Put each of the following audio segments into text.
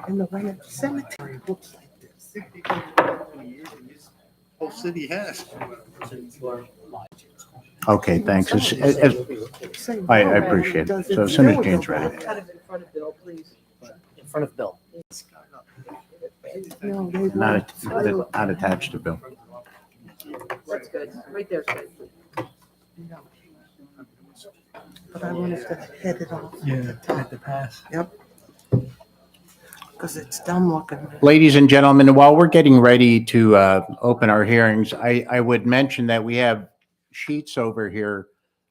And the one at the cemetery looks like this. Whole city has. Okay, thanks. Same I program appreciate it. does So as soon as still Jane's go ready. back. Kind of in front of Bill, please. In front of Bill. No, they Not, want not attached to Bill. That's good. Right there's good. but I want us to head it off Yeah, at the top. at the pass. Yep. Because it's dumb looking. Ladies and gentlemen, while we're getting ready to open our hearings, I would mention that we have sheets over here,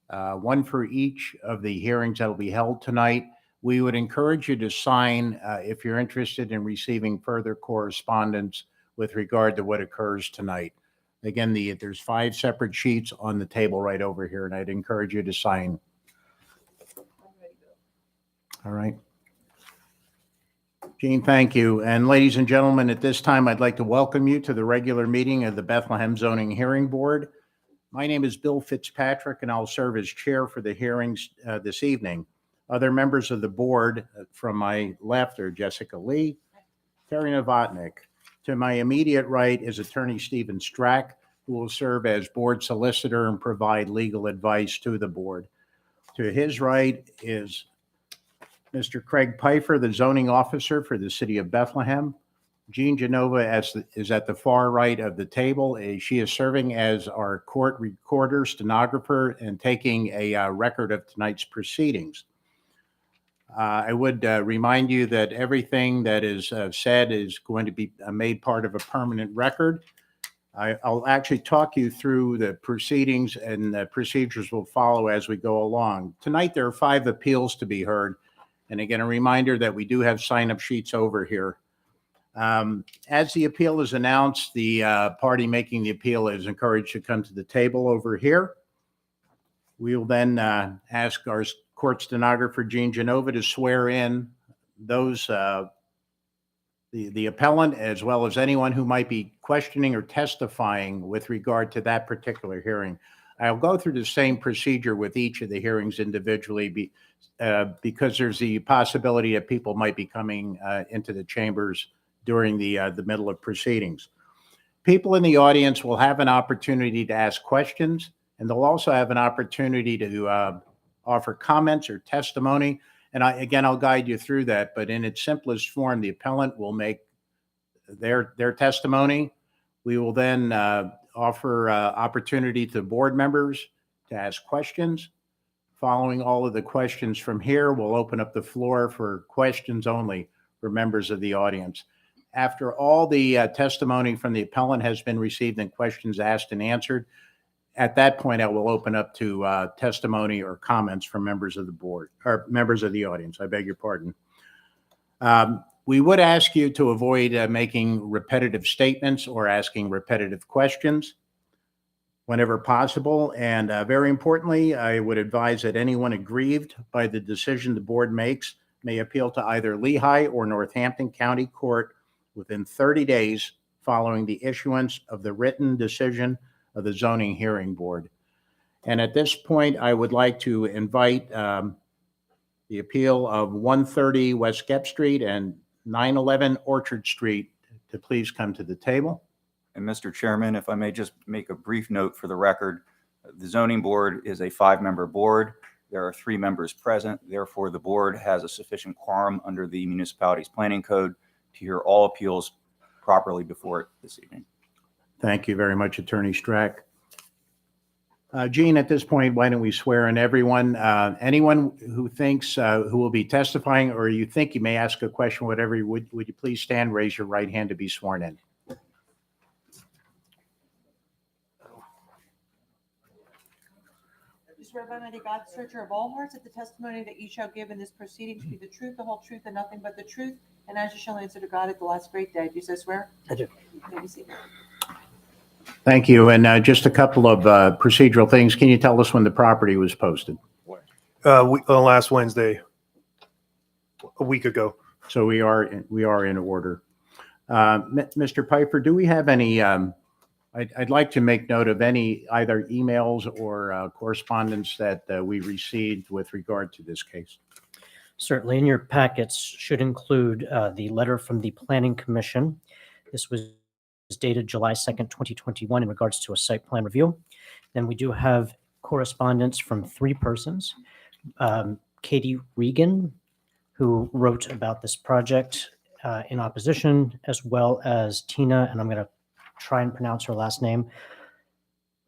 one for each of the hearings that will be held tonight. We would encourage you to sign if you're interested in receiving further correspondence with regard to what occurs tonight. Again, there's 5 separate sheets on the table right over here, and I'd encourage you to sign. All right. Gene, thank you. And ladies and gentlemen, at this time, I'd like to welcome you to the regular meeting of the Bethlehem Zoning Hearing Board. My name is Bill Fitzpatrick, and I'll serve as chair for the hearings this evening. Other members of the board from my left are Jessica Lee, Terry Novotnik. To my immediate right is Attorney Stephen Strack, who will serve as board solicitor and provide legal advice to the board. To his right is Mr. Craig Pfeiffer, the zoning officer for the city of Bethlehem. Jean Genova is at the far right of the table. She is serving as our court recorder, stenographer, and taking a record of tonight's proceedings. I would remind you that everything that is said is going to be made part of a permanent record. I'll actually talk you through the proceedings, and the procedures will follow as we go along. Tonight, there are 5 appeals to be heard. And again, a reminder that we do have sign-up sheets over here. As the appeal is announced, the party making the appeal is encouraged to come to the table over here. We will then ask our court stenographer, Jean Genova, to swear in those, the appellant, as well as anyone who might be questioning or testifying with regard to that particular hearing. I'll go through the same procedure with each of the hearings individually because there's the possibility that people might be coming into the chambers during the middle of proceedings. People in the audience will have an opportunity to ask questions, and they'll also have an opportunity to offer comments or testimony. And I'll guide you through that, but in its simplest form, the appellant will make their testimony. We will then offer opportunity to board members to ask questions. Following all of the questions from here, we'll open up the floor for questions only for members of the audience. After all the testimony from the appellant has been received and questions asked and answered, at that point, I will open up to testimony or comments from members of the board or members of the audience. I beg your pardon. We would ask you to avoid making repetitive statements or asking repetitive questions whenever possible. And very importantly, I would advise that anyone aggrieved by the decision the board makes may appeal to either Lehigh or Northampton County Court within 30 days following the issuance of the written decision of the Zoning Hearing Board. And at this point, I would like to invite the appeal of 130 West Gep Street and 911 Orchard Street to please come to the table. And Mr. Chairman, if I may just make a brief note for the record, the zoning board is a 5-member board. There are 3 members present. Therefore, the board has a sufficient quorum under the municipality's planning code to hear all appeals properly before it this evening. Thank you very much, Attorney Strack. Jean, at this point, why don't we swear in everyone? Anyone who thinks who will be testifying, or you think you may ask a question, whatever, would you please stand, raise your right hand to be sworn in? Swear by Almighty God, searcher of all hearts, that the testimony that you shall give in this proceeding should be the truth, the whole truth, and nothing but the truth, and as you shall answer to God at the last great day. Do you so swear? I do. You may be seated. Thank you. And just a couple of procedural things. Can you tell us when the property was posted? Last Wednesday, a week ago. So we are in order. Mr. Piper, do we have any, I'd like to make note of any either emails or correspondence that we received with regard to this case. Certainly, in your packets should include the letter from the Planning Commission. This was dated July 2nd, 2021 in regards to a site plan review. Then we do have correspondence from three persons. Katie Regan, who wrote about this project in opposition, as well as Tina, and I'm going to try and pronounce her last name,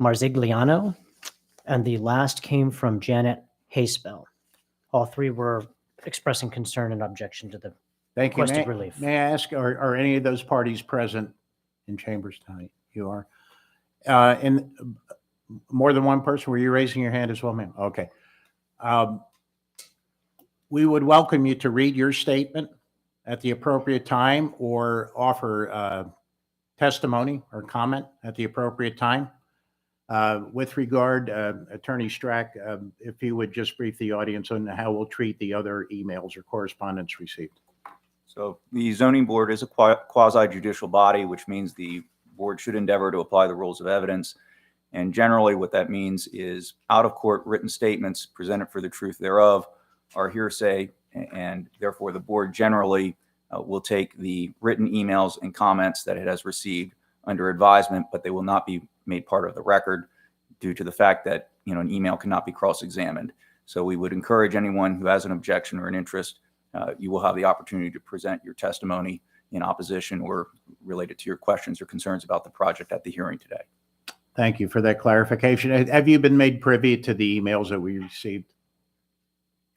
Marzigliano. And the last came from Janet Haspel. All three were expressing concern and objection to the Thank you. requested relief. May I ask, are any of those parties present in chambers tonight? You are. And more than one person, were you raising your hand as well, ma'am? Okay. We would welcome you to read your statement at the appropriate time or offer testimony or comment at the appropriate time. With regard, Attorney Strack, if you would just brief the audience on how we'll treat the other emails or correspondence received. So the zoning board is a quasi-judicial body, which means the board should endeavor to apply the rules of evidence. And generally what that means is out-of-court written statements presented for the truth thereof are hearsay, and therefore the board generally will take the written emails and comments that it has received under advisement, but they will not be made part of the record due to the fact that, an email cannot be cross-examined. So we would encourage anyone who has an objection or an interest, you will have the opportunity to present your testimony in opposition or related to your questions or concerns about the project at the hearing today. Thank you for that clarification. Have you been made privy to the emails that we received?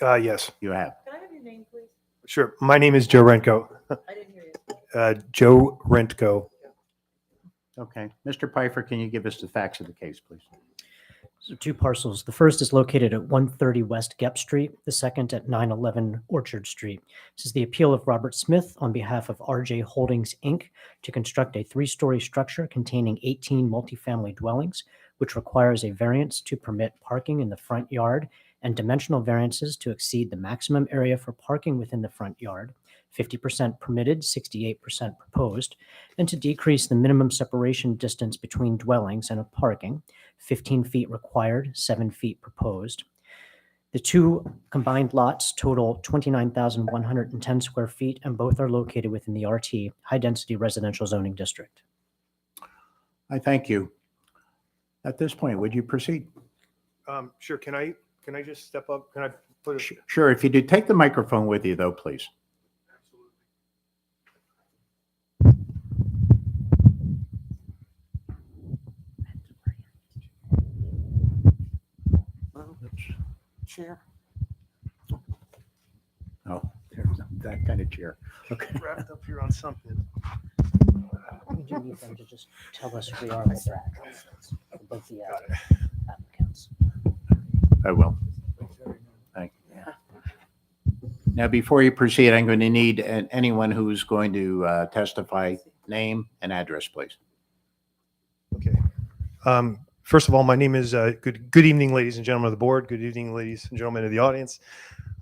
Yes, You have. Can I have your name, please? sure. My name is Joe Rentko. I didn't hear you. Joe Rentko. Okay. Mr. Pfeiffer, can you give us the facts of the case, please? So two parcels. The first is located at 130 West Gep Street, the second at 911 Orchard Street. This is the appeal of Robert Smith on behalf of RJ Holdings, Inc. to construct a three-story structure containing 18 multifamily dwellings, which requires a variance to permit parking in the front yard and dimensional variances to exceed the maximum area for parking within the front yard, 50% permitted, 68% proposed, and to decrease the minimum separation distance between dwellings and of parking, 15 feet required, 7 feet proposed. The two combined lots total 29,110 square feet, and both are located within the RT, High Density Residential Zoning District. I thank you. At this point, would you proceed? Sure. Can I just step up? Can I put a? Sure. If you do, take the microphone with you, though, please. Chair. Oh, there's that kind of chair. Okay. Wrapped up here on something. We do need them to just tell us who we are with their addresses for both the applicants. I will. Thank you. Now, before you proceed, I'm going to need anyone who's going to testify, name and address, please. Okay. First of all, my name is, good evening, ladies and gentlemen of the board. Good evening, ladies and gentlemen of the audience.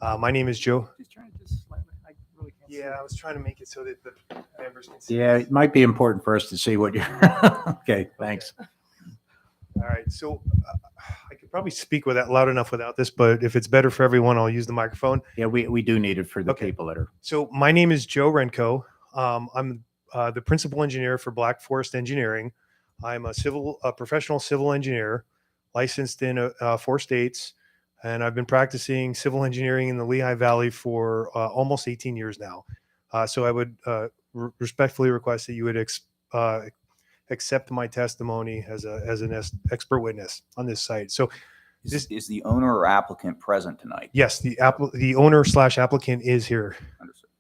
My name is Joe. Just trying to just slightly, I really can't see. Yeah, I was trying to make it so that the members can see. Yeah, it might be important for us to see what you're, okay, thanks. All right. So I could probably speak with that loud enough without this, but if it's better for everyone, I'll use the microphone. Yeah, we do need it for the Okay. people that are, So my name is Joe Renko. I'm the principal engineer for Black Forest Engineering. I'm a professional civil engineer, licensed in 4 states, and I've been practicing civil engineering in the Lehigh Valley for almost 18 years now. So I would respectfully request that you would accept my testimony as an expert witness on this site. So Is the owner or applicant present tonight? yes, the owner / applicant is here. Understood.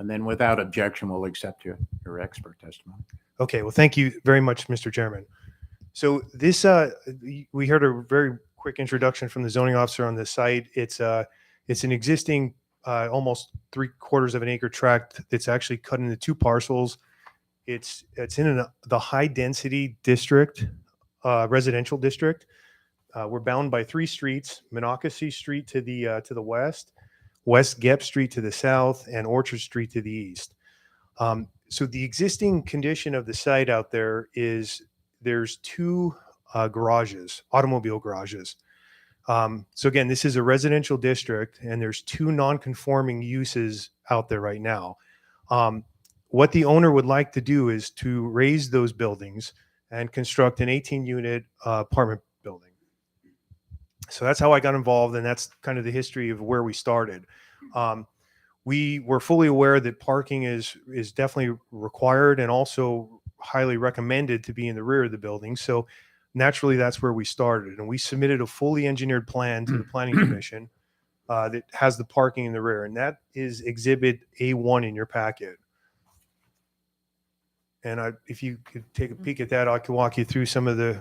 and then without objection, we'll accept your expert testimony. Okay, well, thank you very much, Mr. Chairman. So this, we heard a very quick introduction from the zoning officer on this site. It's an existing, almost 3/4 of an acre tract that's actually cut into 2 parcels. It's in the high density district, residential district. We're bound by 3 streets: Monocacy Street to the west, West Gep Street to the south, and Orchard Street to the east. So the existing condition of the site out there is there's 2 garages, automobile garages. So again, this is a residential district, and there's two non-conforming uses out there right now. What the owner would like to do is to raise those buildings and construct an 18-unit apartment building. So that's how I got involved, and that's kind of the history of where we started. We were fully aware that parking is definitely required and also highly recommended to be in the rear of the building. So naturally, that's where we started, and we submitted a fully engineered plan to the Planning Commission that has the parking in the rear, and that is Exhibit A1 in your packet. And if you could take a peek at that, I could walk you through some of the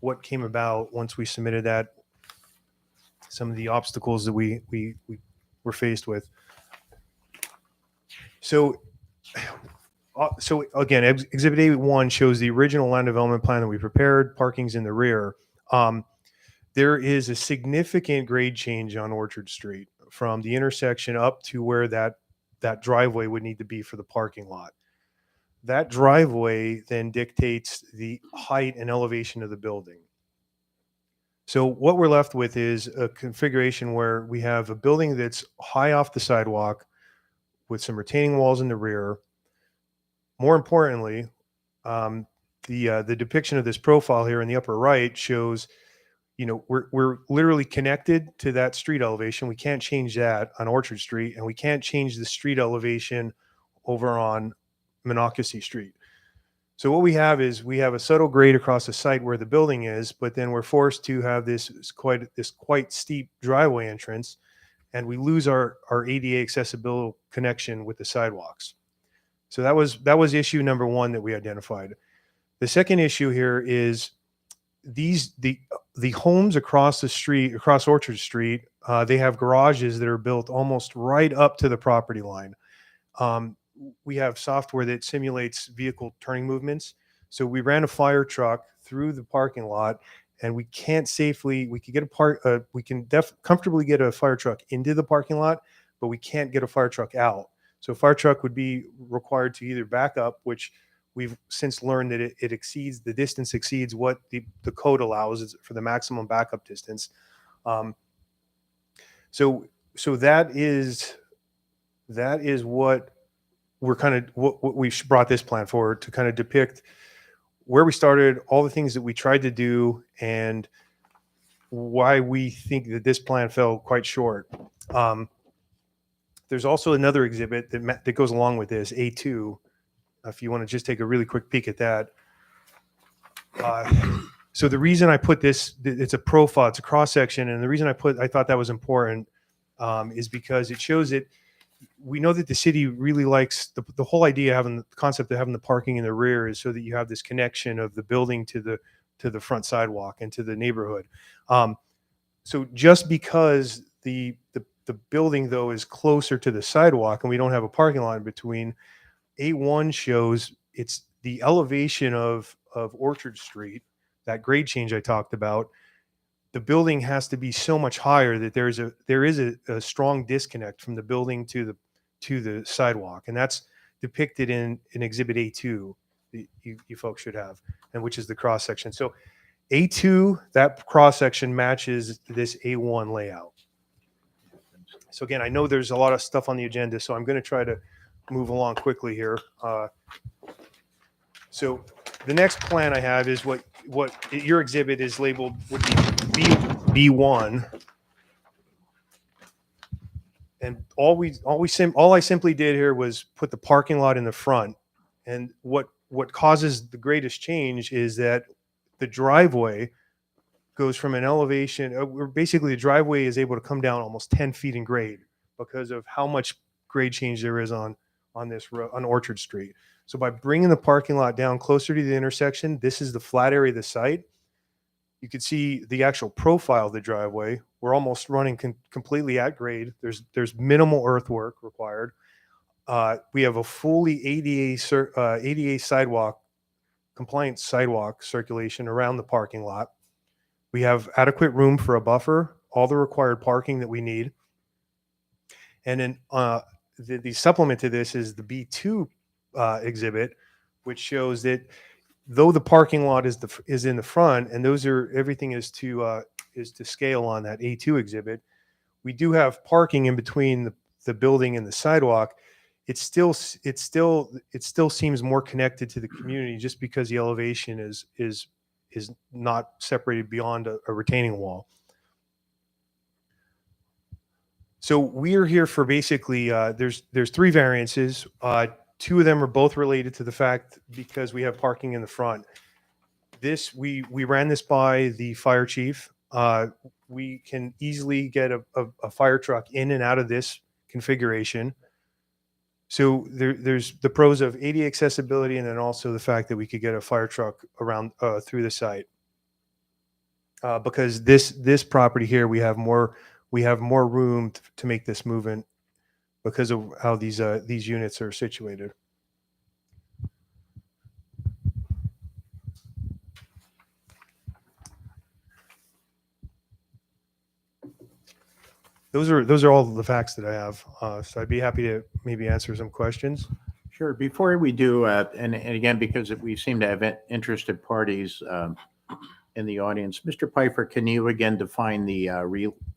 what came about once we submitted that, some of the obstacles that we were faced with. So again, Exhibit A1 shows the original land development plan that we prepared. Parking's in the rear. There is a significant grade change on Orchard Street from the intersection up to where that driveway would need to be for the parking lot. That driveway then dictates the height and elevation of the building. So what we're left with is a configuration where we have a building that's high off the sidewalk with some retaining walls in the rear. More importantly, the depiction of this profile here in the upper right shows, we're literally connected to that street elevation. We can't change that on Orchard Street, and we can't change the street elevation over on Monocacy Street. So what we have is we have a subtle grade across the site where the building is, but then we're forced to have this quite steep driveway entrance, and we lose our ADA accessible connection with the sidewalks. So that was issue number one that we identified. The second issue here is the homes across the street, across Orchard Street, they have garages that are built almost right up to the property line. We have software that simulates vehicle turning movements. So we ran a fire truck through the parking lot, and we can comfortably get a fire truck into the parking lot, but we can't get a fire truck out. So a fire truck would be required to either back up, which we've since learned that the distance exceeds what the code allows for the maximum backup distance. So that is what we're what we brought this plan forward to kind of depict where we started, all the things that we tried to do, and why we think that this plan fell quite short. There's also another exhibit that goes along with this, A2, if you want to just take a really quick peek at that. So the reason I put this, it's a profile, it's a cross-section, and the reason I thought that was important is because it shows that we know that the city really likes the whole idea of the concept of having the parking in the rear is so that you have this connection of the building to the front sidewalk and to the neighborhood. So just because the building though is closer to the sidewalk and we don't have a parking lot in between, A1 shows it's the elevation of Orchard Street, that grade change I talked about. The building has to be so much higher that there is a strong disconnect from the building to the sidewalk, and that's depicted in Exhibit A2 that you folks should have, and which is the cross section. So A2, that cross section matches this A1 layout. So again, I know there's a lot of stuff on the agenda, so I'm going to try to move along quickly here. So the next plan I have is what your exhibit is labeled would be B1, and all I simply did here was put the parking lot in the front. And what causes the greatest change is that the driveway goes from an elevation, basically the driveway is able to come down almost 10 feet in grade because of how much grade change there is on Orchard Street. So by bringing the parking lot down closer to the intersection, this is the flat area of the site. You can see the actual profile of the driveway. We're almost running completely at grade. There's minimal earthwork required. We have a fully ADA sidewalk, compliant sidewalk circulation around the parking lot. We have adequate room for a buffer, all the required parking that we need. And then the supplement to this is the B2 exhibit, which shows that though the parking lot is in the front, and everything is to is to scale on that A2 exhibit. We do have parking in between the building and the sidewalk. It still seems more connected to the community just because the elevation is not separated beyond a retaining wall. So we are here for basically there's three variances. Two of them are both related to the fact because we have parking in the front. This we ran this by the fire chief. We can easily get a fire truck in and out of this configuration. So there's the pros of ADA accessibility and then also the fact that we could get a fire truck around through the site. Because this property here, we have more room to make this movement because of how these units are situated. Those are all the facts that I have. So I'd be happy to maybe answer some questions. Sure. Before we do, and again, because we seem to have interested parties in the audience, Mr. Pfeiffer, can you again define the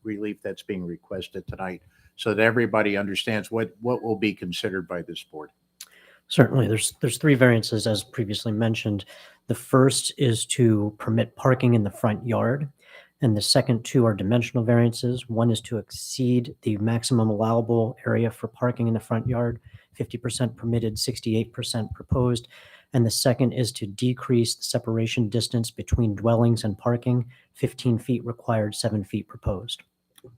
relief that's being requested tonight so that everybody understands what will be considered by this board? Certainly, there's three variances as previously mentioned. The first is to permit parking in the front yard, and the second two are dimensional variances. One is to exceed the maximum allowable area for parking in the front yard, 50% permitted, 68% proposed. And the second is to decrease the separation distance between dwellings and parking, 15 feet required, 7 feet proposed.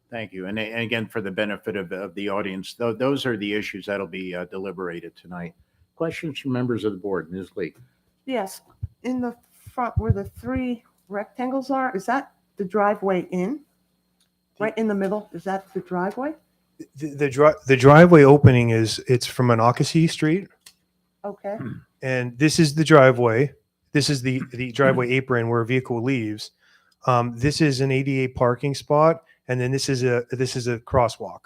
Thank you. And again, for the benefit of the audience, those are the issues that'll be deliberated tonight. Questions from members of the board? Ms. Lee? Yes, in the front where the three rectangles are, is that the driveway in? Right in the middle, is that the driveway? The driveway opening it's from Monocacy Street, Okay, and this is the driveway. This is the driveway apron where a vehicle leaves. This is an ADA parking spot, and then this is a crosswalk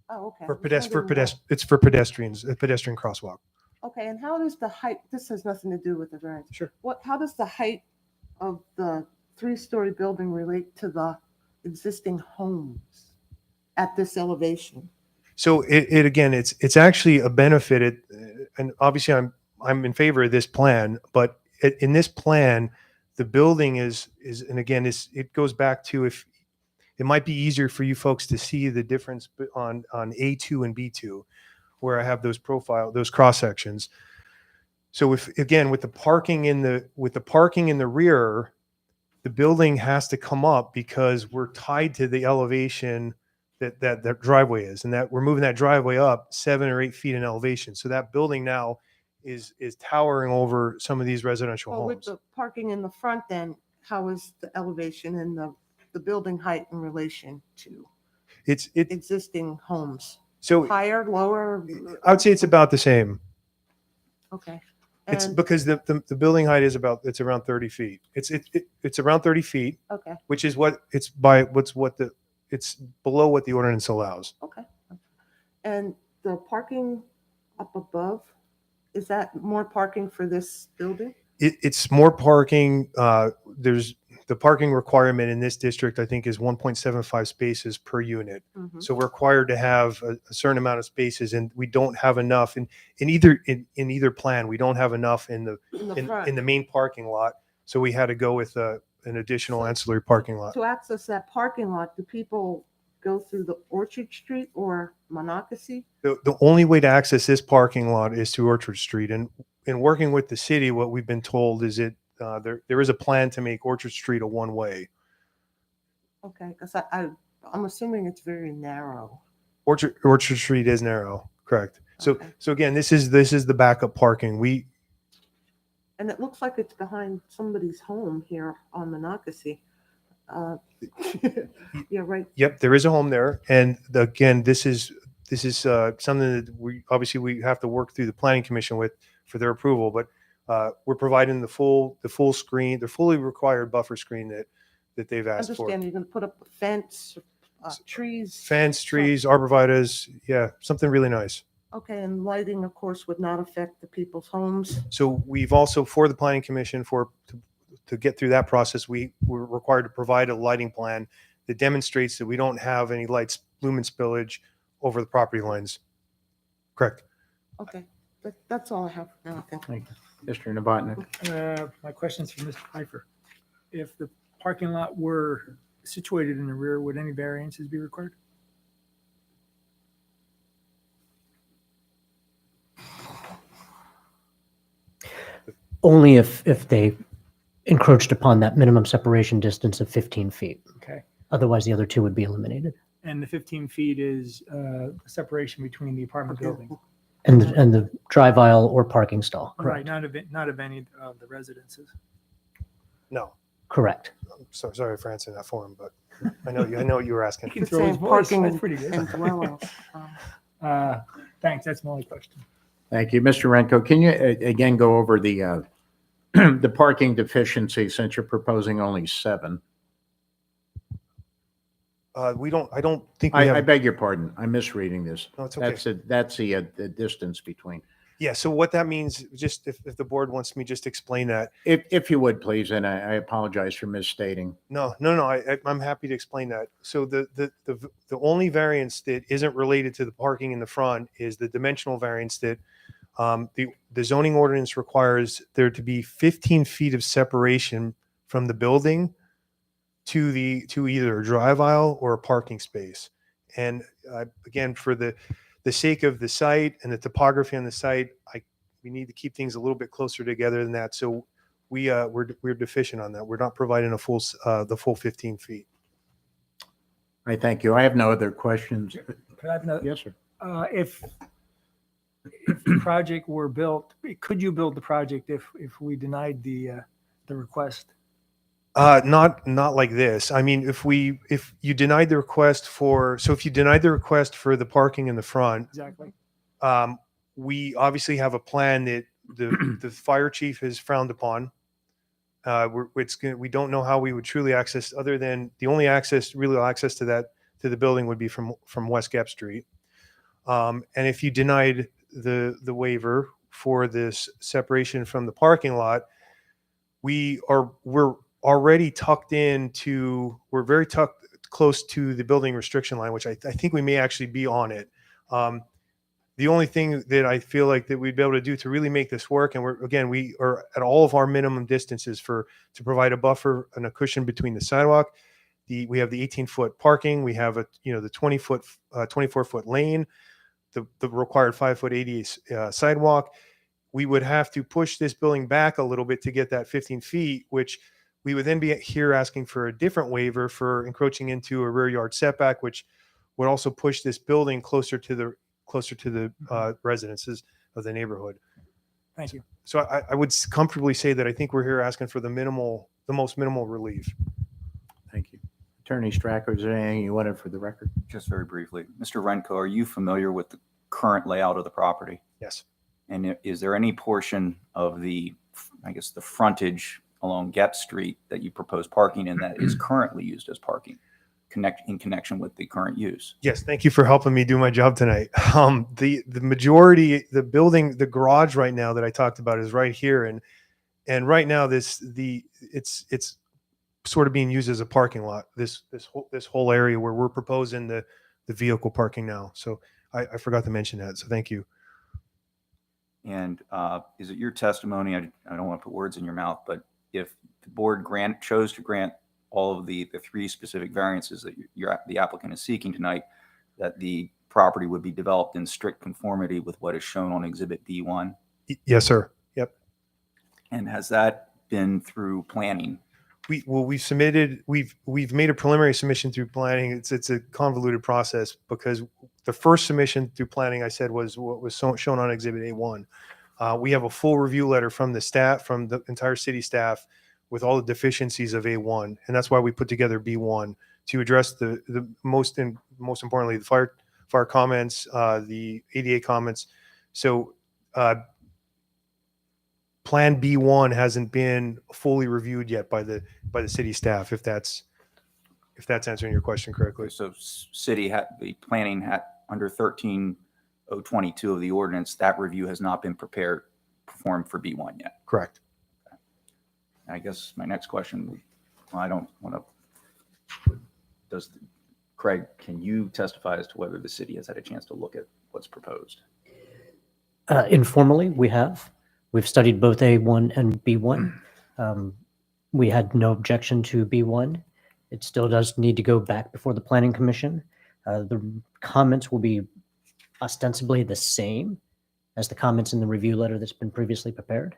oh, okay. for I was wondering why. It's for pedestrians, a pedestrian crosswalk. Okay, and how does the height, this has nothing to do with the variance. Sure. How does the height of the three-story building relate to the existing homes at this elevation? So it again, it's actually a benefit. And obviously, I'm in favor of this plan, but in this plan, the building is and again, it goes back to if it might be easier for you folks to see the difference on A2 and B2, where I have those cross sections. So if again with the parking in the rear, the building has to come up because we're tied to the elevation that driveway is, and that we're moving that driveway up 7 or 8 feet in elevation. So that building now is towering over some of these residential Well, with homes. the parking in the front, then how is the elevation and the building height in relation to It existing homes? so Higher, lower? I would say it's about the same. Okay. It's And- because the building height is it's around 30 feet. It's around 30 feet, Okay, which is it's below what the ordinance allows. okay. And the parking up above, is that more parking for this building? It's more parking. There's the parking requirement in this district, I think, is 1.75 spaces per unit. Mhm. So we're required to have a certain amount of spaces, and we don't have enough in either plan. We don't have enough in the In the in front? the main parking lot. So we had to go with an additional ancillary parking lot. To access that parking lot, do people go through the Orchard Street or Monocacy? The only way to access this parking lot is through Orchard Street. And in working with the city, what we've been told is there is a plan to make Orchard Street a one-way. Okay, because I'm assuming it's very narrow. Orchard Street is narrow, correct? So Okay. so again, this is the backup parking. And it looks like it's behind somebody's home here on Monocacy. Yeah, right. Yep, there is a home there, and again, this is something that we have to work through the planning commission with for their approval. But we're providing the full screen, the fully required buffer screen that they've asked for. Understand, you're going to put up a fence, trees. Fence, trees, arborvitaes, yeah, something really nice. Okay, and lighting, of course, would not affect the people's homes. So we've also, for the planning commission, to get through that process, we're required to provide a lighting plan that demonstrates that we don't have any lumen spillage over the property lines. Correct. Okay, that's all I have for now. Thank you. Thank you. Mr. Novotny. My question's for Mr. Pfeiffer. If the parking lot were situated in the rear, would any variances be required? Only if they encroached upon that minimum separation distance of 15 feet. Okay. Otherwise, the other two would be eliminated. And the 15 feet is separation between the apartment building? And the drive aisle or parking stall, Right, correct? not of any of the residences. No. Correct. I'm sorry for answering that for him, but I know what you were asking. He can It's throw his saying voice, parking that's pretty good. and dwellings. Thanks, that's my only question. Thank you. Mr. Renko, can you again go over the the parking deficiency since you're proposing only 7? I don't think we I have. beg your pardon. I'm misreading this. No, it's okay. That's the distance between. Yeah. So what that means, just if the board wants me just to explain that. If you would, please, and I apologize for misstating. No. I'm happy to explain that. So the only variance that isn't related to the parking in the front is the dimensional variance that the zoning ordinance requires there to be 15 feet of separation from the building to either a drive aisle or a parking space. And again, for the sake of the site and the topography on the site, we need to keep things a little bit closer together than that. So we're deficient on that. We're not providing the full 15 feet. I thank you. I have no other questions. Could I have another? Yes, sir. If the project were built, could you build the project if we denied the request? Not like this. I mean, if you denied the request if you denied the request for the parking in the front, Exactly. we obviously have a plan that the fire chief has frowned upon. We don't know how we would truly access, other than the only real access to the building would be from West Gap Street. And if you denied the waiver for this separation from the parking lot, we're already we're very tucked close to the building restriction line, which I think we may actually be on it. The only thing that I feel like that we'd be able to do to really make this work, and we are at all of our minimum distances to provide a buffer and a cushion between the sidewalk. We have the 18-foot parking. We have the 24-foot lane, the required 5-foot ADA sidewalk. We would have to push this building back a little bit to get that 15 feet, which we would then be here asking for a different waiver for encroaching into a rear yard setback, which would also push this building closer to the residences of the neighborhood. Thank you. So I would comfortably say that I think we're here asking for the most minimal relief. Thank you. Attorney Stracker, is there anything you wanted for the record? Just very briefly, Mr. Renko, are you familiar with the current layout of the property? Yes. And is there any portion of the frontage along Gep Street that you propose parking in that is currently used as parking in connection with the current use? Yes. Thank you for helping me do my job tonight. The majority, the garage right now that I talked about is right here. And right now it's sort of being used as a parking lot, this whole area where we're proposing the vehicle parking now. So I forgot to mention that. So thank you. And is it your testimony, I don't want to put words in your mouth, but if the board chose to grant all of the 3 specific variances that the applicant is seeking tonight, that the property would be developed in strict conformity with what is shown on Exhibit B1? Yes, sir. Yep. And has that been through planning? We've made a preliminary submission through planning. It's a convoluted process because the first submission through planning, I said, was what was shown on Exhibit A1. We have a full review letter from the staff, from the entire city staff, with all the deficiencies of A1, and that's why we put together B1 to address the most importantly the fire comments, the ADA comments. So Plan B1 hasn't been fully reviewed yet by the city staff. If that's answering your question correctly. So the planning had under 13022 of the ordinance, that review has not been performed for B1 yet. Correct. I guess my next question, well, I don't want to, Craig, can you testify as to whether the city has had a chance to look at what's proposed? Informally, we have. We've studied both A1 and B1. We had no objection to B1. It still does need to go back before the Planning Commission. The comments will be ostensibly the same as the comments in the review letter that's been previously prepared.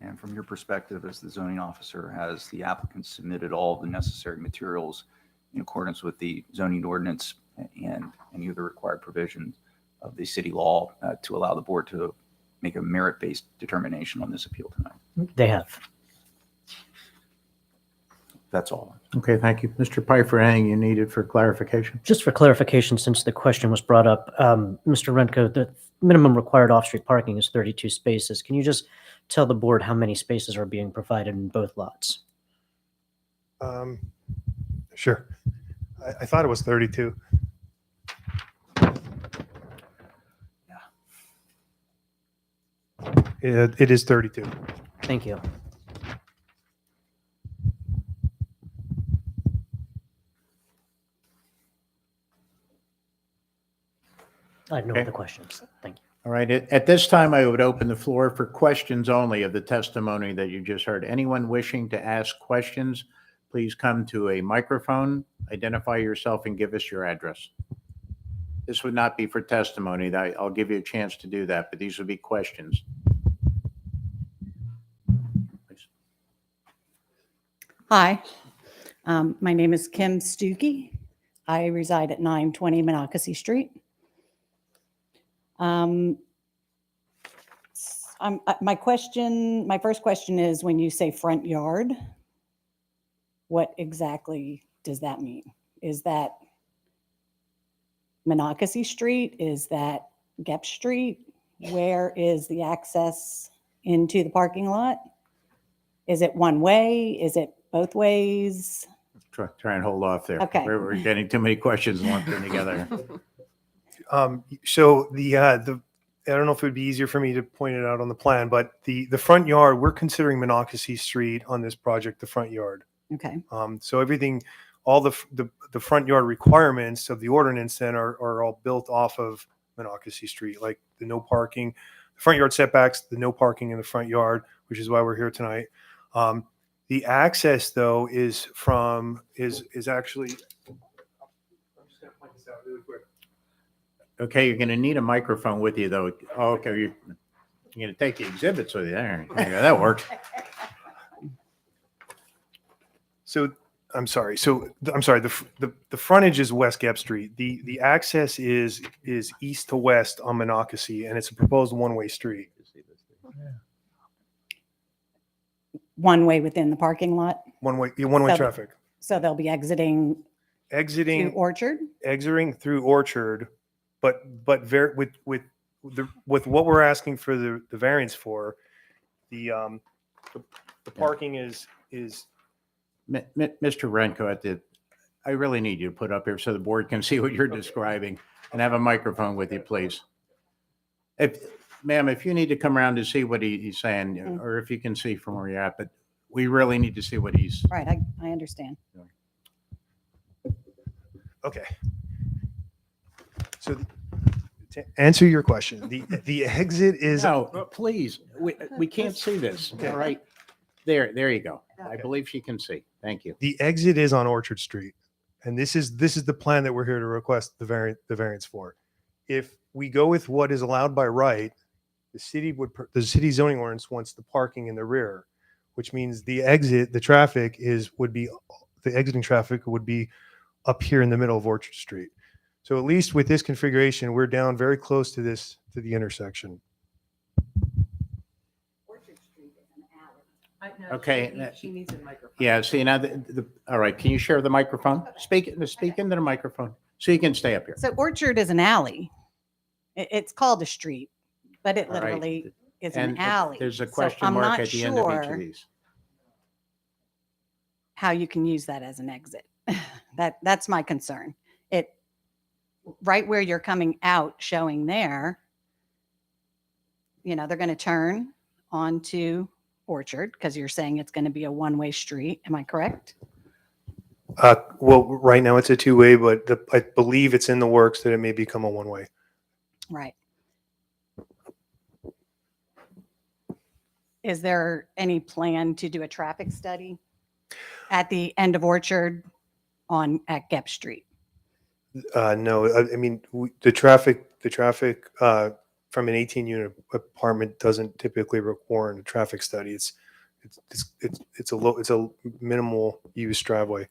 And from your perspective as the zoning officer, has the applicant submitted all the necessary materials in accordance with the zoning ordinance and any of the required provisions of the city law to allow the board to make a merit-based determination on this appeal tonight? They have. That's all. Okay, thank you. Mr. Pfeiffer, anything you needed for clarification? Just for clarification, since the question was brought up, Mr. Renko, the minimum required off-street parking is 32 spaces. Can you just tell the board how many spaces are being provided in both lots? Sure. I thought it was 32. It is 32. Thank you. I have no Okay. other questions. Thank you. All right, at this time, I would open the floor for questions only of the testimony that you just heard. Anyone wishing to ask questions, please come to a microphone, identify yourself, and give us your address. This would not be for testimony. I'll give you a chance to do that, but these would be questions. Please. Hi, my name is Kim Stuckey. I reside at 920 Monocacy Street. My first question is, when you say front yard, what exactly does that mean? Is that Monocacy Street? Is that Gep Street? Where is the access into the parking lot? Is it one way? Is it both ways? Try and hold off there. Okay. We're getting too many questions lumped in together. So I don't know if it would be easier for me to point it out on the plan, but the front yard, we're considering Monocacy Street on this project, the front yard. Okay, So everything, all the front yard requirements of the ordinance then are all built off of Monocacy Street, like the no parking, the front yard setbacks, the no parking in the front yard, which is why we're here tonight. The access though is actually, I'm just gonna point this out really quick. Okay, you're going to need a microphone with you, though. Oh, okay, you're going to take the exhibits with you there. Yeah, that works. So I'm sorry. The frontage is West Gep Street. The access is east to west on Monocacy, and it's a proposed one-way street. one way within the parking lot. One-way So- traffic. So they'll be exiting to Exiting Orchard? through Orchard, but with what we're asking for the variance for, the parking is Mr. Renko, I really need you to put up here so the board can see what you're describing and have a microphone with you, please. Ma'am, if you need to come around to see what he's saying, or if you can see from where you're at, but we really need to see what he's. Right, I understand. okay. So to answer your question, the exit is No, please, we can't see this, all right? There you go. I believe she can see. Thank you. the exit is on Orchard Street, and this is the plan that we're here to request the variance for. If we go with what is allowed by right, the city zoning ordinance wants the parking in the rear, which means the exiting traffic would be up here in the middle of Orchard Street. So at least with this configuration, we're down very close to the intersection. Orchard Street is an alley. Okay, She needs a microphone. Yeah, see, now, all right, can you share the microphone? Speak into the microphone so you can stay up here. So Orchard is an alley. It's called a street, but it All right. literally is And an alley. there's a So question I'm mark not at the end of each sure- of these. how you can use that as an exit. That's my concern. It, right where you're coming out showing there, you know, they're going to turn onto Orchard because you're saying it's going to be a one-way street. Am I correct? Well, right now it's a two-way, but I believe it's in the works that it may become a one-way. Right. Is there any plan to do a traffic study at the end of Orchard at Gep Street? No, I mean, the traffic from an 18-unit apartment doesn't typically require a traffic study. It's a minimal use driveway.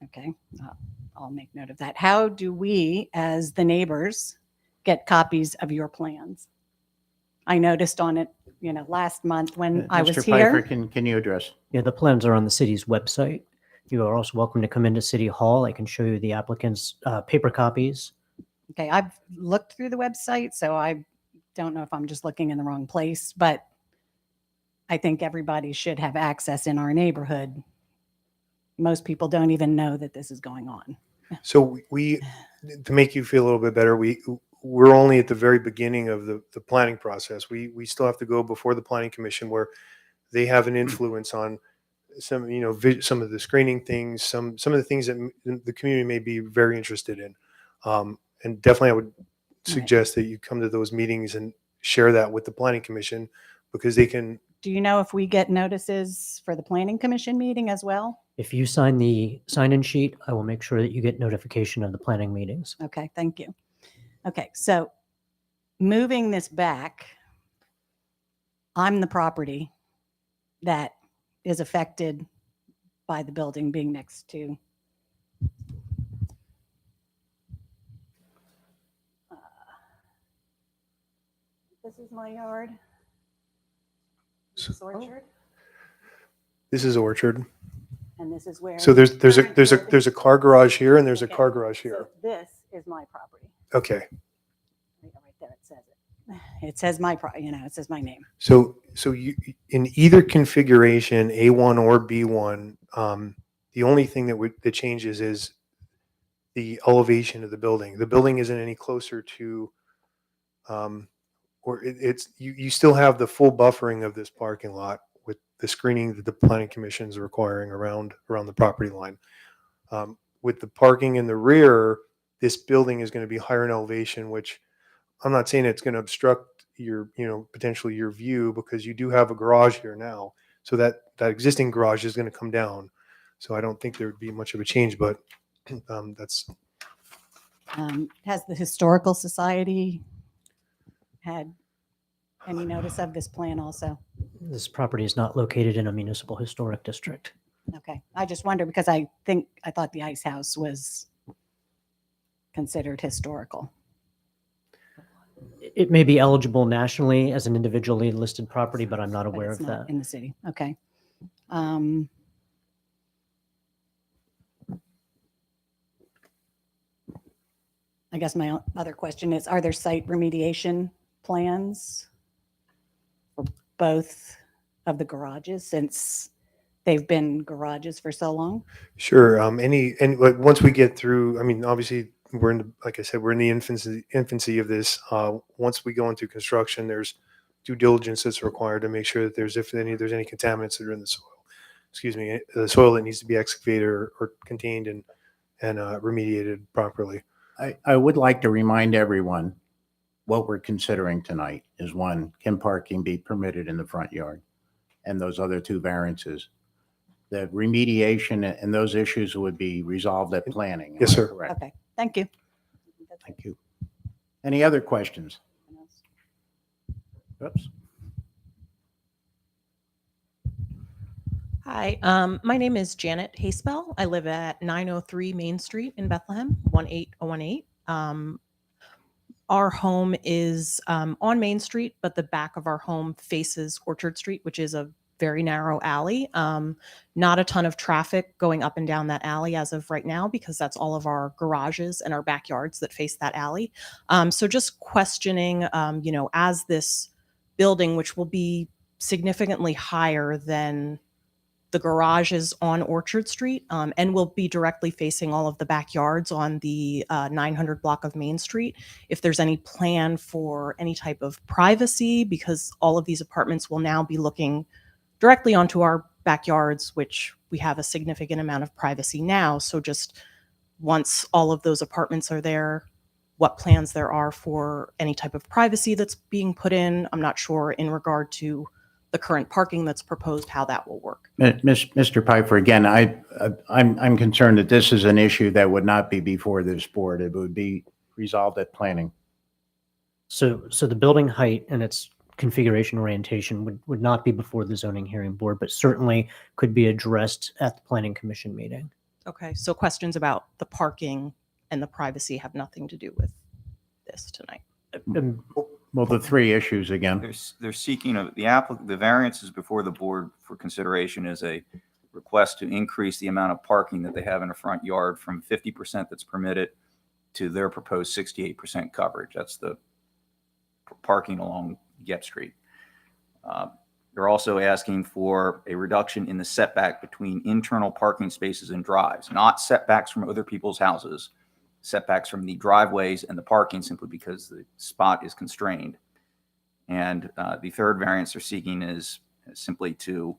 Okay, I'll make note of that. How do we, as the neighbors, get copies of your plans? I noticed on it, you know, last month when I was Mr. Pfeiffer, here. can you address? Yeah, the plans are on the city's website. You are also welcome to come into City Hall. I can show you the applicant's paper copies. Okay, I've looked through the website, so I don't know if I'm just looking in the wrong place, but I think everybody should have access in our neighborhood. Most people don't even know that this is going on. So we, to make you feel a little bit better, we're only at the very beginning of the planning process. We still have to go before the planning commission where they have an influence on some, you know, some of the screening things, some of the things that the community may be very interested in. And definitely I would suggest that you come to those meetings and share that with the planning commission because they can. Do you know if we get notices for the planning commission meeting as well? If you sign the sign-in sheet, I will make sure that you get notification of the planning meetings. Okay, thank you. Okay, so moving this back, I'm the property that is affected by the building being next to this is my yard. This is Orchard, This is Orchard. and this is where. So there's a current building- there's a car garage here and there's a Okay, car garage so here. this is my property. Okay. Right there, it says it. It says my, it says my name. So you, in either configuration, A1 or B1, the only thing that changes is the elevation of the building. The building isn't any closer to, or you still have the full buffering of this parking lot with the screening that the planning commission is requiring around the property line. With the parking in the rear, this building is going to be higher in elevation, which I'm not saying it's going to obstruct your, potentially your view because you do have a garage here now. So that existing garage is going to come down. So I don't think there would be much of a change, but that's. Has the Historical Society had any notice of this plan also? This property is not located in a municipal historic district. Okay, I just wonder because I thought the Ice House was considered historical. It may be eligible nationally as an individually listed property, but I'm not But aware it's of not that. in the city. Okay. I guess my other question is, are there site remediation plans for both of the garages since they've been garages for so long? Sure. Like once we get through, I mean, obviously like I said, we're in the infancy of this. Once we go into construction, there's due diligence that's required to make sure that there's any contaminants that are in the soil. Excuse me, the soil that needs to be excavated or contained and remediated properly. I would like to remind everyone what we're considering tonight is one, can parking be permitted in the front yard? And those other two variances. The remediation and those issues would be resolved at planning. Am Yes, I sir. correct? Okay, thank you. Thank you. Any other questions? Oops. Hi, my name is Janet Haspel. I live at 903 Main Street in Bethlehem, 18018. Our home is on Main Street, but the back of our home faces Orchard Street, which is a very narrow alley. Not a ton of traffic going up and down that alley as of right now, because that's all of our garages and our backyards that face that alley. So just questioning, as this building, which will be significantly higher than The garage is on Orchard Street, and will be directly facing all of the backyards on the 900 block of Main Street. If there's any plan for any type of privacy, because all of these apartments will now be looking directly onto our backyards, which we have a significant amount of privacy now. So just once all of those apartments are there, what plans there are for any type of privacy that's being put in. I'm not sure in regard to the current parking that's proposed, how that will work. Mr. Piper, again, I'm concerned that this is an issue that would not be before this board. It would be resolved at planning. So the building height and its configuration orientation would not be before the zoning hearing board, but certainly could be addressed at the planning commission meeting. Okay, so questions about the parking and the privacy have nothing to do with this tonight. Well, the three issues again. They're seeking the variance is before the board for consideration is a request to increase the amount of parking that they have in the front yard from 50% that's permitted to their proposed 68% coverage. That's the parking along Gep Street. They're also asking for a reduction in the setback between internal parking spaces and drives, not setbacks from other people's houses, setbacks from the driveways and the parking, simply because the spot is constrained. And the third variance they're seeking is simply to,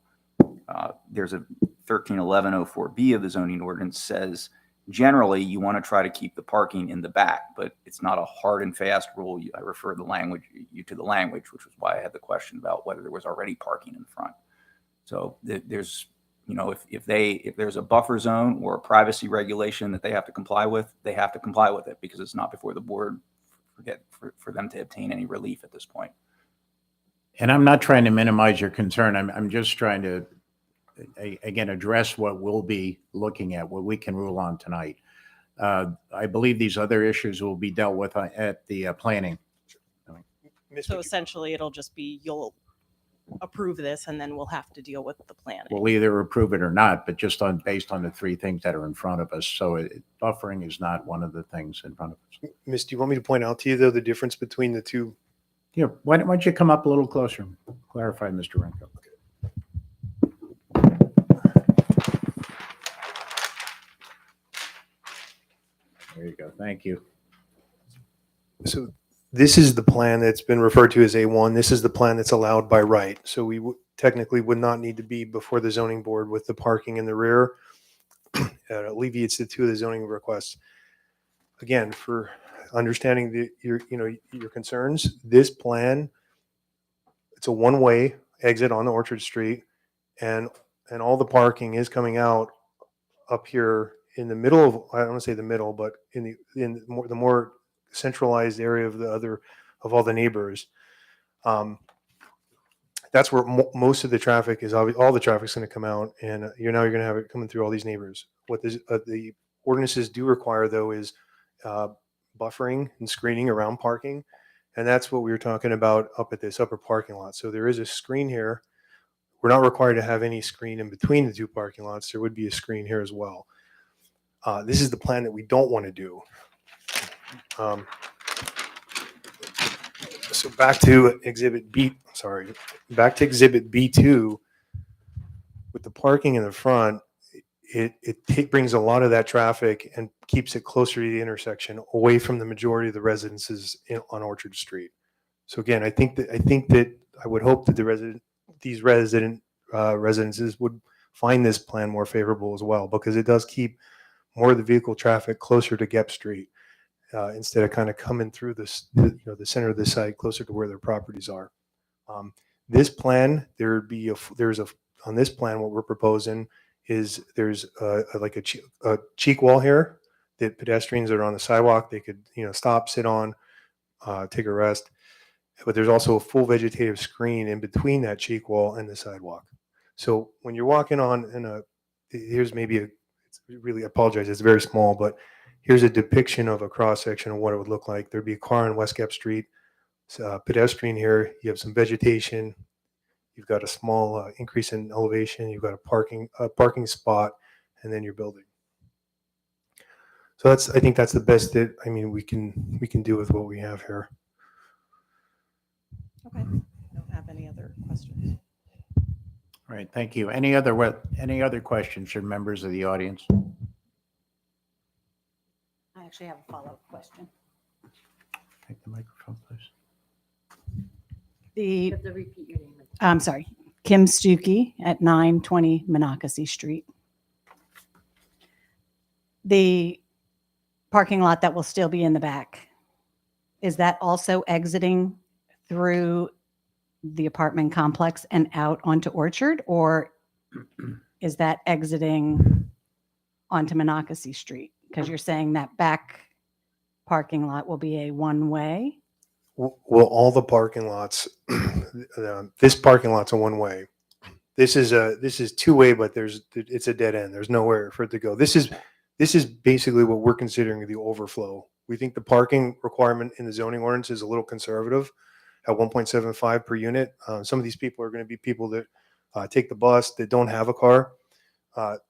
there's a 131104B of the zoning ordinance says, generally you want to try to keep the parking in the back, but it's not a hard and fast rule. I refer to the language, which was why I had the question about whether there was already parking in the front. So there's, if there's a buffer zone or a privacy regulation that they have to comply with, they have to comply with it, because it's not before the board for them to obtain any relief at this point. And I'm not trying to minimize your concern. I'm just trying to, again, address what we'll be looking at, what we can rule on tonight. I believe these other issues will be dealt with at the planning. So essentially it'll just be, you'll approve this and then we'll have to deal with the planning. We'll either approve it or not, but just based on the three things that are in front of us. So buffering is not one of the things in front of us. Miss, do you want me to point out to you, though, the difference between the two? Here, why don't you come up a little closer? Clarify, Mr. Renko. There you go. Thank you. So this is the plan that's been referred to as A1. This is the plan that's allowed by right. So we technically would not need to be before the zoning board with the parking in the rear. It alleviates the two of the zoning requests. Again, for understanding your concerns, this plan, it's a one-way exit on the Orchard Street, and all the parking is coming out up here in the middle of, I don't want to say the middle, but in the more centralized area of all the neighbors. That's where most of the traffic is. All the traffic's going to come out, and you're going to have it coming through all these neighbors. What the ordinances do require, though, is buffering and screening around parking, and that's what we were talking about up at this upper parking lot. So there is a screen here. We're not required to have any screen in between the two parking lots. There would be a screen here as well. This is the plan that we don't want to do. So back to Exhibit B2, with the parking in the front, it brings a lot of that traffic and keeps it closer to the intersection, away from the majority of the residences on Orchard Street. So again, I think that I would hope that these residences would find this plan more favorable as well, because it does keep more of the vehicle traffic closer to Gep Street, instead of kind of coming through the center of the site closer to where their properties are. This plan, on this plan, what we're proposing is there's like a cheek wall here that pedestrians that are on the sidewalk, they could stop, sit on, take a rest. But there's also a full vegetative screen in between that cheek wall and the sidewalk. So when you're walking on here's maybe really, I apologize, it's very small, but here's a depiction of a cross section of what it would look like. There'd be a car on West Gep Street, pedestrian here. You have some vegetation. You've got a small increase in elevation. You've got a parking spot, and then your building. So I think that's the best that we can do with what we have here. Okay. Don't have any other questions. All right, thank you. Any other questions from members of the audience? I actually have a follow-up question. Take the microphone, please. I'm sorry, Kim Stuckey at 920 Monocacy Street. The parking lot that will still be in the back, is that also exiting through the apartment complex and out onto Orchard, or is that exiting onto Monocacy Street? Because you're saying that back parking lot will be a one-way? Well, all the parking lots, this parking lot's a one-way. This is two-way, but it's a dead end. There's nowhere for it to go. This is basically what we're considering the overflow. We think the parking requirement in the zoning ordinance is a little conservative at 1.75 per unit. Some of these people are going to be people that take the bus, that don't have a car.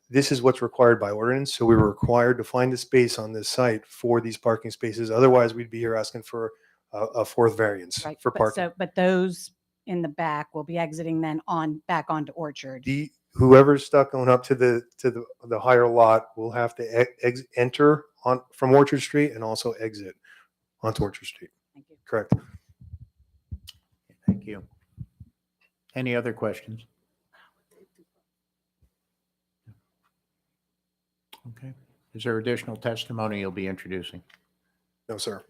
This is what's required by ordinance. So we were required to find a space on this site for these parking spaces. Otherwise, we'd be here asking for a fourth variance Right, for but parking. but those in the back will be exiting then back onto Orchard. Whoever's stuck going up to the higher lot will have to enter on from Orchard Street and also exit onto Orchard Street. Thank you. Correct. Thank you. Any other questions? Okay. Is there additional testimony you'll be introducing? No, sir.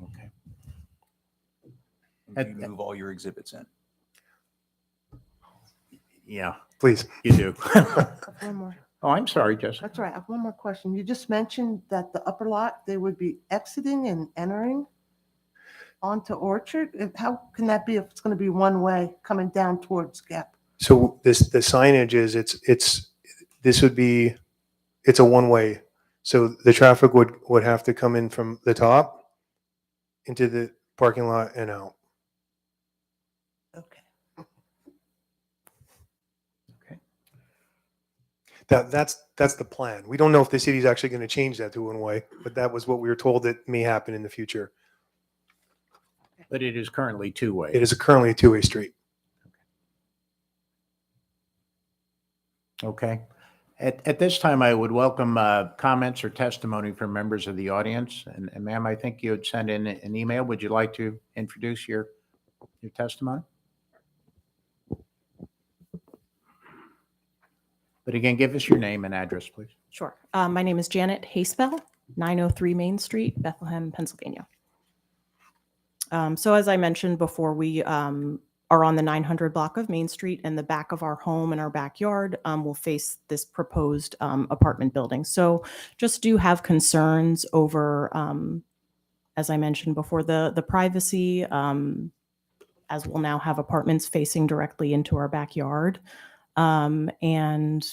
Okay. And you move all your exhibits in. Yeah, Please. you do. One more. Oh, I'm sorry, Jessica. That's all right. I have one more question. You just mentioned that the upper lot, they would be exiting and entering onto Orchard. How can that be if it's going to be one way coming down towards Gap? So the signage is it's a one way. So the traffic would have to come in from the top into the parking lot and out. Okay. Okay. That's the plan. We don't know if the city's actually going to change that to one way, but that was what we were told that may happen in the future. But it is currently two-way. It is currently a two-way street. Okay. At this time, I would welcome comments or testimony from members of the audience. And ma'am, I think you had sent in an email. Would you like to introduce your testimony? But again, give us your name and address, please. Sure. My name is Janet Haspel, 903 Main Street, Bethlehem, Pennsylvania. So as I mentioned before, we are on the 900 block of Main Street, and the back of our home and our backyard will face this proposed apartment building. So just do have concerns over, as I mentioned before, the privacy, as we'll now have apartments facing directly into our backyard, and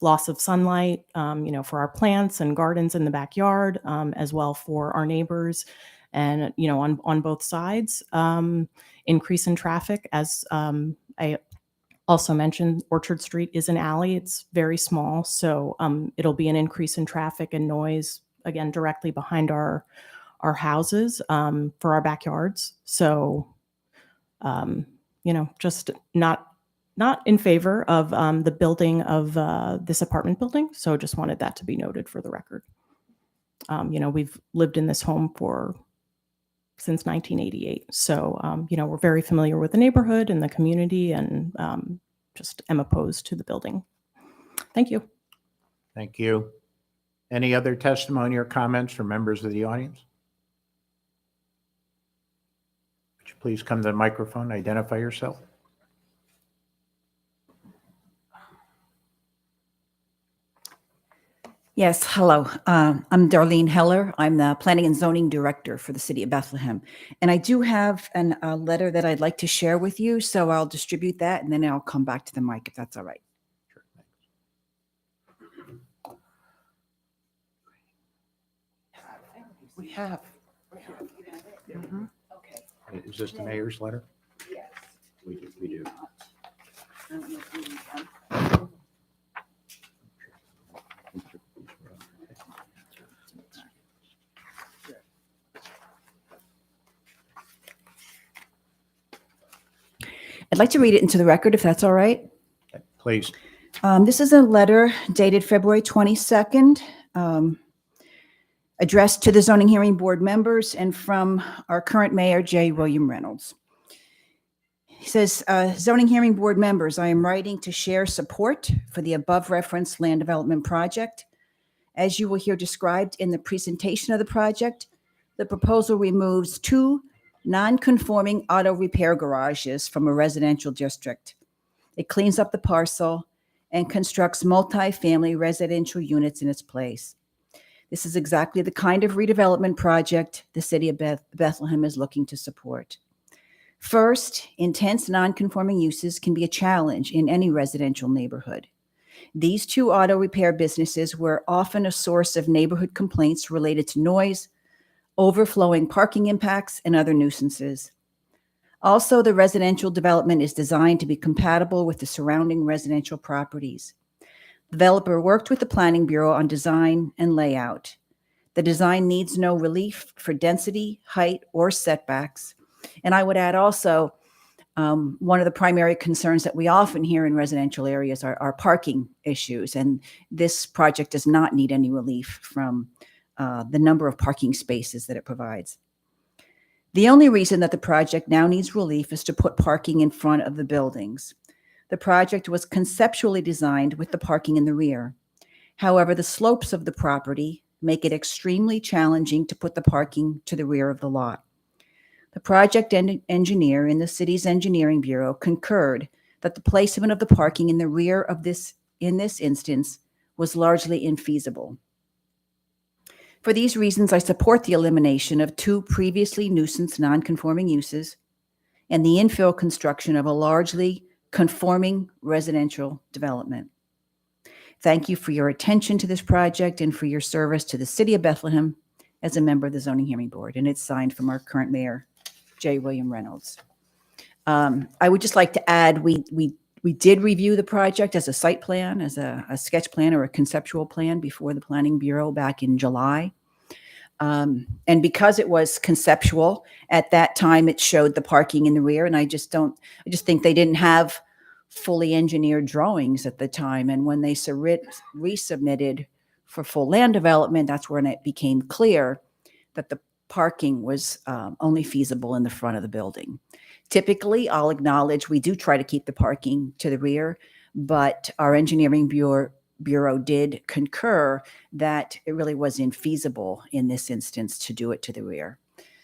loss of sunlight, for our plants and gardens in the backyard, as well for our neighbors. And, on both sides, increase in traffic. As I also mentioned, Orchard Street is an alley. It's very small. So it'll be an increase in traffic and noise, again, directly behind our houses for our backyards. So, just not in favor of the building of this apartment building. So just wanted that to be noted for the record. We've lived in this home since 1988. So, we're very familiar with the neighborhood and the community, and just am opposed to the building. Thank you. Thank you. Any other testimony or comments from members of the audience? Would you please come to the microphone, identify yourself? Yes, hello. I'm Darlene Heller. I'm the Planning and Zoning Director for the City of Bethlehem. And I do have a letter that I'd like to share with you, so I'll distribute that and then I'll come back to the mic if that's all right. Sure, thanks. We have. Mhm. Okay. Is this the mayor's letter? Yes. We do. I don't know if you need them. I'd like to read it into the record if that's all right. Please. This is a letter dated February 22nd, addressed to the zoning hearing board members and from our current mayor, J. William Reynolds. He says, zoning hearing board members, I am writing to share support for the above referenced land development project. As you will hear described in the presentation of the project, the proposal removes 2 non-conforming auto repair garages from a residential district. It cleans up the parcel and constructs multi-family residential units in its place. This is exactly the kind of redevelopment project the city of Bethlehem is looking to support. First, intense non-conforming uses can be a challenge in any residential neighborhood. These 2 auto repair businesses were often a source of neighborhood complaints related to noise, overflowing parking impacts, and other nuisances. Also, the residential development is designed to be compatible with the surrounding residential properties. The developer worked with the Planning Bureau on design and layout. The design needs no relief for density, height, or setbacks. And I would add also, one of the primary concerns that we often hear in residential areas are parking issues. And this project does not need any relief from the number of parking spaces that it provides. The only reason that the project now needs relief is to put parking in front of the buildings. The project was conceptually designed with the parking in the rear. However, the slopes of the property make it extremely challenging to put the parking to the rear of the lot. The project engineer in the city's engineering bureau concurred that the placement of the parking in the rear of in this instance was largely infeasible. For these reasons, I support the elimination of 2 previously nuisance non-conforming uses and the infill construction of a largely conforming residential development. Thank you for your attention to this project and for your service to the city of Bethlehem as a member of the zoning hearing board. And it's signed from our current mayor, J. William Reynolds. I would just like to add, we did review the project as a site plan, as a sketch plan or a conceptual plan before the Planning Bureau back in July. And because it was conceptual, at that time it showed the parking in the rear, and I just think they didn't have fully engineered drawings at the time. And when they resubmitted for full land development, that's when it became clear that the parking was only feasible in the front of the building. Typically, I'll acknowledge we do try to keep the parking to the rear, but our engineering bureau did concur that it really was infeasible in this instance to do it to the rear.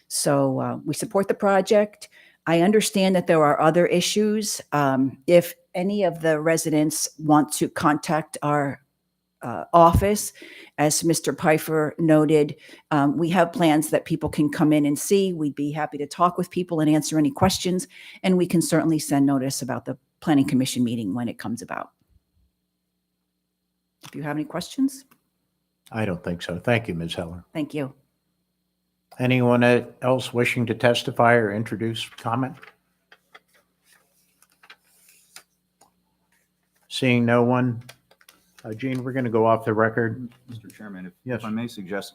So we support the project. I understand that there are other issues. If any of the residents want to contact our office, as Mr. Pfeiffer noted, we have plans that people can come in and see. We'd be happy to talk with people and answer any questions, and we can certainly send notice about the Planning Commission meeting when it comes about. If you have any questions, I don't think so. Thank you, Ms. Heller. thank you. Anyone else wishing to testify or introduce comment? Seeing no one. Gene, we're going to go off the record. Mr. Chairman, Yes. if I may suggest,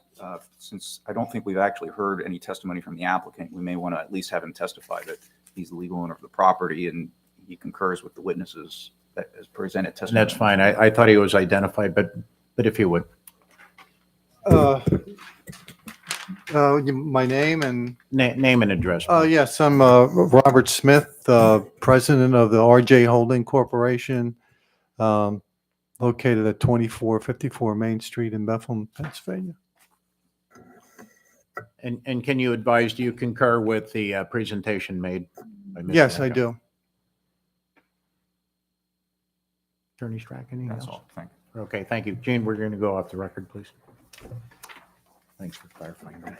since I don't think we've actually heard any testimony from the applicant, we may want to at least have him testify that he's the legal owner of the property and he concurs with the witnesses that has presented And testimony. that's fine. I thought he was identified, but if you would. My name and, Name and address. yes, I'm Robert Smith, president of the RJ Holding Corporation, located at 2454 Main Street in Bethlehem, Pennsylvania. And can you advise, do you concur with the presentation made by Mr. Yes, I Echo? do. Attorney Strack, anything That's else? all. Thank you. Okay, thank you. Gene, we're going to go off the record, please. Thanks for clarifying that.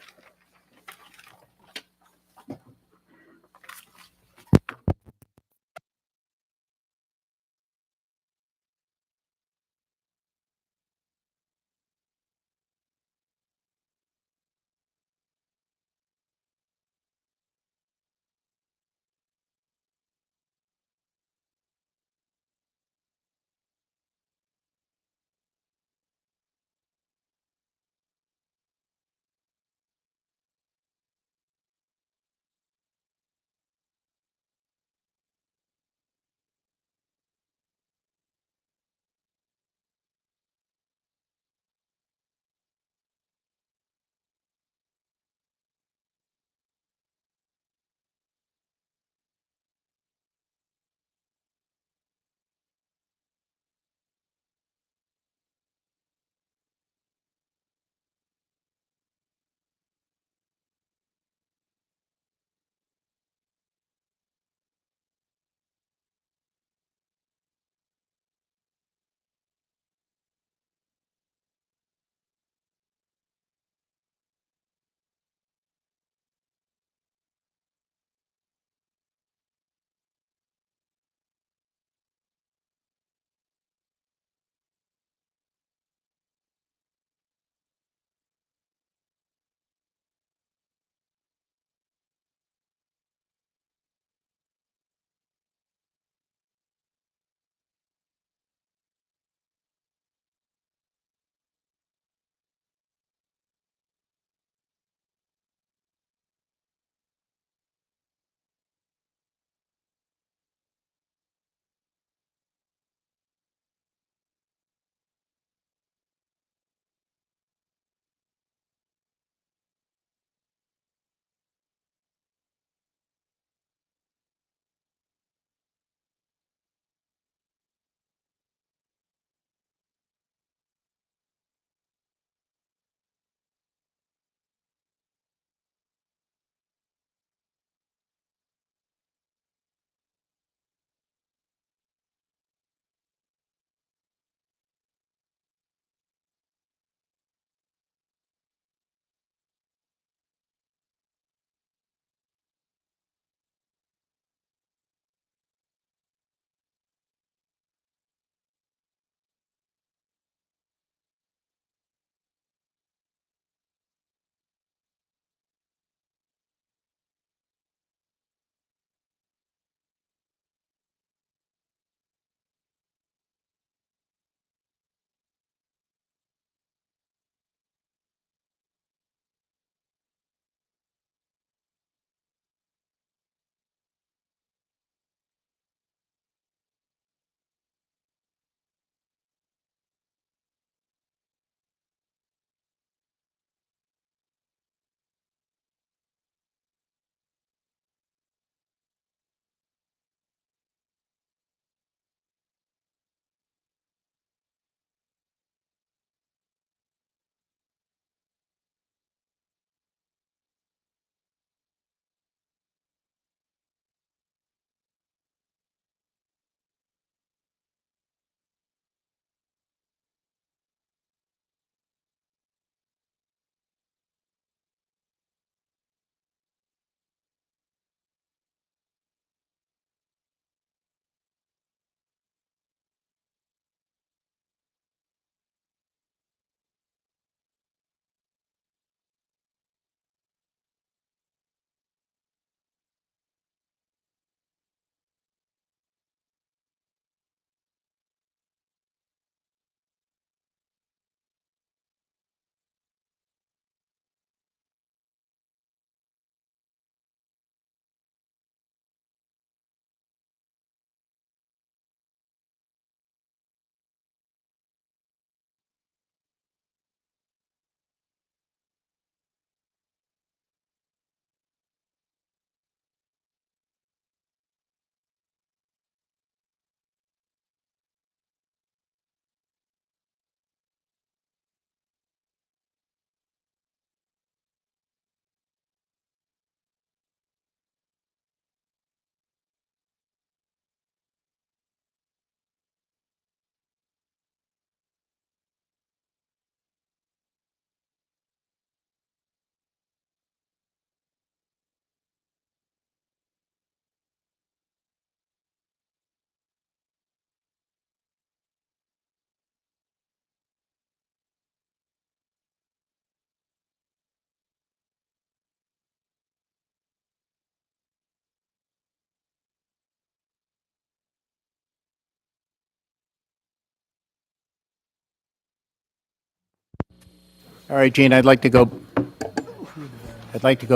All right, Gene, I'd like to go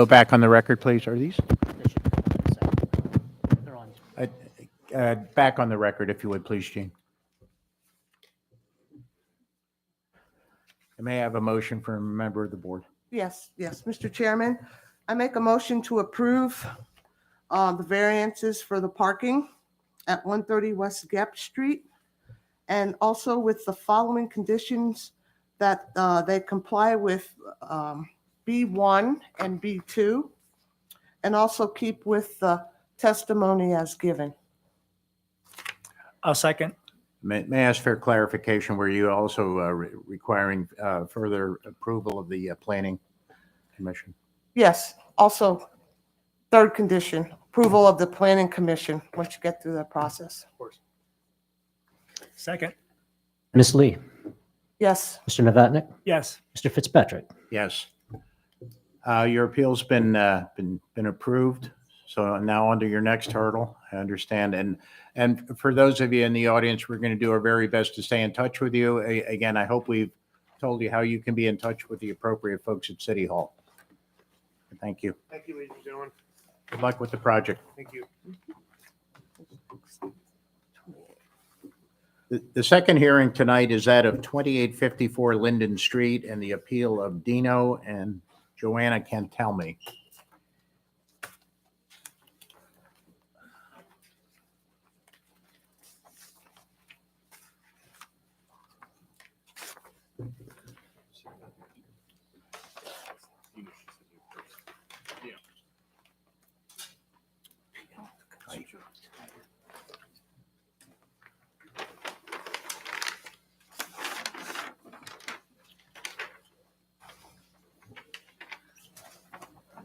back on the record, please. Are these? They're on. Back on the record, if you would, please, Gene. I may have a motion from a member of the board. Yes, Mr. Chairman, I make a motion to approve the variances for the parking at 130 West Gap Street, and also with the following conditions that they comply with B1 and B2, and also keep with the testimony as given. I'll second. May I ask for clarification? Were you also requiring further approval of the planning commission? Yes, also, third condition, approval of the planning commission once you get through that process. Second. Ms. Lee, Yes, Mr. Novatnik, Yes. Mr. Fitzpatrick. Yes. Your appeal's been approved. So now on to your next hurdle, I understand. And for those of you in the audience, we're going to do our very best to stay in touch with you. Again, I hope we've told you how you can be in touch with the appropriate folks at City Hall. Thank you. Thank you, ladies and gentlemen. Good luck with the project. Thank you. The second hearing tonight is that of 2854 Linden Street and the appeal of Dino and Joanna Cantelmi.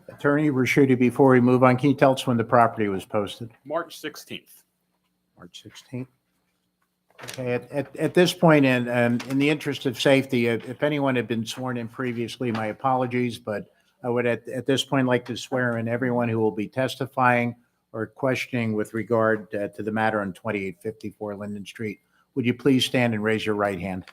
Attorney Raschuti, before we move on, can you tell us when the property was posted? March 16th. March 16th. Okay, at this point, and in the interest of safety, if anyone had been sworn in previously, my apologies, but I would at this point like to swear in everyone who will be testifying or questioning with regard to the matter on 2854 Linden Street. Would you please stand and raise your right hand?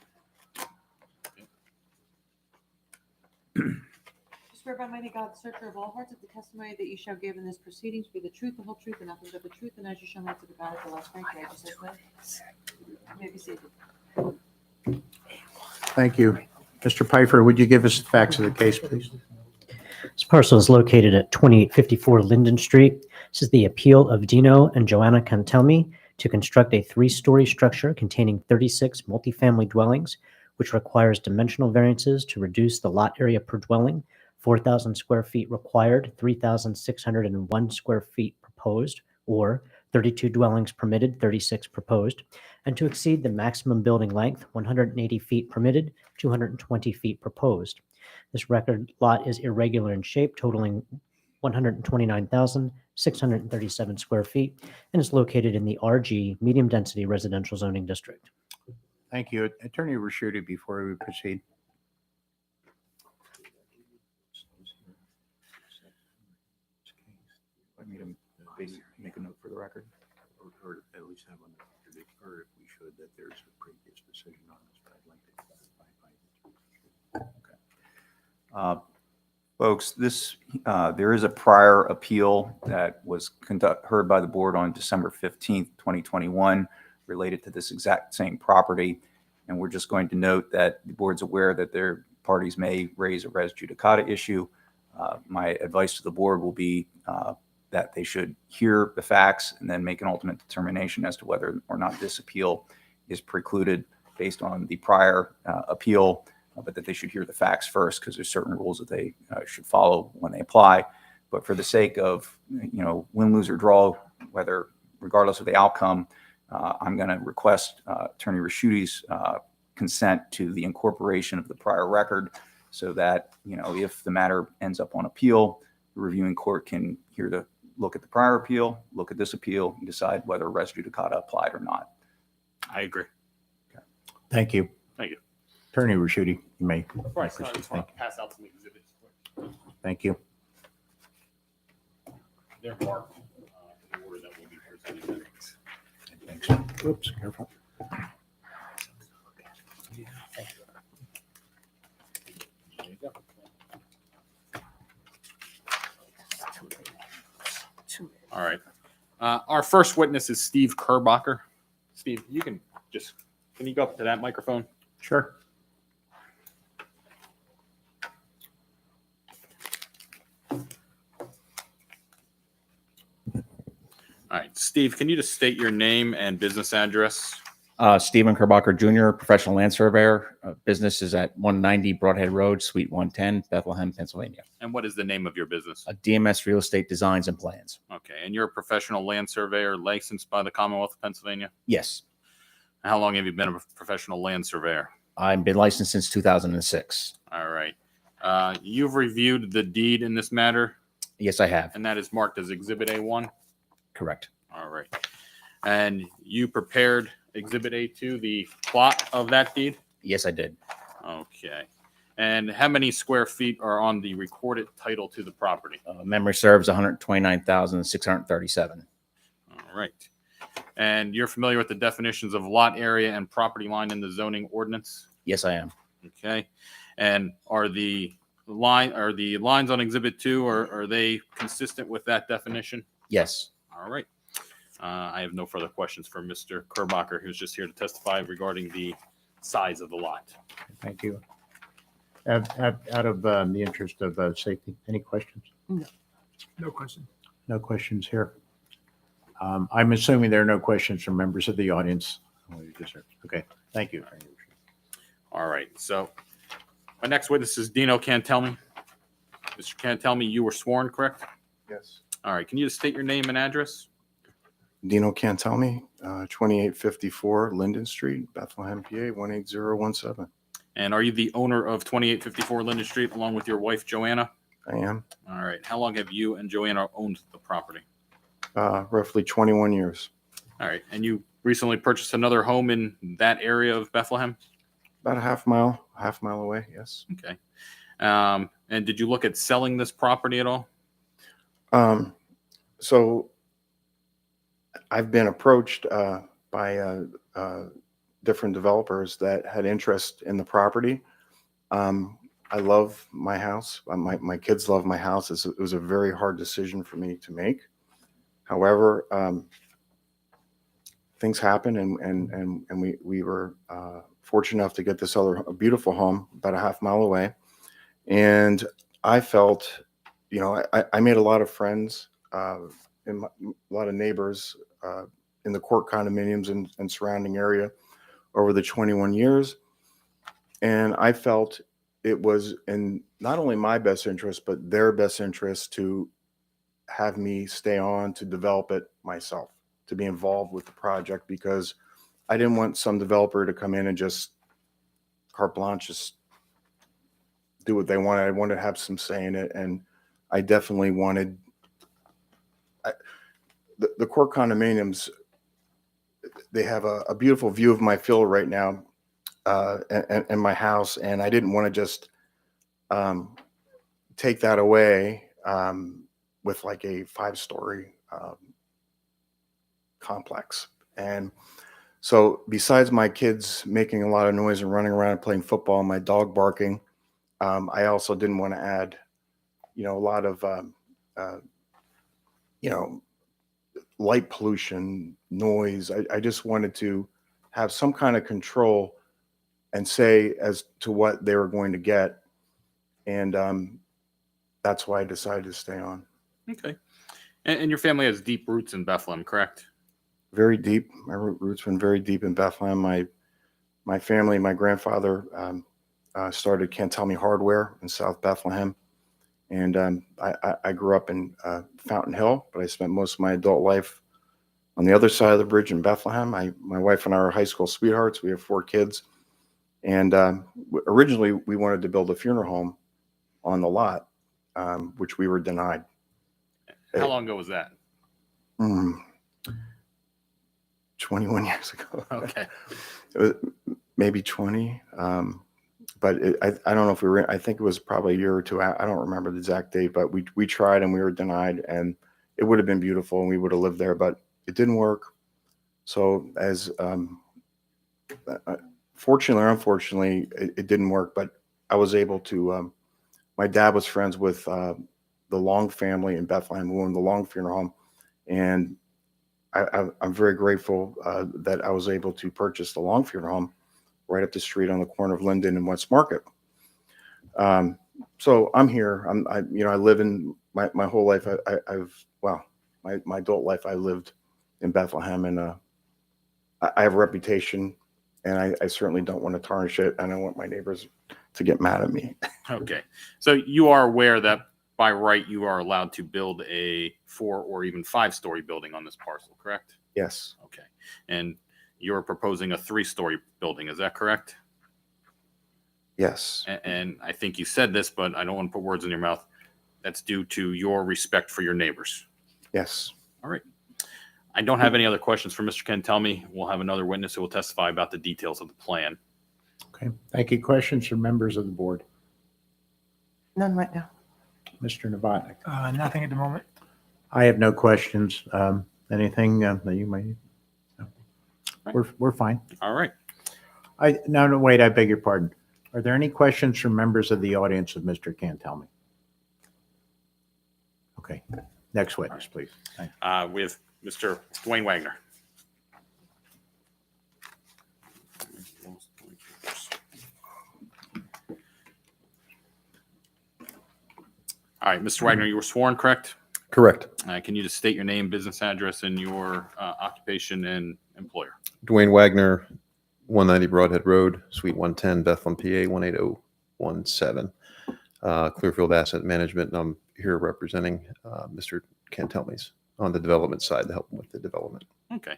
Swear by mighty God, the searcher of all hearts, that the testimony that you shall give in this proceedings be the truth, the whole truth, and nothing but the truth, and as you shall answer to God at the last great day. Just as well. You may be seated. Thank you. Mr. Pfeiffer, would you give us the facts of the case, please? This parcel is located at 2854 Linden Street. This is the appeal of Dino and Joanna Cantelmi to construct a 3-story structure containing 36 multifamily dwellings, which requires dimensional variances to reduce the lot area per dwelling. 4,000 square feet required, 3,601 square feet proposed, or 32 dwellings permitted, 36 proposed, and to exceed the maximum building length, 180 feet permitted, 220 feet proposed. This record lot is irregular in shape, totaling 129,637 square feet, and is located in the RG Medium Density Residential Zoning District. Thank you. Attorney Raschuti, before we proceed. Want me to make a note for the record? Or at least have on the record, or if we should, that there's a previous decision on this, but I'd like to clarify. Okay. Folks, there is a prior appeal that was heard by the board on December 15th, 2021, related to this exact same property. And we're just going to note that the board's aware that their parties may raise a res judicata issue. My advice to the board will be that they should hear the facts and then make an ultimate determination as to whether or not this appeal is precluded based on the prior appeal, but that they should hear the facts first, because there's certain rules that they should follow when they apply. But for the sake of, win, lose, or draw, regardless of the outcome, I'm going to request Attorney Raschuti's consent to the incorporation of the prior record, so that, if the matter ends up on appeal, the reviewing court can look at the prior appeal, look at this appeal, and decide whether res judicata applied or not. I agree. Thank you. Thank you. Attorney Raschuti, you may Before I start, I proceed. just want to pass out some exhibits. Thank you. They're marked in the order that will be presented. Thanks. Oops, careful. Our first witness is Steve Kerbacher. Steve, can you go up to that microphone? Sure. All right, Steve, can you just state your name and business address? Stephen Kerbacher Jr., professional land surveyor. Business is at 190 Broadhead Road, Suite 110, Bethlehem, Pennsylvania. And what is the name of your business? DMS Real Estate Designs and Plans. Okay, and you're a professional land surveyor licensed by the Commonwealth of Pennsylvania? Yes, How long have you been a professional land surveyor? I've been licensed since 2006. All right. You've reviewed the deed in this matter, Yes, I have. and that is marked as Exhibit A1? Correct. All right. And you prepared Exhibit A2, the plot of that deed? Yes, I did. Okay. And how many square feet are on the recorded title to the property? Memory serves 129,637. All right. And you're familiar with the definitions of lot area and property line in the zoning ordinance? Yes, I am. Okay. And are the lines on Exhibit 2, are they consistent with that definition? Yes. All right. I have no further questions for Mr. Kerbacher, who's just here to testify regarding the size of the lot. Thank you. Out of the interest of safety, any questions? No question. No questions here. I'm assuming there are no questions from members of the audience. Okay, thank you. All right. So my next witness is Dino Cantelmi. Mr. Cantelmi, you were sworn, correct? Yes. All right. Can you just state your name and address? Dino Cantelmi, 2854 Linden Street, Bethlehem, PA, 18017. And are you the owner of 2854 Linden Street along with your wife, Joanna? I am. All right. How long have you and Joanna owned the property? Roughly 21 years. All right. And you recently purchased another home in that area of Bethlehem? About a half mile away, yes. Okay. And did you look at selling this property at all? So I've been approached by different developers that had interest in the property. I love my house. My kids love my house. It was a very hard decision for me to make. However, things happen, and we were fortunate enough to get this a beautiful home about a half mile away. And I felt, I made a lot of friends, and a lot of neighbors in the court condominiums and surrounding area over the 21 years. And I felt it was in not only my best interest, but their best interest to have me stay on to develop it myself, to be involved with the project, because I didn't want some developer to come in and just carte blanche, just do what they wanted. I wanted to have some say in it. And I definitely wanted the court condominiums. They have a beautiful view of my field right now, and my house. And I didn't want to just take that away with like a 5-story complex. And so besides my kids making a lot of noise and running around and playing football and my dog barking, I also didn't want to add, a lot of, light pollution, noise. I just wanted to have some kind of control and say as to what they were going to get. And that's why I decided to stay on. Okay. And your family has deep roots in Bethlehem, correct? Very deep. My roots went very deep in Bethlehem. My family, my grandfather started Cantelmi Hardware in South Bethlehem. And I grew up in Fountain Hill, but I spent most of my adult life on the other side of the bridge in Bethlehem. My wife and I are high school sweethearts. We have 4 kids. And originally, we wanted to build a funeral home on the lot, which we were denied. How long ago was that? 21 years ago. Okay. It was maybe 20. But I don't know if we were, I think it was probably a year or two. I don't remember the exact date, but we tried and we were denied, and it would have been beautiful and we would have lived there, but it didn't work. So as fortunately or unfortunately, it didn't work, but I was able to, my dad was friends with the Long family in Bethlehem who owned the Long Funeral Home. And I'm very grateful that I was able to purchase the Longfield home right up the street on the corner of Linden and West Market. So I'm here. I live in my whole life. My adult life, I lived in Bethlehem, and I have a reputation, and I certainly don't want to tarnish it. And I don't want my neighbors to get mad at me. Okay. So you are aware that by right, you are allowed to build a 4 or even 5-story building on this parcel, correct? Yes. Okay. And you're proposing a 3-story building, is that correct? Yes. And I think you said this, but I don't want to put words in your mouth. That's due to your respect for your neighbors. Yes. All right. I don't have any other questions for Mr. Cantelmi. We'll have another witness who will testify about the details of the plan. Okay, thank you. Questions from members of the board? None right now. Mr. Novotny? Nothing at the moment. I have no questions. Anything that you might? No. We're fine. All right. No, wait, I beg your pardon. Are there any questions from members of the audience of Mr. Cantelmi? Okay, next witness, please. Thank you. We have Mr. Dwayne Wagner. All right, Mr. Wagner, you were sworn, correct? Correct. Can you just state your name, business address, and your occupation and employer? Dwayne Wagner, 190 Broadhead Road, Suite 110, Bethlehem, PA 18017. Clearfield Asset Management, and I'm here representing Mr. Cantelmi's on the development side to help him with the development. Okay.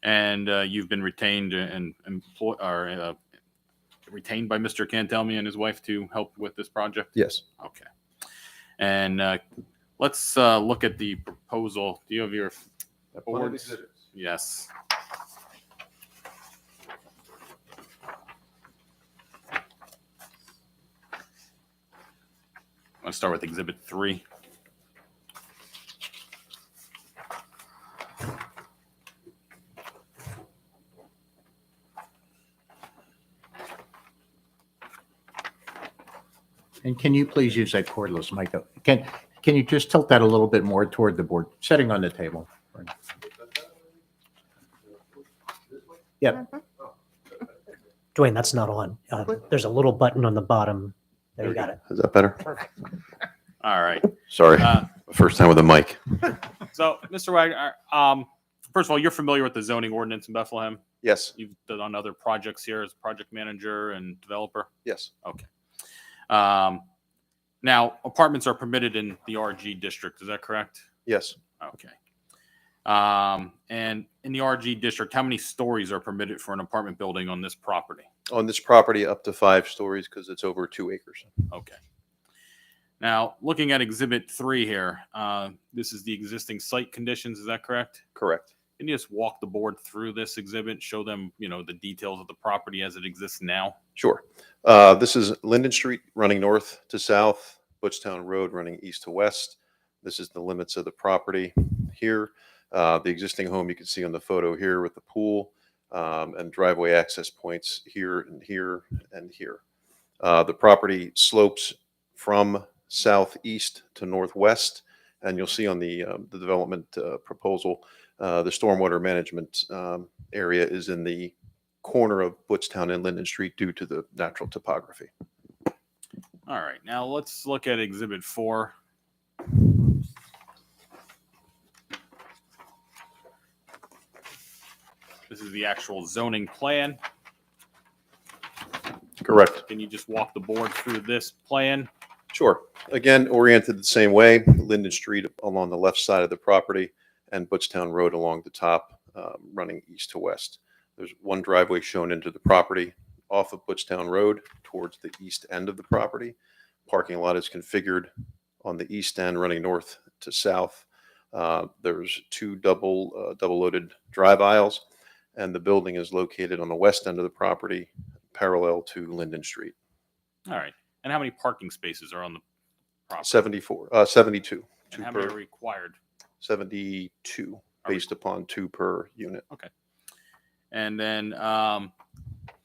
And you've been retained and retained by Mr. Cantelmi and his wife to help with this project? Yes. Okay. And let's look at the proposal. Do you have your boards? Yes. I'm going to start with Exhibit 3. And can you please use that cordless mic? Can you just tilt that a little bit more toward the board, setting on the table? Yep. Dwayne, that's not on. There's a little button on the bottom. There, you got it. Is that better? Perfect. All right. Sorry. First time with a mic. So, Mr. Wagner, first of all, you're familiar with the zoning ordinance in Bethlehem? Yes. You've done other projects here as project manager and developer? Yes. Okay. Now, apartments are permitted in the RG district, is that correct? Yes. Okay. And in the RG district, how many stories are permitted for an apartment building on this property? On this property, up to 5 stories because it's over 2 acres. Okay. Now, looking at Exhibit 3 here, this is the existing site conditions, is that correct? Correct. Can you just walk the board through this exhibit, show them, the details of the property as it exists now? Sure. This is Linden Street running north to south, Butchtown Road running east to west. This is the limits of the property here. The existing home you can see on the photo here with the pool and driveway access points here and here and here. The property slopes from southeast to northwest, and you'll see on the development proposal, the stormwater management area is in the corner of Butchtown and Linden Street due to the natural topography. All right, now let's look at Exhibit 4. This is the actual zoning plan. Correct. Can you just walk the board through this plan? Sure. Again, oriented the same way, Linden Street along the left side of the property and Butchtown Road along the top, running east to west. There's one driveway shown into the property off of Butchtown Road towards the east end of the property. Parking lot is configured on the east end running north to south. There's 2 double loaded drive aisles, and the building is located on the west end of the property parallel to Linden Street. All right, and how many parking spaces are on the property? 72. And how many are required? 72 based upon 2 per unit. Okay. And then,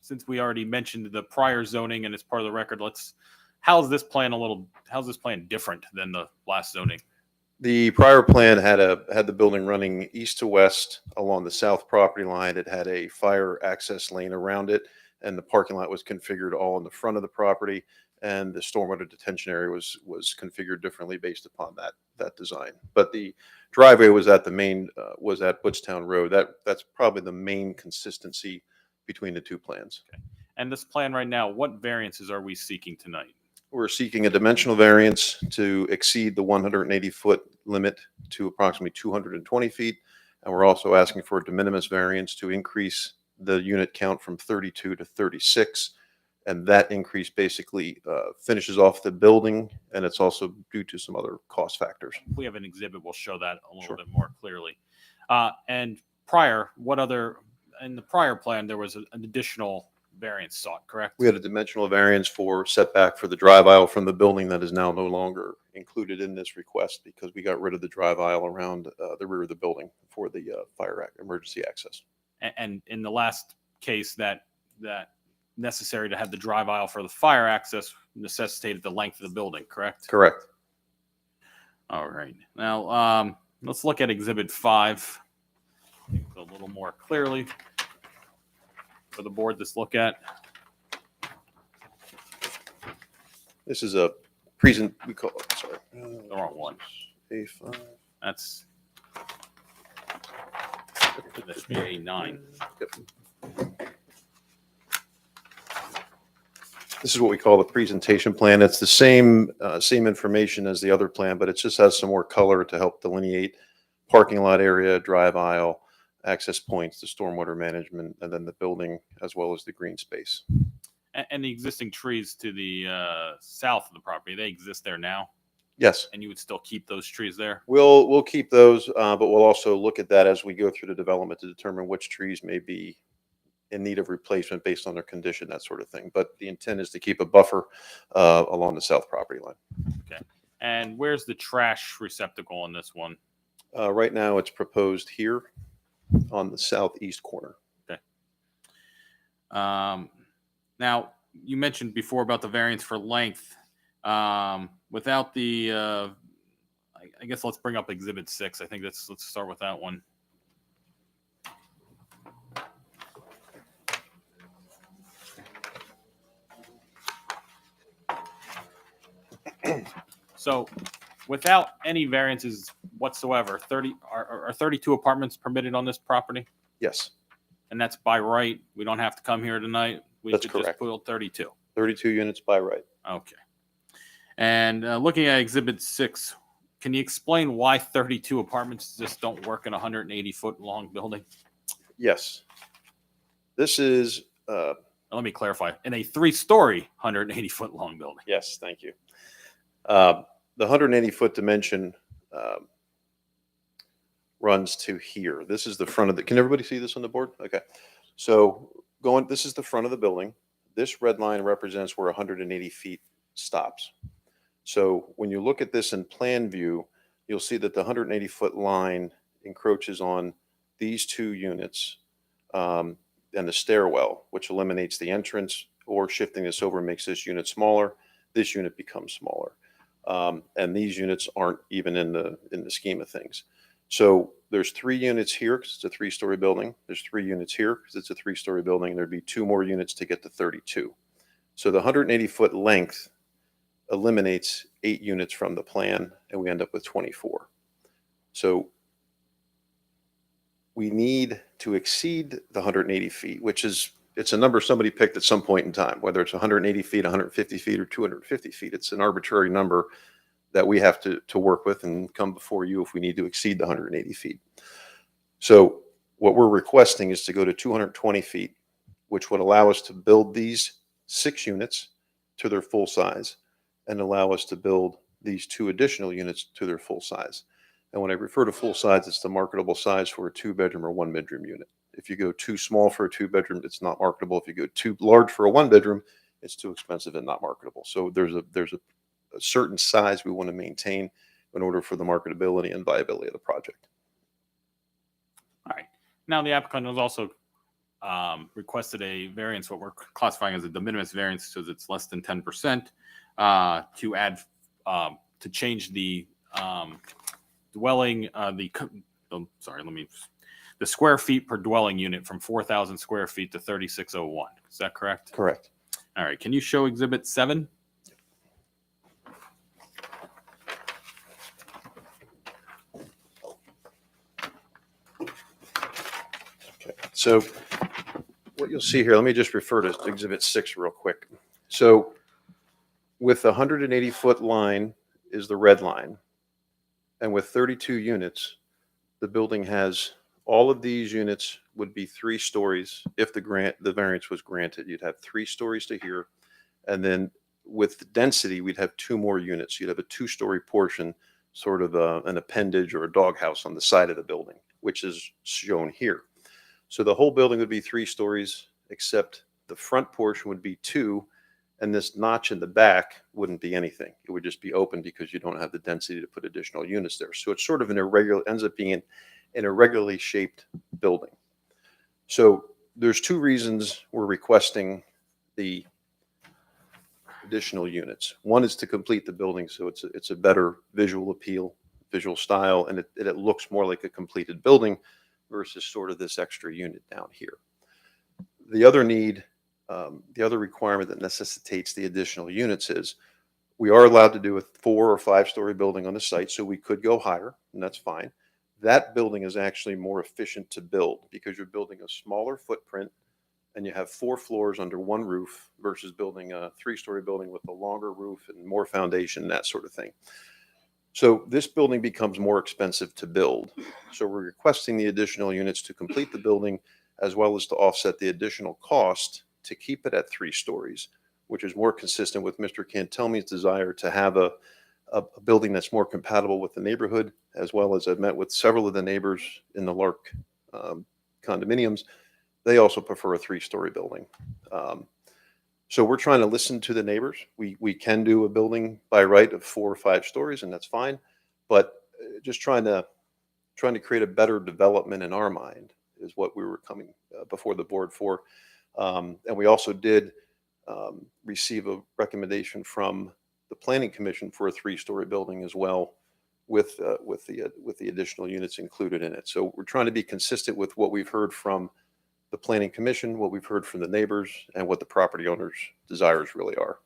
since we already mentioned the prior zoning and it's part of the record, how's this plan different than the last zoning? The prior plan had the building running east to west along the south property line. It had a fire access lane around it, and the parking lot was configured all in the front of the property, and the stormwater detention area was configured differently based upon that design. But the driveway was at the main was at Butchtown Road. That's probably the main consistency between the two plans. And this plan right now, what variances are we seeking tonight? We're seeking a dimensional variance to exceed the 180-foot limit to approximately 220 feet. And we're also asking for a de minimis variance to increase the unit count from 32 to 36. And that increase basically finishes off the building, and it's also due to some other cost factors. If we have an exhibit, we'll show that a little Sure. bit more clearly. And in the prior plan, there was an additional variance sought, correct? We had a dimensional variance for setback for the drive aisle from the building that is now no longer included in this request because we got rid of the drive aisle around the rear of the building for the emergency access. And in the last case, that necessary to have the drive aisle for the fire access necessitated the length of the building, correct? Correct. All right. Now, let's look at Exhibit 5 a little more clearly for the board to look at. This is a present, we call it, sorry. The wrong one. A5. That's this should be A9. This is what we call the presentation plan. It's the same information as the other plan, but it just has some more color to help delineate parking lot area, drive aisle, access points, the stormwater management, and then the building, as well as the green space. And the existing trees to the south of the property, they exist there now? Yes. And you would still keep those trees there? We'll keep those, but we'll also look at that as we go through the development to determine which trees may be in need of replacement based on their condition, that sort of thing. But the intent is to keep a buffer along the south property line. Okay. And where's the trash receptacle in this one? Right now, it's proposed here on the southeast corner. Okay. Now, you mentioned before about the variance for length. Without the, I guess let's bring up Exhibit 6. I think let's start with that one. So, without any variances whatsoever, are 32 apartments permitted on this property? Yes, And that's by right? We don't have to come here tonight? We That's could just correct. build 32? 32 units by right. Okay. And looking at Exhibit 6, can you explain why 32 apartments just don't work in a 180-foot long building? Yes. This is, Let me clarify. In a 3-story 180-foot long building. yes, thank you. The 180-foot dimension runs to here. This is the front of the, can everybody see this on the board? Okay. So this is the front of the building. This red line represents where 180 feet stops. So when you look at this in plan view, you'll see that the 180-foot line encroaches on these two units and the stairwell, which eliminates the entrance, or shifting this over makes this unit smaller. This unit becomes smaller. And these units aren't even in the scheme of things. So there's 3 units here because it's a 3-story building. There's 3 units here because it's a 3-story building. There'd be 2 more units to get to 32. So the 180-foot length eliminates 8 units from the plan, and we end up with 24. So we need to exceed the 180 feet, which is, it's a number somebody picked at some point in time, whether it's 180 feet, 150 feet, or 250 feet. It's an arbitrary number that we have to work with and come before you if we need to exceed the 180 feet. So what we're requesting is to go to 220 feet, which would allow us to build these 6 units to their full size and allow us to build these 2 additional units to their full size. And when I refer to full size, it's the marketable size for a 2-bedroom or 1-bedroom unit. If you go too small for a 2-bedroom, it's not marketable. If you go too large for a 1-bedroom, it's too expensive and not marketable. So there's a certain size we want to maintain in order for the marketability and viability of the project. All right. Now, the applicant has also requested a variance, what we're classifying as a de minimis variance, because it's less than 10%, to add, to change the dwelling, the square feet per dwelling unit from 4,000 square feet to 3,601. Is that correct? Correct. All right. Can you show Exhibit 7? So what you'll see here, let me just refer to Exhibit 6 real quick. So with the 180-foot line is the red line. And with 32 units, the building has, all of these units would be 3 stories. If the variance was granted, you'd have 3 stories to here. And then with the density, we'd have 2 more units. You'd have a 2-story portion, sort of an appendage or a doghouse on the side of the building, which is shown here. So the whole building would be 3 stories, except the front portion would be 2, and this notch in the back wouldn't be anything. It would just be open because you don't have the density to put additional units there. So it's sort of ends up being an irregularly shaped building. So there's 2 reasons we're requesting the additional units. One is to complete the building so it's a better visual appeal, visual style, and it looks more like a completed building versus sort of this extra unit down here. The other need, the other requirement that necessitates the additional units is we are allowed to do a 4 or 5-story building on the site, so we could go higher, and that's fine. That building is actually more efficient to build because you're building a smaller footprint and you have 4 floors under one roof versus building a 3-story building with a longer roof and more foundation, that sort of thing. So this building becomes more expensive to build. So we're requesting the additional units to complete the building as well as to offset the additional cost to keep it at 3 stories, which is more consistent with Mr. Cantelmi's desire to have a building that's more compatible with the neighborhood, as well as I've met with several of the neighbors in the Lark condominiums. They also prefer a 3-story building. So we're trying to listen to the neighbors. We can do a building by right of 4 or 5 stories, and that's fine. But just trying to create a better development in our mind is what we were coming before the board for. And we also did receive a recommendation from the Planning Commission for a 3-story building as well, with the additional units included in it. So we're trying to be consistent with what we've heard from the Planning Commission, what we've heard from the neighbors, and what the property owners' desires really are.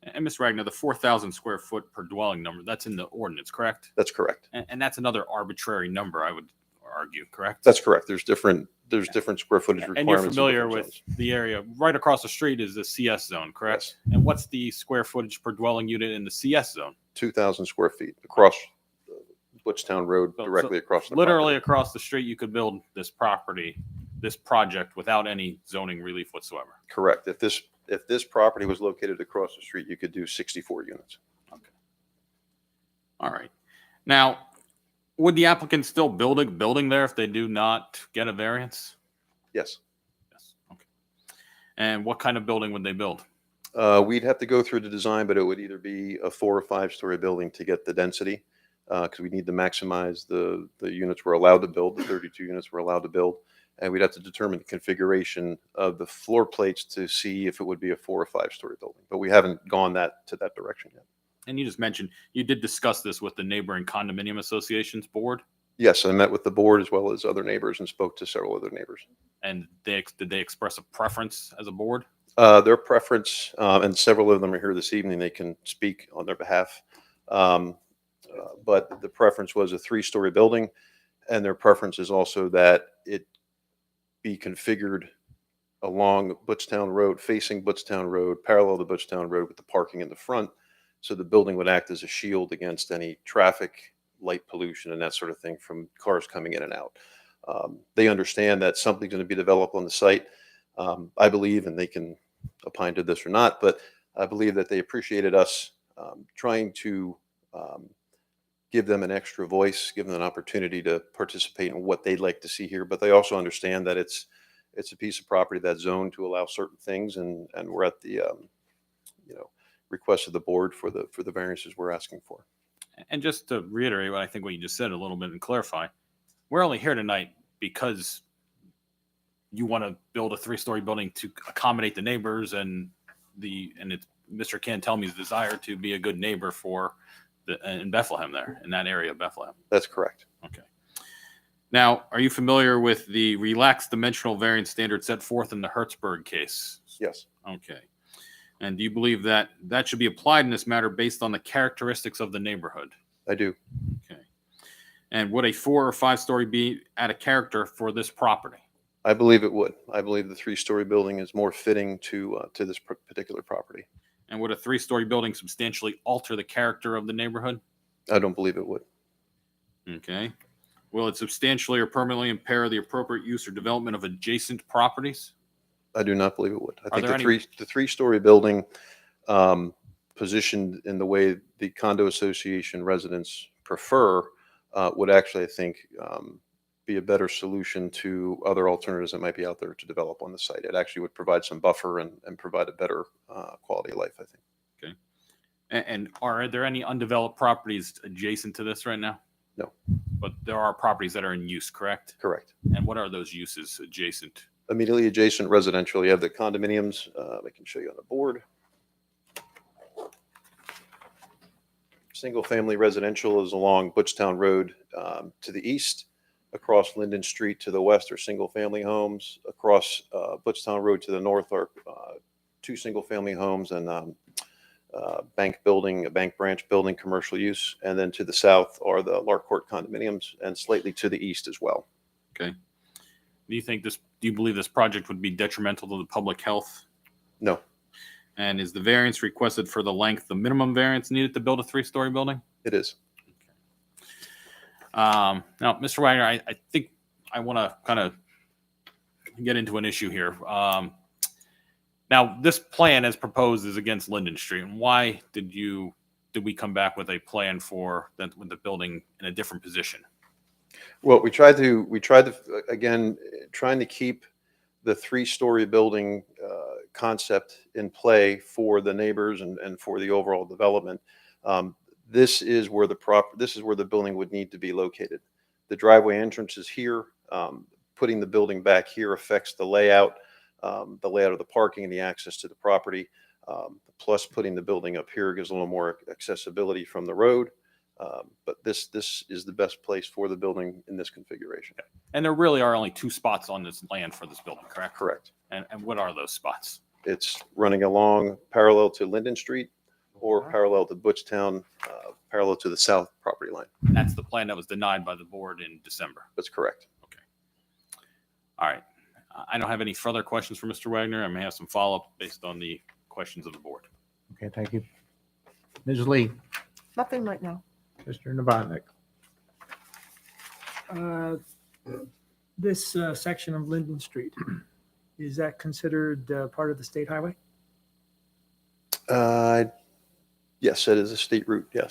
And Ms. Ragnar, the 4,000 square foot per dwelling number, that's in the ordinance, correct? That's correct. And that's another arbitrary number, I would argue, correct? That's correct. There's different square footage requirements. And you're in familiar different with zones. the area right across the street is the CS zone, correct? Yes. And what's the square footage per dwelling unit in the CS zone? 2,000 square feet across Butchtown Road, So- directly across the Literally property. across the street, you could build this project without any zoning relief whatsoever. Correct. If this property was located across the street, you could do 64 units. All right. Now, would the applicant still build a building there if they do not get a variance? Yes. Yes. Okay. And what kind of building would they build? We'd have to go through the design, but it would either be a 4 or 5-story building to get the density, because we need to maximize the units we're allowed to build, the 32 units we're allowed to build. And we'd have to determine the configuration of the floor plates to see if it would be a 4 or 5-story building. But we haven't gone to that direction yet. And you just mentioned you did discuss this with the neighboring condominium associations board, Yes, I met with the board as well as other neighbors and spoke to several other neighbors. and did they express a preference as a board? Their preference, and several of them are here this evening, they can speak on their behalf. But the preference was a 3-story building, and their preference is also that it be configured along Butchtown Road, facing Butchtown Road, parallel to Butchtown Road with the parking in the front. So the building would act as a shield against any traffic, light pollution, and that sort of thing from cars coming in and out. They understand that something's going to be developed on the site. I believe, and they can opine to this or not, but I believe that they appreciated us trying to give them an extra voice, give them an opportunity to participate in what they'd like to see here. But they also understand that it's a piece of property that's zoned to allow certain things, and we're at the request of the board for the variances we're asking for. And just to reiterate what I think what you just said a little bit and clarify, we're only here tonight because you want to build a 3-story building to accommodate the neighbors and it's Mr. Cantelmi's desire to be a good neighbor for in Bethlehem there, in that area of Bethlehem. That's correct. Okay. Now, are you familiar with the relaxed dimensional variance standard set forth in the Hertzberg case? Yes. Okay. And do you believe that that should be applied in this matter based on the characteristics of the neighborhood? I do. Okay. And would a 4 or 5 story be out of character for this property? I believe it would. I believe the 3-story building is more fitting to this particular property. And would a 3-story building substantially alter the character of the neighborhood? I don't believe it would. Okay. Will it substantially or permanently impair the appropriate use or development of adjacent properties? I do not believe it would. I Are think there the any- 3-story building positioned in the way the condo association residents prefer would actually, I think, be a better solution to other alternatives that might be out there to develop on the site. It actually would provide some buffer and provide a better quality of life, I think. Okay. And are there any undeveloped properties adjacent to this right now? No. But there are properties that are in use, correct? Correct. And what are those uses adjacent? Immediately adjacent residential, you have the condominiums. I can show you on the board. Single-family residential is along Butchtown Road to the east. Across Linden Street to the west are single-family homes. Across Butchtown Road to the north are 2 single-family homes and bank building, a bank branch building, commercial use. And then to the south are the Larcourt condominiums, and slightly to the east as well. Okay. Do you believe this project would be detrimental to the public health? No. And is the variance requested for the length, the minimum variance needed to build a 3-story building? It is. Now, Mr. Wagner, I think I want to kind of get into an issue here. Now, this plan as proposed is against Linden Street. And why did we come back with a plan for that with the building in a different position? Well, we tried to again, trying to keep the 3-story building concept in play for the neighbors and for the overall development. This is where the building would need to be located. The driveway entrance is here. Putting the building back here affects the layout of the parking and the access to the property. Plus, putting the building up here gives a little more accessibility from the road. But this is the best place for the building in this configuration. And there really are only 2 spots on this land for this building, correct? Correct. And what are those spots? It's running along parallel to Linden Street or parallel to Butchtown, parallel to the south property line. That's the plan that was denied by the board in December. That's correct. Okay. All right. I don't have any further questions for Mr. Wagner. I may have some follow-up based on the questions of the board. Okay, thank you. Ms. Lee, Nothing right now. Mr. Novotnik. This section of Linden Street, is that considered part of the state highway? Yes, it is a state route. Yeah,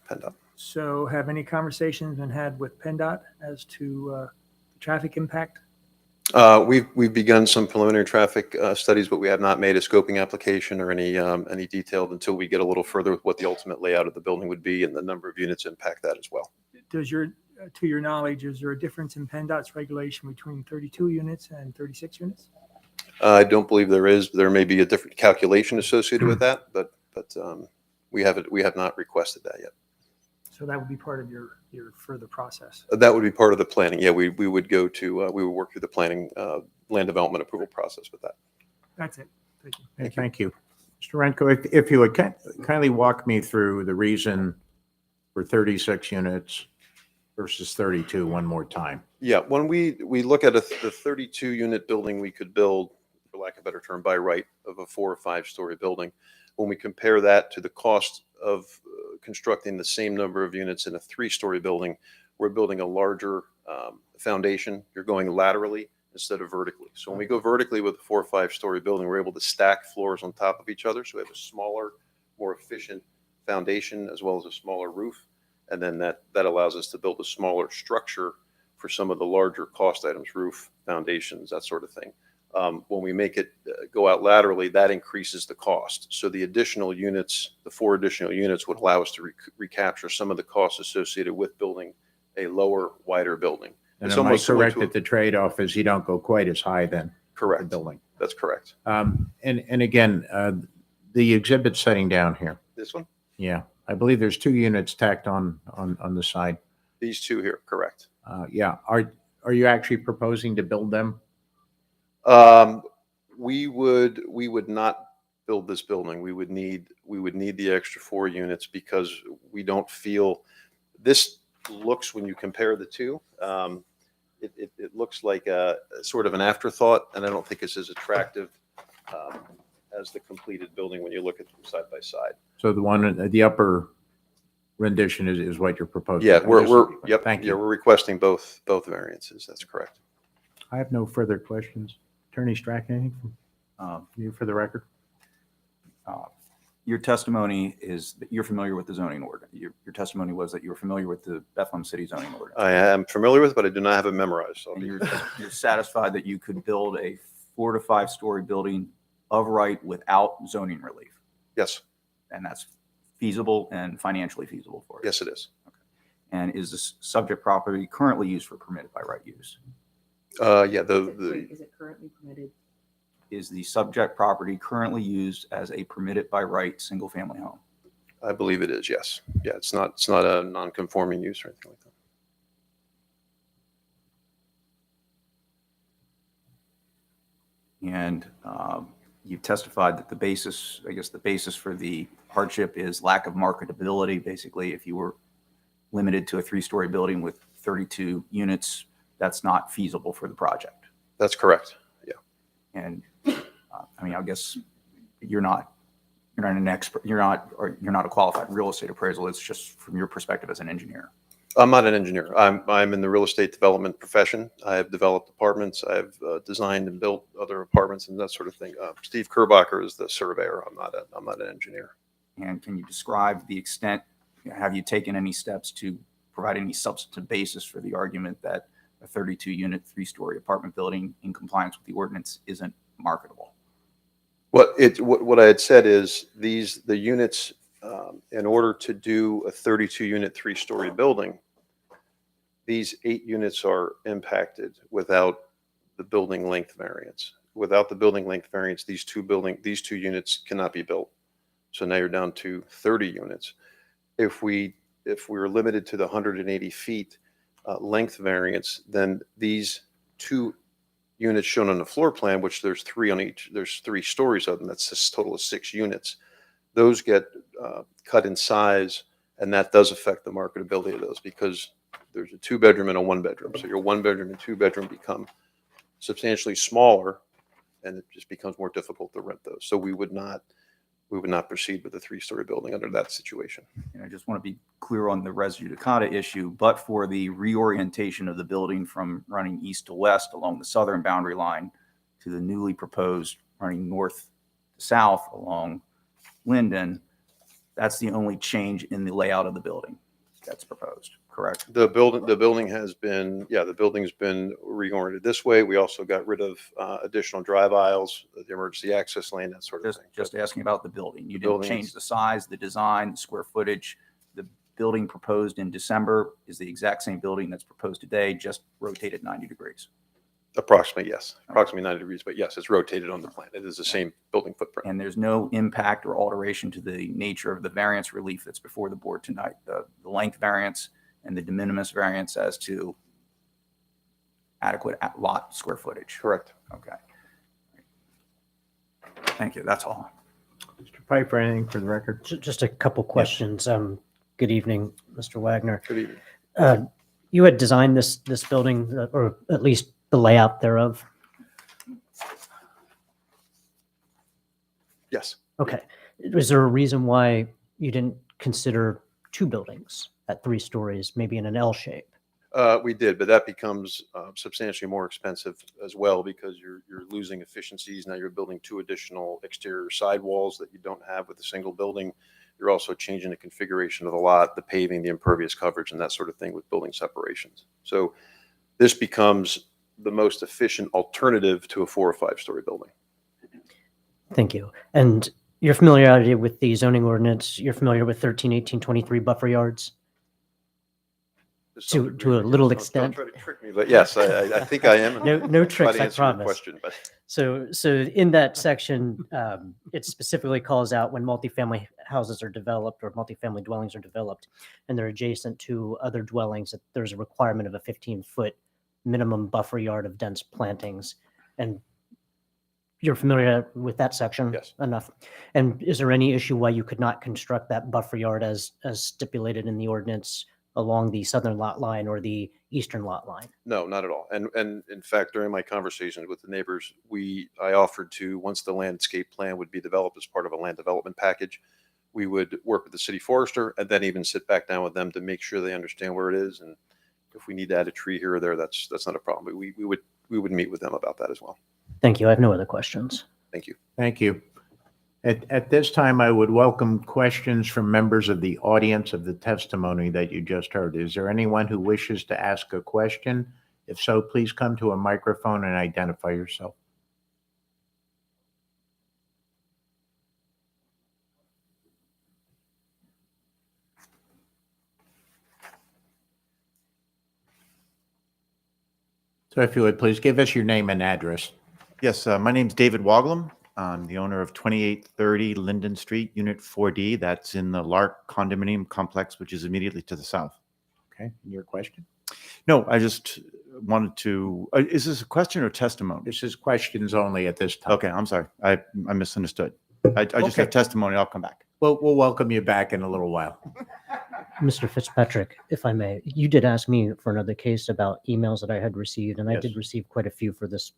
PennDOT. So have any conversations been had with PennDOT as to traffic impact? We've begun some preliminary traffic studies, but we have not made a scoping application or any detailed until we get a little further with what the ultimate layout of the building would be and the number of units impact that as well. To your knowledge, is there a difference in PennDOT's regulation between 32 units and 36 units? I don't believe there is. There may be a different calculation associated with that, but we have not requested that yet. So that would be part of your further process. That would be part of the planning. Yeah, we would work through the planning, land development approval process with that. That's it. Thank you. Okay, thank you. Mr. Renko, if you would kindly walk me through the reason for 36 units versus 32 one more time. Yeah, when we look at the 32 unit building we could build, for lack of a better term, by right of a 4 or 5 story building, when we compare that to the cost of constructing the same number of units in a 3-story building, we're building a larger foundation. You're going laterally instead of vertically. So when we go vertically with a 4 or 5 story building, we're able to stack floors on top of each other. So we have a smaller, more efficient foundation as well as a smaller roof. And then that allows us to build a smaller structure for some of the larger cost items, roof, foundations, that sort of thing. When we make it go out laterally, that increases the cost. So the additional units, the 4 additional units would allow us to recapture some of the costs associated with building a lower, wider building. And It's am I almost similar correct to that the trade-off is you don't go quite as high then? Correct. The building. That's correct. And again, the exhibit setting down here. This one? Yeah, I believe there's 2 units tacked on the side. These two here, correct. Yeah. Are you actually proposing to build them? We would not build this building. We would need the extra 4 units because we don't feel this looks, when you compare the two, it looks like a sort of an afterthought, and I don't think it's as attractive as the completed building when you look at them side by side. So the upper rendition is what you're proposing? Yeah, yep. Thank Yeah, you. we're requesting both variances. That's correct. I have no further questions. Attorney Strack, anything from you for the record? Your testimony is that you're familiar with the zoning order. Your testimony was that you were familiar with the Bethlehem City zoning order. I am familiar with, but I do not have it memorized. So I'll And be- you're satisfied that you could build a 4 to 5 story building of right without zoning relief, Yes, and that's feasible and financially feasible for you. yes, it is. And is this subject property currently used for permitted by right use? Yeah, Is it currently permitted? Is the subject property currently used as a permitted by right single family home? I believe it is. Yes. Yeah, it's not a non-conforming use or anything like that. And you've testified that the basis for the hardship is lack of marketability. Basically, if you were limited to a 3-story building with 32 units, that's not feasible for the project. That's correct. Yeah. And I mean, I guess you're not an expert, you're not a qualified real estate appraisal. It's just from your perspective as an engineer. I'm not an engineer. I'm in the real estate development profession. I have developed apartments. I've designed and built other apartments and that sort of thing. Steve Kerbacher is the surveyor. I'm not an engineer. And can you describe the extent, have you taken any steps to provide any substantive basis for the argument that a 32-unit, 3-story apartment building in compliance with the ordinance isn't marketable? What I had said is the units, in order to do a 32-unit, 3-story building, these 8 units are impacted without the building length variance. Without the building length variance, these two units cannot be built. So now you're down to 30 units. If we're limited to the 180 feet length variance, then these 2 units shown on the floor plan, which there's 3 on each, there's 3 stories of them, that's a total of 6 units. Those get cut in size, and that does affect the marketability of those because there's a 2-bedroom and a 1-bedroom. So your 1-bedroom and 2-bedroom become substantially smaller, and it just becomes more difficult to rent those. So we would not proceed with a 3-story building under that situation. And I just want to be clear on the res judicata issue, but for the reorientation of the building from running east to west along the southern boundary line to the newly proposed running north to south along Linden, that's the only change in the layout of the building that's proposed, correct? The building has been, the building's been reoriented this way. We also got rid of additional drive aisles, the emergency access lane, that sort of thing. Just asking about the building. You The didn't building change is- the size, the design, the square footage. The building proposed in December is the exact same building that's proposed today, just rotated 90 degrees. Approximately, yes. Approximately 90 degrees, but yes, it's rotated on the plan. It is the same building footprint. And there's no impact or alteration to the nature of the variance relief that's before the board tonight. The length variance and the de minimis variance as to adequate lot square footage. Correct. Okay. Thank you. That's all. Mr. Piper, anything for the record? Just a couple questions. Good evening, Mr. Wagner. Good evening. You had designed this building, or at least the layout thereof? Yes. Okay. Was there a reason why you didn't consider 2 buildings at 3 stories, maybe in an L shape? We did, but that becomes substantially more expensive as well because you're losing efficiencies. Now you're building 2 additional exterior sidewalls that you don't have with a single building. You're also changing the configuration of the lot, the paving, the impervious coverage, and that sort of thing with building separations. So this becomes the most efficient alternative to a 4 or 5-story building. Thank you. And your familiarity with the zoning ordinance, you're familiar with 13, 18, 23 buffer yards? To a little extent. Don't try to trick me, but yes, I think I am. No tricks, I Try to answer your promise. question, but So in that section, it specifically calls out when multifamily houses are developed or multifamily dwellings are developed and they're adjacent to other dwellings, that there's a requirement of a 15-foot minimum buffer yard of dense plantings. And you're familiar with that section? Yes. Enough. And is there any issue why you could not construct that buffer yard as stipulated in the ordinance along the southern lot line or the eastern lot line? No, not at all. And in fact, during my conversations with the neighbors, I offered to, once the landscape plan would be developed as part of a land development package, we would work with the city forester and then even sit back down with them to make sure they understand where it is. And if we need to add a tree here or there, that's not a problem. But we would meet with them about that as well. Thank you. I have no other questions. Thank you. Thank you. At this time, I would welcome questions from members of the audience of the testimony that you just heard. Is there anyone who wishes to ask a question? If so, please come to a microphone and identify yourself. So if you would, please give us your name and address. Yes, my name's David Woglum. I'm the owner of 2830 Linden Street, Unit 4D. That's in the Lark Condominium Complex, which is immediately to the south. Okay, your question? No, I just wanted to, is this a question or testimony? This is questions only at this time. Okay, I'm sorry. I misunderstood. I just Okay. have testimony. I'll come back. We'll welcome you back in a little while. Mr. Fitzpatrick, if I may, you did ask me for another case about emails that I had received, and I Yes. did receive quite a few for this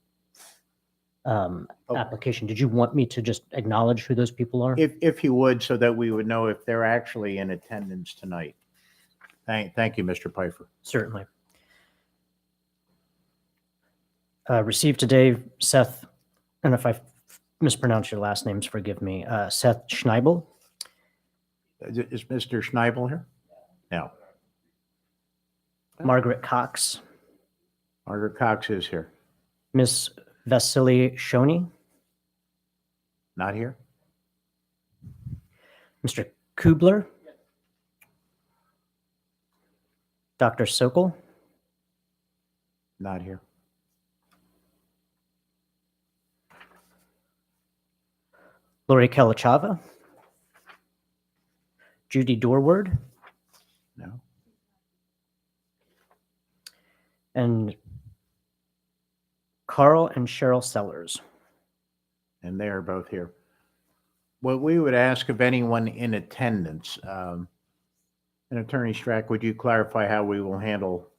application. Did you want me to just acknowledge who those people are? If you would, so that we would know if they're actually in attendance tonight. Thank you, Mr. Pfeiffer. Certainly. Received today, Seth, and if I mispronounce your last names, forgive me, Seth Schneibel. Is Mr. Schneibel here? No. Margaret Cox, Margaret Cox is here. Miss Vasily Shoni, Not here? Mr. Kubler, Dr. Sokol, Not here. Lori Kalachava, Judy Dorward, No. and Carl and Cheryl Sellers. And they are both here. What we would ask of anyone in attendance, and Attorney Strack, would you clarify how we will handle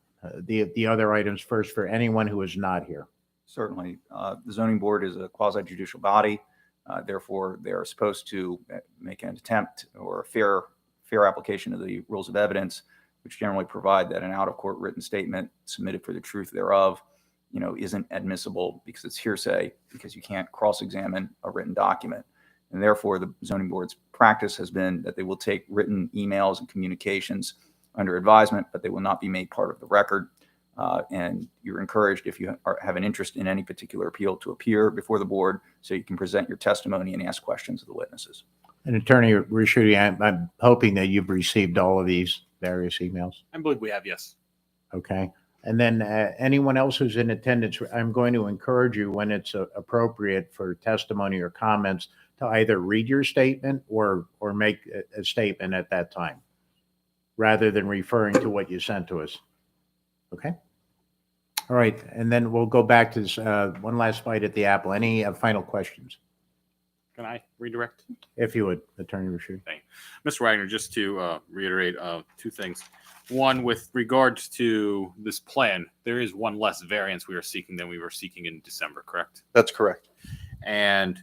the other items first for anyone who is not here? Certainly. The zoning board is a quasi judicial body. Therefore, they are supposed to make an attempt or a fair application of the rules of evidence, which generally provide that an out-of-court written statement submitted for the truth thereof, isn't admissible because it's hearsay, because you can't cross-examine a written document. And therefore, the zoning board's practice has been that they will take written emails and communications under advisement, but they will not be made part of the record. And you're encouraged, if you have an interest in any particular appeal, to appear before the board so you can present your testimony and ask questions of the witnesses. And Attorney Ricciuti, I'm hoping that you've received all of these various emails. I believe we have, yes. Okay. And then anyone else who's in attendance, I'm going to encourage you, when it's appropriate for testimony or comments, to either read your statement or make a statement at that time, rather than referring to what you sent to us. Okay? All right. And then we'll go back to this one last bite at the apple. Any final questions? Can I redirect? If you would, Attorney Ricciuti. Mr. Wagner, just to reiterate two things. One, with regards to this plan, there is one less variance we are seeking than we were seeking in December, correct? That's correct. And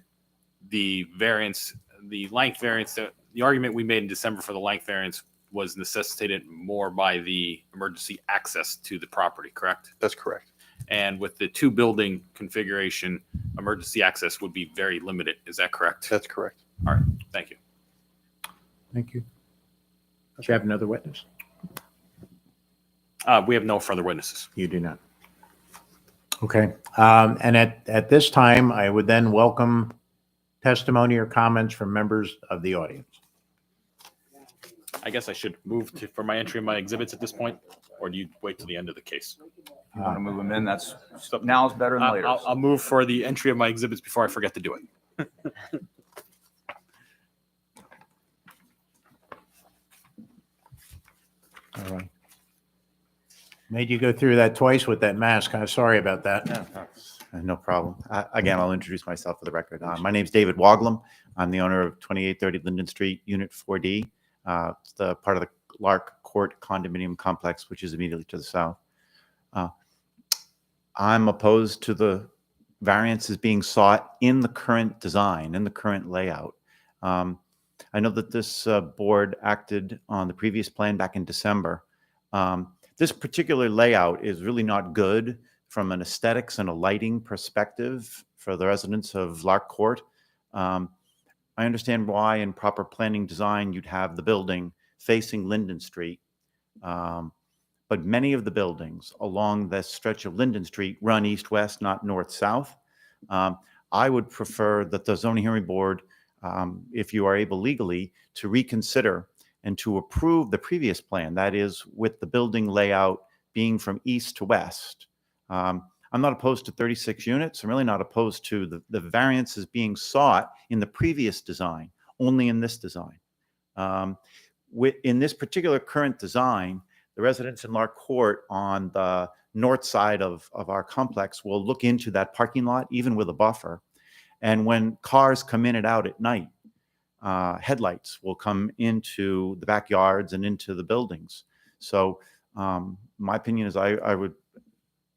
the variance, the length variance, the argument we made in December for the length variance was necessitated more by the emergency access to the property, correct? That's correct. And with the two building configuration, emergency access would be very limited. Is that correct? That's correct. All right. Thank you. Thank you. Do you have another witness? We have no further witnesses. You do not. Okay. And at this time, I would then welcome testimony or comments from members of the audience. I guess I should move for my entry of my exhibits at this point, or do you wait till the end of the case? If you want to move them in, now is better than later. I'll move for the entry of my exhibits before I forget to do it. All right. Made you go through that twice with that mask. I'm sorry about that. No problem. Again, I'll introduce myself for the record. My name's David Woglam. I'm the owner of 2830 Linden Street, Unit 4D. It's the part of the Lark Court condominium complex, which is immediately to the south. I'm opposed to the variances being sought in the current design, in the current layout. I know that this board acted on the previous plan back in December. This particular layout is really not good from an aesthetics and a lighting perspective for the residents of Lark Court. I understand why in proper planning design you'd have the building facing Linden Street. But many of the buildings along this stretch of Linden Street run east-west, not north-south. I would prefer that the zoning hearing board, if you are able legally, to reconsider and to approve the previous plan, that is with the building layout being from east to west. I'm not opposed to 36 units. I'm really not opposed to the variances being sought in the previous design, only in this design. In this particular current design, the residents in Lark Court on the north side of our complex will look into that parking lot, even with a buffer. And when cars come in and out at night, headlights will come into the backyards and into the buildings. So my opinion is I would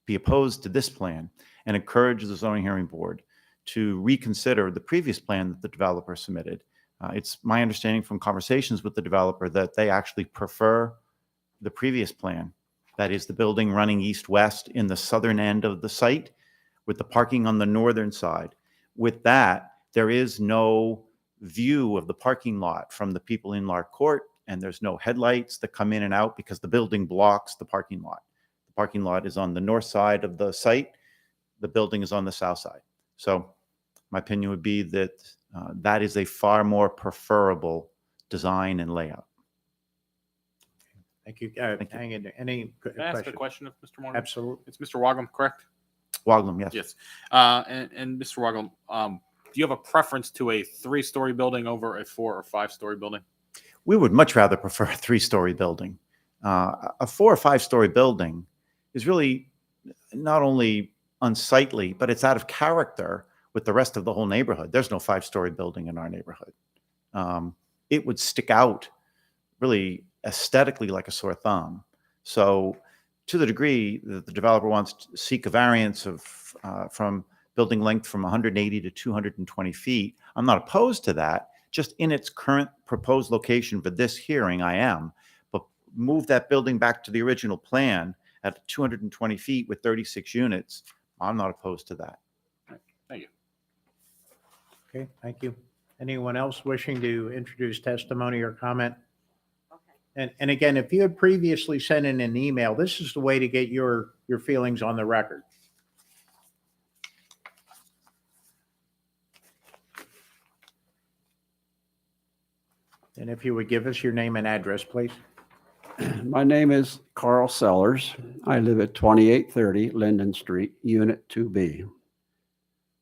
be opposed to this plan and encourage the zoning hearing board to reconsider the previous plan that the developer submitted. It's my understanding from conversations with the developer that they actually prefer the previous plan. That is the building running east-west in the southern end of the site with the parking on the northern side. With that, there is no view of the parking lot from the people in Lark Court, and there's no headlights that come in and out because the building blocks the parking lot. The parking lot is on the north side of the site. The building is on the south side. So my opinion would be that that is a far more preferable design and layout. Thank you. Hang in there. Any Can I ask a question of Mr. Morgan? Absolutely. It's Mr. Wogum, correct? Woglam, yes. Yes. And Mr. Wogum, do you have a preference to a 3-story building over a 4- or 5-story building? We would much rather prefer a 3-story building. A 4 or 5-story building is really not only unsightly, but it's out of character with the rest of the whole neighborhood. There's no 5-story building in our neighborhood. It would stick out really aesthetically like a sore thumb. So to the degree that the developer wants to seek a variance of from building length from 180 to 220 feet, I'm not opposed to that. Just in its current proposed location for this hearing, I am. But move that building back to the original plan at 220 feet with 36 units, I'm not opposed to that. Thank you. Okay, thank you. Anyone else wishing to introduce testimony or comment? And again, if you had previously sent in an email, this is the way to get your feelings on the record. And if you would give us your name and address, please. My name is Carl Sellers. I live at 2830 Linden Street, Unit 2B.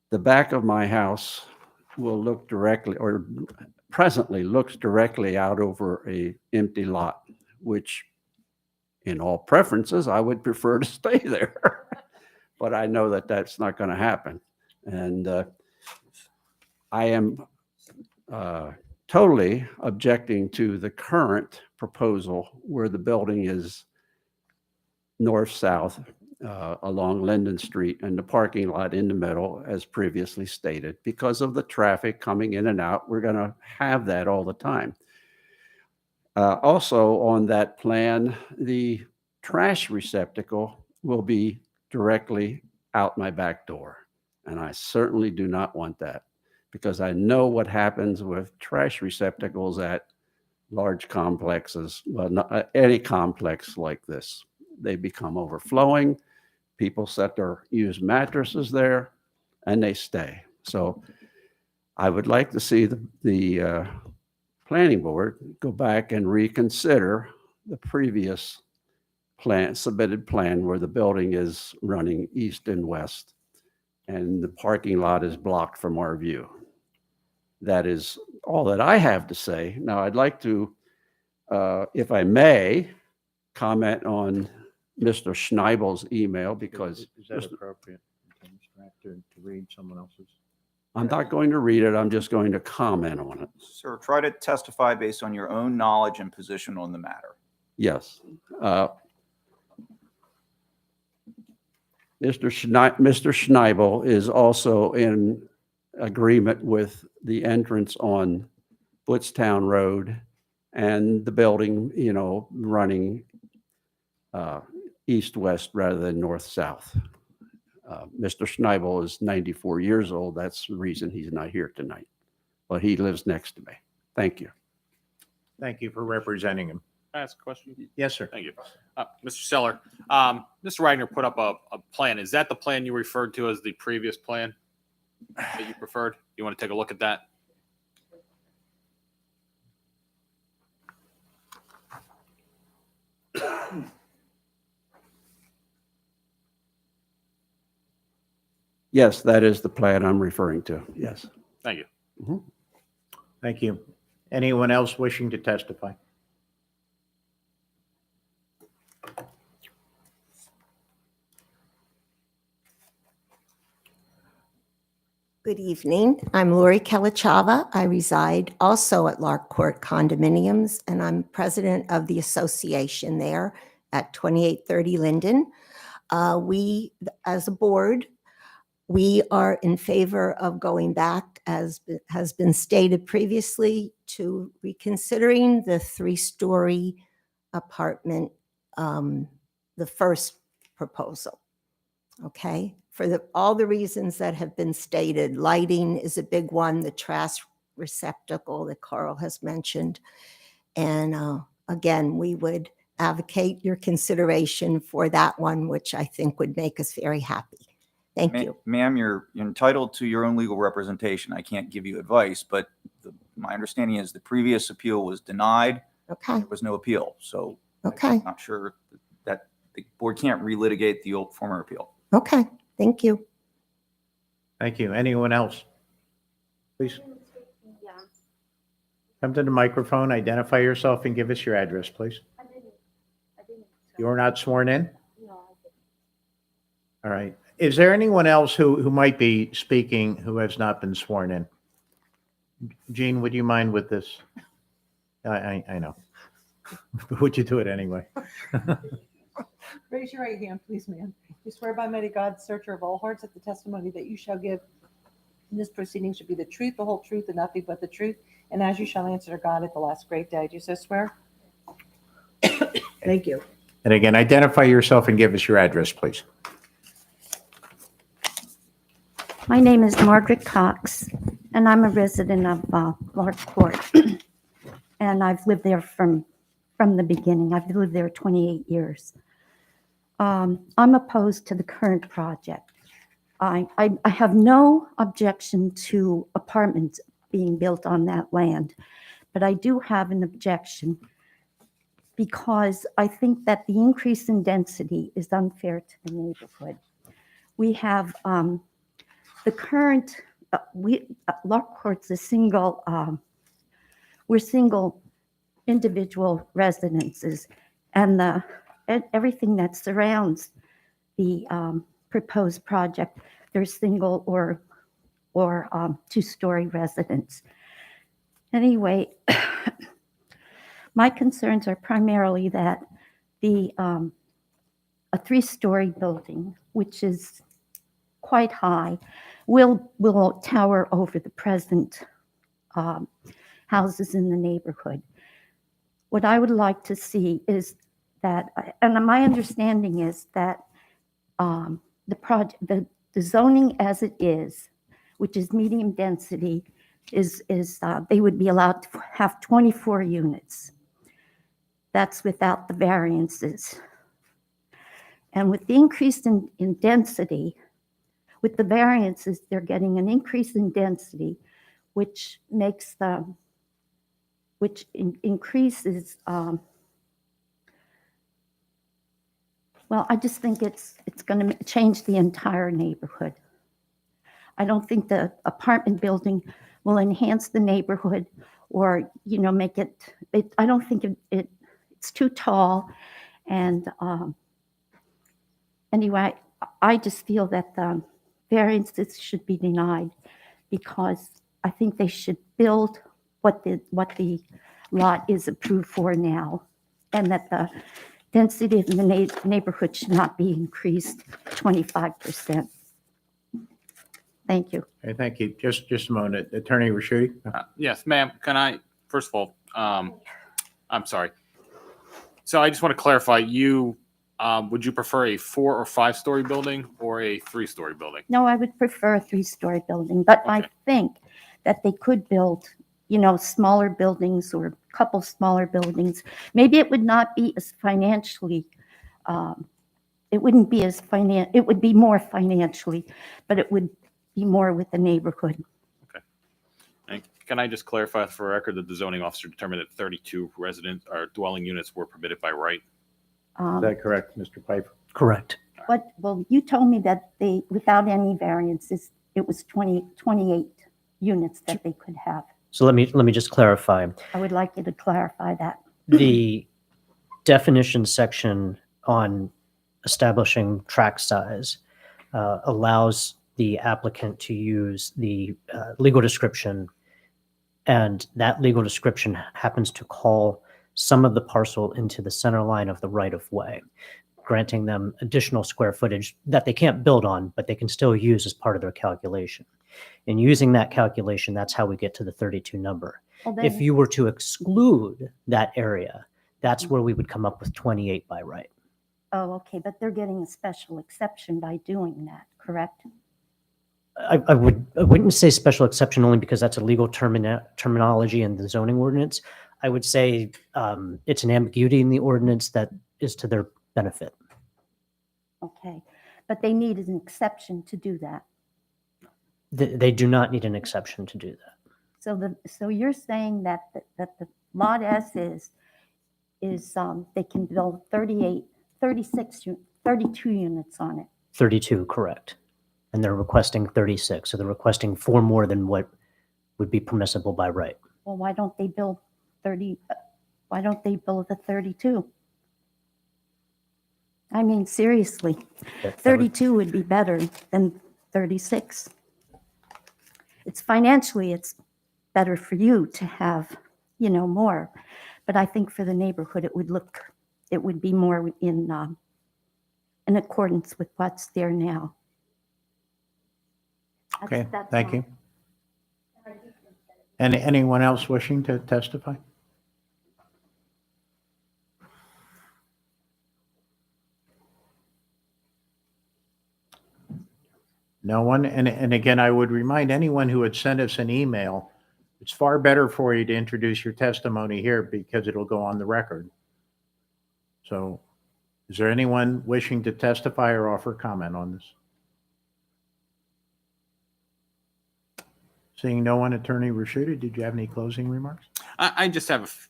The back of my house will look directly, or presently looks directly out over a empty lot, which in all preferences, I would prefer to stay there. But I know that that's not going to happen. And I am totally objecting to the current proposal where the building is north-south along Linden Street and the parking lot in the middle, as previously stated. Because of the traffic coming in and out, we're going to have that all the time. Also on that plan, the trash receptacle will be directly out my back door. And I certainly do not want that, because I know what happens with trash receptacles at large complexes, well, not any complex like this. They become overflowing. People set their used mattresses there and they stay. So I would like to see the planning board go back and reconsider the previous plan, submitted plan, where the building is running east and west and the parking lot is blocked from our view. That is all that I have to say. Now, I'd like to, if I may, comment on Mr. Schneibel's email because Is that Mr. appropriate? To read someone else's? I'm not going to read it. I'm just going to comment on it. Sir, try to testify based on your own knowledge and position on the matter. Yes. Mr. Schneibel is also in agreement with the entrance on Blitztown Road and the building, running east-west rather than north-south. Mr. Schneibel is 94 years old. That's the reason he's not here tonight. But he lives next to me. Thank you. Thank you for representing him. Can I ask a question? Yes, sir. Thank you. Mr. Seller, Mr. Wagner put up a plan. Is that the plan you referred to as the previous plan that you preferred? You want to take a look at that? Yes, that is the plan I'm referring to. Yes. Thank you. Mhm. Thank you. Anyone else wishing to testify? Good evening. I'm Lori Kelachava. I reside also at Lark Court Condominiums, and I'm president of the association there at 2830 Linden. We, as a board, we are in favor of going back, as has been stated previously, to reconsidering the three-story apartment, the first proposal. Okay, for all the reasons that have been stated. Lighting is a big one, the trash receptacle that Carl has mentioned. And again, we would advocate your consideration for that one, which I think would make us very happy. Thank you. Ma'am, you're entitled to your own legal representation. I can't give you advice, but my understanding is the previous appeal was denied. Okay. There was no appeal. So Okay. I'm not sure that the board can't relitigate the old former appeal. Okay, thank you. Thank you. Anyone else? Please. Come to the microphone, identify yourself, and give us your address, please. You're not sworn in? All right. Is there anyone else who might be speaking who has not been sworn in? Gene, would you mind with this? I know. Would you do it anyway? Raise your right hand, please, ma'am. You swear by mighty God, searcher of all hearts, that the testimony that you shall give in this proceeding should be the truth, the whole truth, and nothing but the truth, and as you shall answer to God at the last great day. Do you so swear? Thank you. And again, identify yourself and give us your address, please. My name is Margaret Cox, and I'm a resident of Lark Court. And I've lived there from the beginning. I've lived there 28 years. I'm opposed to the current project. I have no objection to apartments being built on that land, but I do have an objection because I think that the increase in density is unfair to the neighborhood. We have the current, Lark Court's a single, we're single individual residences, and everything that surrounds the proposed project, they're single or two-story residents. Anyway, my concerns are primarily that a three-story building, which is quite high, will tower over the present houses in the neighborhood. What I would like to see is that, and my understanding is that the zoning as it is, which is medium density, is they would be allowed to have 24 units. That's without the variances. And with the increase in density, with the variances, they're getting an increase in density, which makes increases. Well, I just think it's going to change the entire neighborhood. I don't think the apartment building will enhance the neighborhood or make it. I don't think it's too tall, And anyway, I just feel that the variances should be denied because I think they should build what the lot is approved for now, and that the density of the neighborhood should not be increased 25%. Thank you. Okay, thank you. Just a moment. Attorney Raschuti? Yes, ma'am. Can I, first of all, I'm sorry. So I just want to clarify, would you prefer a 4 or 5 story building or a 3-story building? No, I would prefer a 3-story building, but I think that they could build, smaller buildings or a couple smaller buildings. Maybe it would not be as financially, it wouldn't be as it would be more financially, but it would be more with the neighborhood. And can I just clarify for the record that the zoning officer determined that 32 resident or dwelling units were permitted by right? Is that correct, Mr. Piper? Correct. Well, you told me that they, without any variances, it was 28 units that they could have. So let me just clarify. I would like you to clarify that. The definition section on establishing tract size allows the applicant to use the legal description, and that legal description happens to call some of the parcel into the center line of the right of way, granting them additional square footage that they can't build on, but they can still use as part of their calculation. And using that calculation, that's how we get to the 32 number. Well, If then- you were to exclude that area, that's where we would come up with 28 by right. Oh, okay, but they're getting a special exception by doing that, correct? I wouldn't say special exception only because that's a legal terminology in the zoning ordinance. I would say it's an ambiguity in the ordinance that is to their benefit. Okay, but they needed an exception to do that. They do not need an exception to do that. So you're saying that the lot as is they can build 32 units on it. 32, correct. And they're requesting 36. So they're requesting 4 more than what would be permissible by right. Well, why don't they build 30? Why don't they build the 32? I mean, seriously, That would- 32 would be better than 36. It's financially, it's better for you to have, more. But I think for the neighborhood, it would be more in accordance with what's there now. Okay, That's thank all. you. Anyone else wishing to testify? No one? And again, I would remind anyone who had sent us an email, it's far better for you to introduce your testimony here because it'll go on the record. So is there anyone wishing to testify or offer comment on this? Seeing no one, Attorney Raschuti, did you have any closing remarks? I just have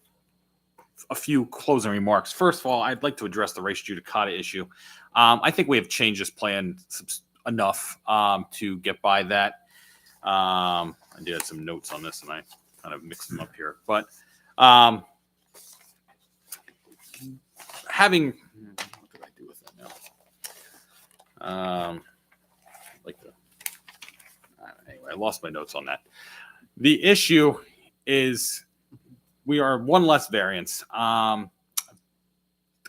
a few closing remarks. First of all, I'd like to address the race judicata issue. I think we have changed this plan enough to get by that. I did have some notes on this and I kind of mixed them up here. But having, what did I do with that now? Anyway, I lost my notes on that. The issue is we are one less variance. The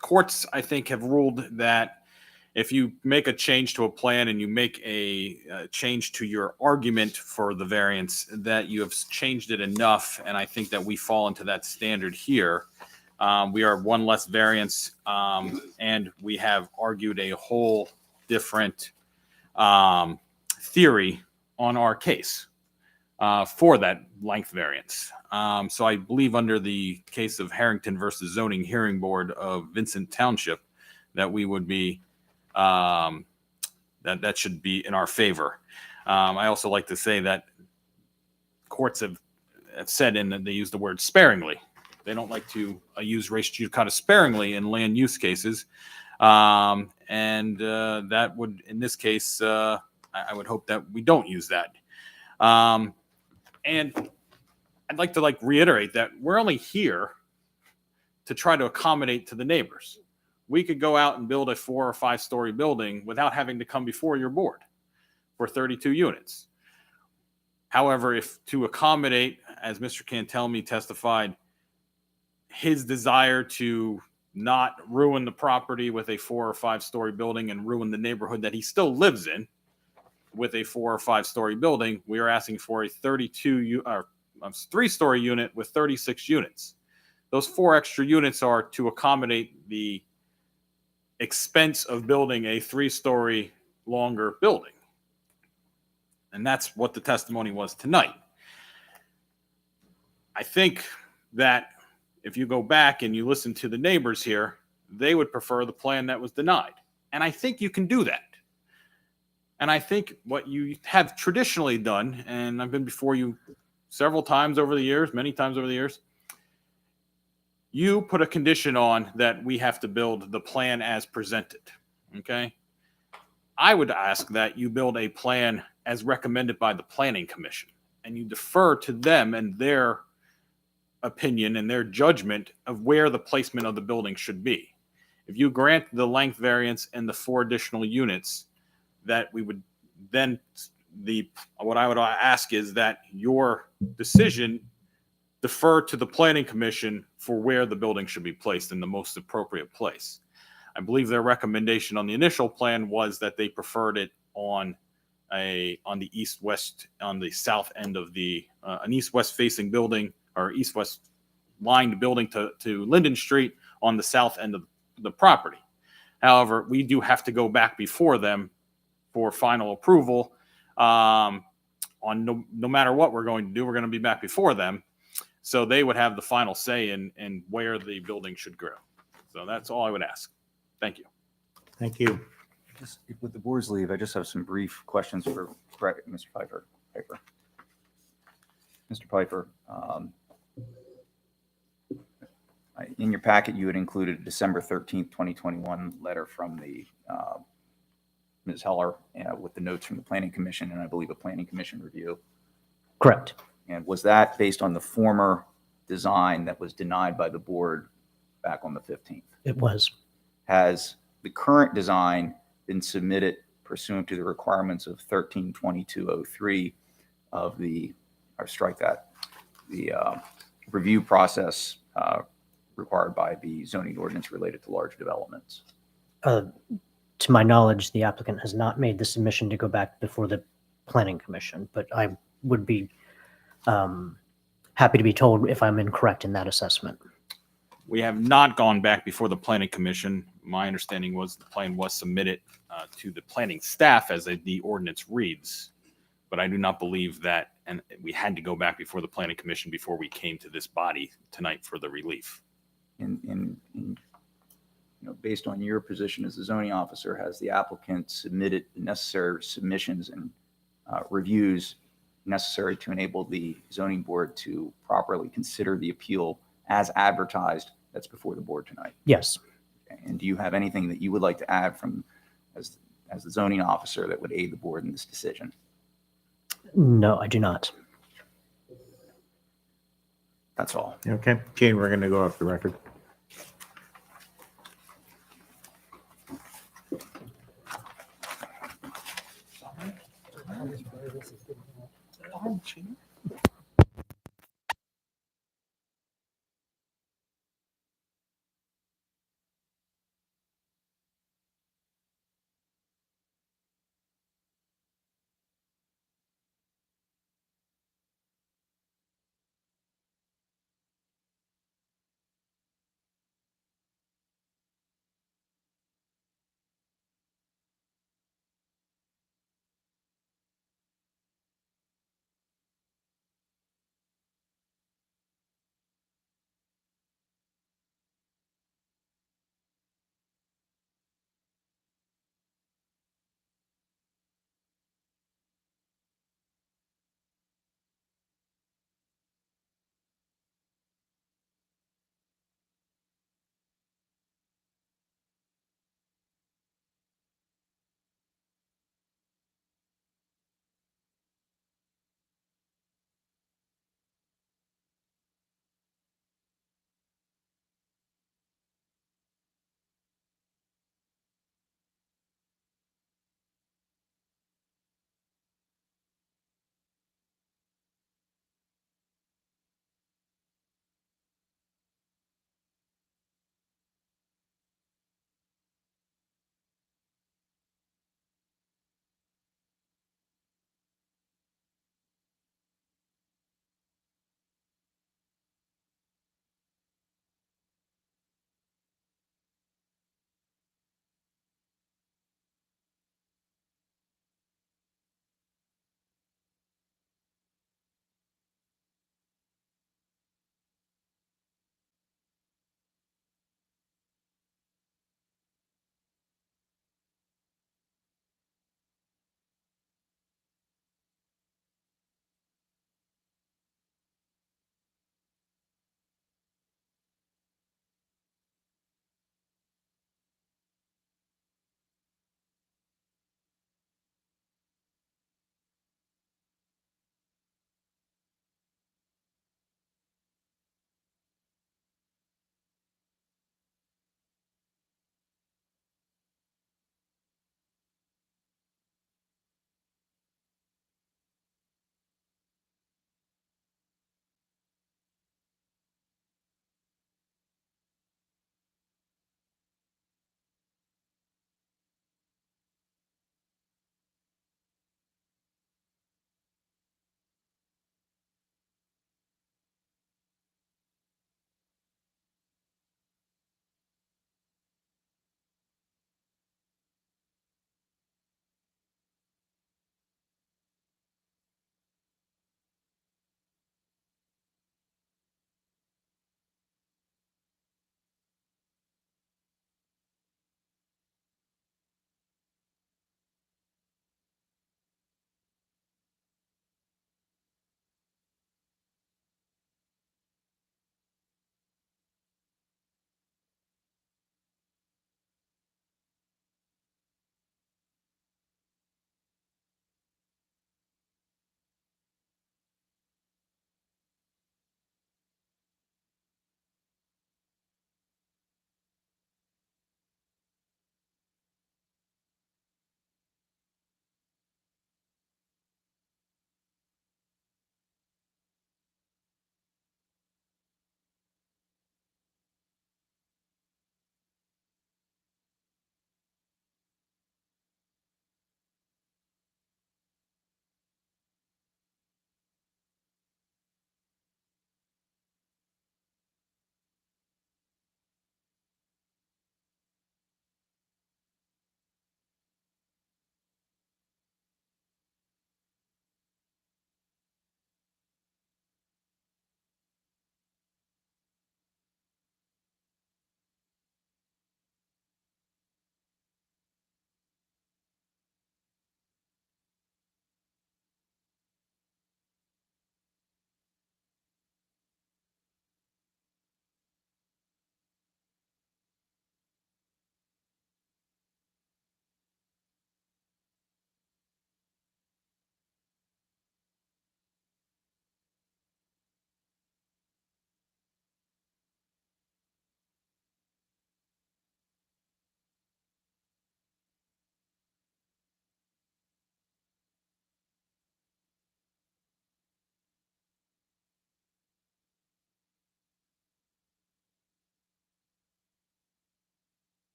courts, I think, have ruled that if you make a change to a plan and you make a change to your argument for the variance, that you have changed it enough. And I think that we fall into that standard here. We are one less variance, and we have argued a whole different theory on our case for that length variance. So I believe under the case of Harrington versus Zoning Hearing Board of Vincent Township, that we would be, that should be in our favor. I also like to say that courts have said, and they use the word sparingly. They don't like to use res judicata sparingly in land use cases. And that would, in this case, I would hope that we don't use that. And I'd like to reiterate that we're only here to try to accommodate to the neighbors. we could go out and build a 4 or 5 story building without having to come before your board for 32 units. However, if to accommodate, as Mr. Cantelmi testified, his desire to not ruin the property with a 4 or 5 story building and ruin the neighborhood that he still lives in with a 4 or 5 story building, we are asking for a 3 story unit with 36 units. Those 4 extra units are to accommodate the expense of building a 3 story longer building. And that's what the testimony was tonight. I think that if you go back and you listen to the neighbors here, they would prefer the plan that was denied. And I think you can do that. And I think what you have traditionally done, and I've been before you several times over the years, many times over the years, you put a condition on that we have to build the plan as presented. Okay? I would ask that you build a plan as recommended by the Planning Commission, and you defer to them and their opinion and their judgment of where the placement of the building should be. If you grant the length variance and the 4 additional units, that we would then, what I would ask is that your decision defer to the Planning Commission for where the building should be placed in the most appropriate place. I believe their recommendation on the initial plan was that they preferred it on the east-west, on the south end of an east-west facing building, or east-west lined building to Linden Street on the south end of the property. However, we do have to go back before them for final approval. On no matter what we're going to do, we're going to be back before them. So they would have the final say in where the building should grow. So that's all I would ask. Thank you. Thank you. Just with the board's leave, I just have some brief questions for Mr. Piper. Mr. Piper, in your packet, you had included a December 13th, 2021 letter from the Ms. Heller with the notes from the Planning Commission, and I believe a Planning Commission review. Correct. And was that based on the former design that was denied by the board back on the 15th? It was. Has the current design been submitted pursuant to the requirements of 132203 of the, or strike that, the review process required by the zoning ordinance related to large developments? To my knowledge, the applicant has not made the submission to go back before the Planning Commission, but I would be happy to be told if I'm incorrect in that assessment. We have not gone back before the Planning Commission. My understanding was the plan was submitted to the planning staff as the ordinance reads, but I do not believe that, and we had to go back before the Planning Commission before we came to this body tonight for the relief. Based on your position as the zoning officer, has the applicant submitted the necessary submissions and reviews necessary to enable the zoning board to properly consider the appeal as advertised that's before the board tonight? Yes. And do you have anything that you would like to add from as the zoning officer that would aid the board in this decision? No, I do not. That's all. Okay, Gene, we're going to go off the record.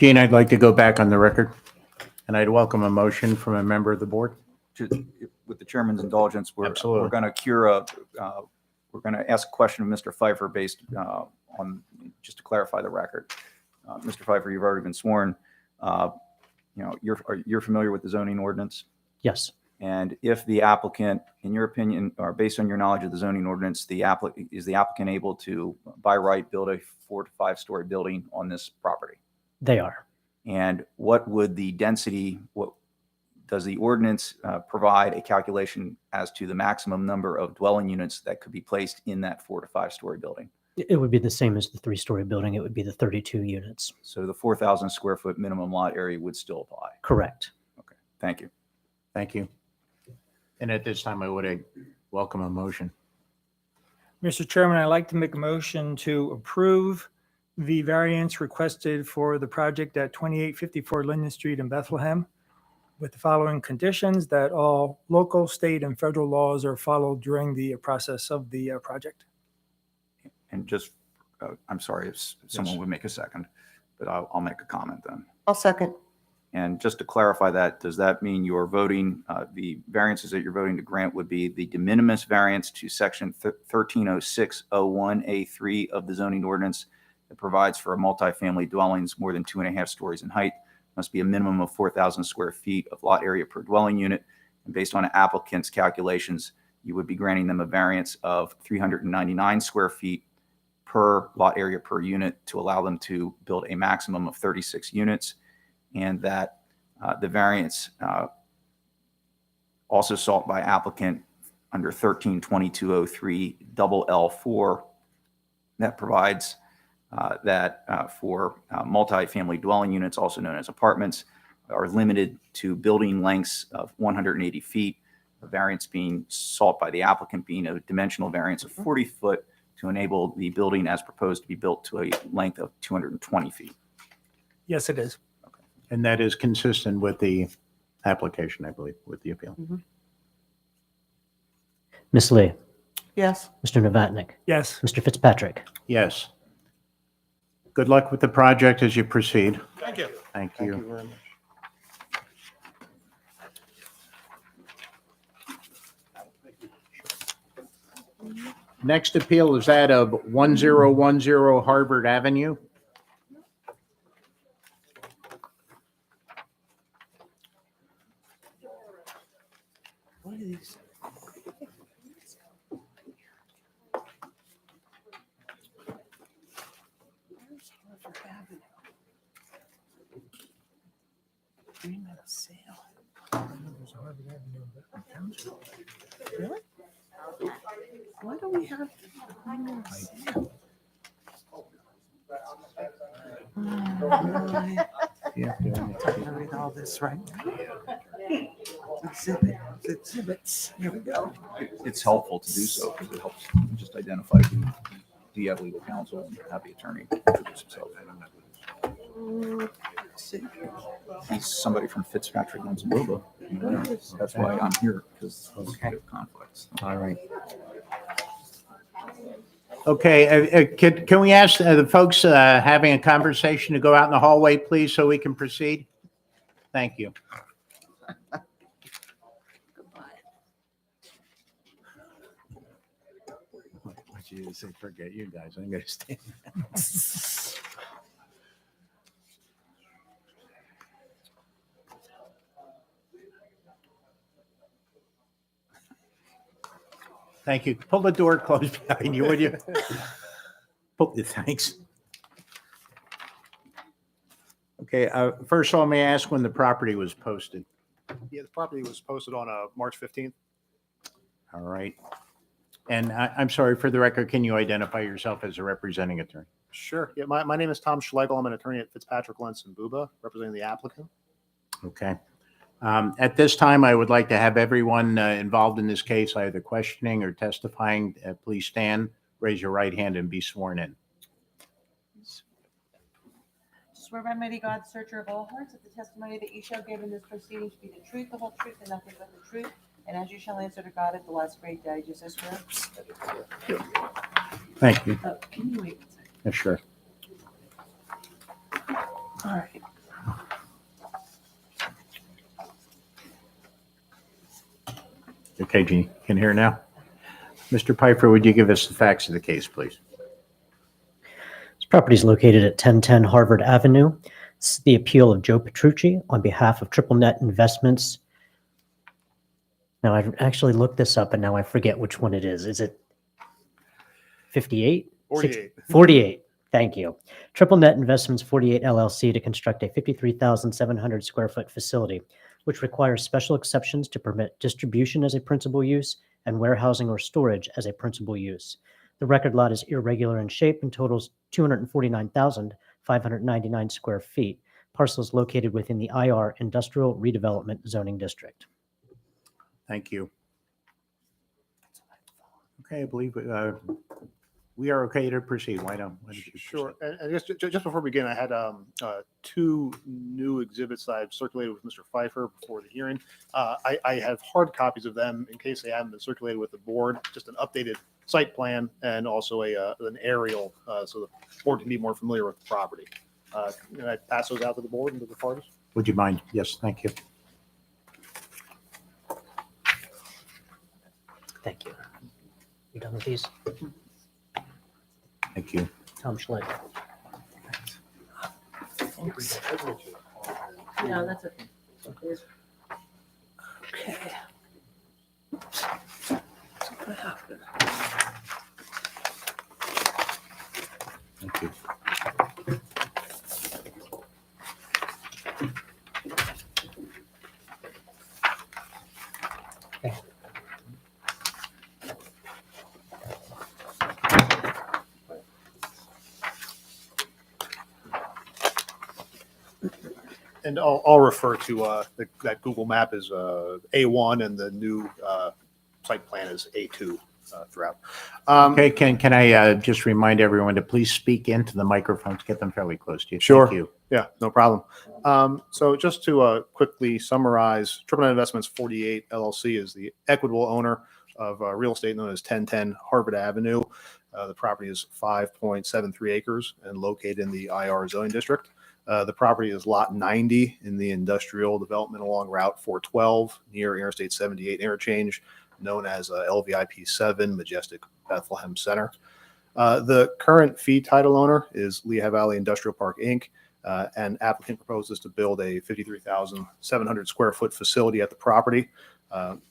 Gene, I'd like to go back on the record, and I'd welcome a motion from a member of the board. With the chairman's indulgence, we're Absolutely. going to we're going to ask a question of Mr. Pfeiffer based on, just to clarify the record. Mr. Pfeiffer, you've already been sworn. You're familiar with the zoning ordinance? Yes. And if the applicant, in your opinion, or based on your knowledge of the zoning ordinance, is the applicant able to, by right, build a 4 to 5 story building on this property? They are. And what would the density, does the ordinance provide a calculation as to the maximum number of dwelling units that could be placed in that 4 to 5 story building? It would be the same as the 3-story building. It would be the 32 units. So the 4,000 square foot minimum lot area would still apply? Correct. Okay, thank you. Thank you. And at this time, I would welcome a motion. Mr. Chairman, I'd like to make a motion to approve the variance requested for the project at 2854 Linden Street in Bethlehem with the following conditions: that all local, state, and federal laws are followed during the process of the project. And just, I'm sorry if someone would make a second, but I'll make a comment then. I'll second. And just to clarify that, does that mean you're voting, the variances that you're voting to grant would be the de minimis variance to section 130601A3 of the zoning ordinance that provides for a multifamily dwellings more than 2.5 stories in height, must be a minimum of 4,000 square feet of lot area per dwelling unit. And based on applicant's calculations, you would be granting them a variance of 399 square feet per lot area per unit to allow them to build a maximum of 36 units. And that the variance also sought by applicant under 132203 double L4 that provides that for multifamily dwelling units, also known as apartments, are limited to building lengths of 180 feet. The variance being sought by the applicant being a dimensional variance of 40 foot to enable the building as proposed to be built to a length of 220 feet. Yes, it is. And that is consistent with the application, I believe, with the appeal. Ms. Lee, Yes. Mr. Novatnik, Yes. Mr. Fitzpatrick. Yes. Good luck with the project as you proceed. Thank you. Thank Thank you. you very much. Next appeal is that of 1010 Harvard Avenue. What are these? Where's Harvard Avenue? Green Meadow Sale. Really? Why do we have Green Meadow Sale? I read all this right now. Exhibits. Here we go. It's helpful to do so because it helps just identify who do you have legal counsel and have the attorney introduce himself. He's somebody from Fitzpatrick Lens and Boba. That's why I'm here, because of conflicts. All right. Okay, can we ask the folks having a conversation to go out in the hallway, please, so we can proceed? Thank you. What you say, forget you guys, I'm gonna stand. Thank you. Pull the door closed behind you, would you? Thanks. Okay, first of all, may I ask when the property was posted? Yeah, the property was posted on March 15th. All right. And I'm sorry, for the record, can you identify yourself as a representing attorney? Sure. Yeah, my name is Tom Schlegel. I'm an attorney at Fitzpatrick Lentz and Buba, representing the applicant. Okay. At this time, I would like to have everyone involved in this case, either questioning or testifying, please stand, raise your right hand, and be sworn in. Swear by mighty God, searcher of all hearts, that the testimony that you shall give in this proceeding should be the truth, the whole truth, and nothing but the truth. And as you shall answer to God at the last great day, do you so swear? Thank you. Can you wait one second? Yeah, sure. All right. Okay, Jeannie, can you hear now? Mr. Piper, would you give us the facts of the case, please? This property is located at 1010 Harvard Avenue. This is the appeal of Joe Petrucci on behalf of Triple Net Investments. Now, I actually looked this up, and now I forget which one it is. Is it 58? 48. 48. Thank you. Triple Net Investments 48 LLC to construct a 53,700 square foot facility, which requires special exceptions to permit distribution as a principal use and warehousing or storage as a principal use. The record lot is irregular in shape and totals 249,599 square feet. Parcel is located within the IR Industrial Redevelopment Zoning District. Thank you. Okay, I believe we are okay to proceed. Why don't you Sure. And just before we begin, I had two new exhibits that I've circulated with Mr. Pfeiffer before the hearing. I have hard copies of them in case they haven't been circulated with the board, just an updated site plan and also an aerial so the board can be more familiar with the property. Can I pass those out to the board and to the parties? Would you mind? Yes, thank you. Thank you. You done with these? Thank you. Tom Schlegel. No, that's okay. Okay. Thank you. And I'll refer to that Google map as A1 and the new site plan is A2 throughout. Okay, can I just remind everyone to please speak into the microphones, get them fairly close to you. Sure. Thank you. Yeah, no problem. So just to quickly summarize, Triple Net Investments 48 LLC is the equitable owner of real estate known as 1010 Harvard Avenue. The property is 5.73 acres and located in the IR zoning district. The property is lot 90 in the industrial development along Route 412 near Interstate 78 interchange, known as LVIP 7 Majestic Bethlehem Center. The current fee title owner is Lehigh Valley Industrial Park, Inc., and applicant proposes to build a 53,700 square foot facility at the property.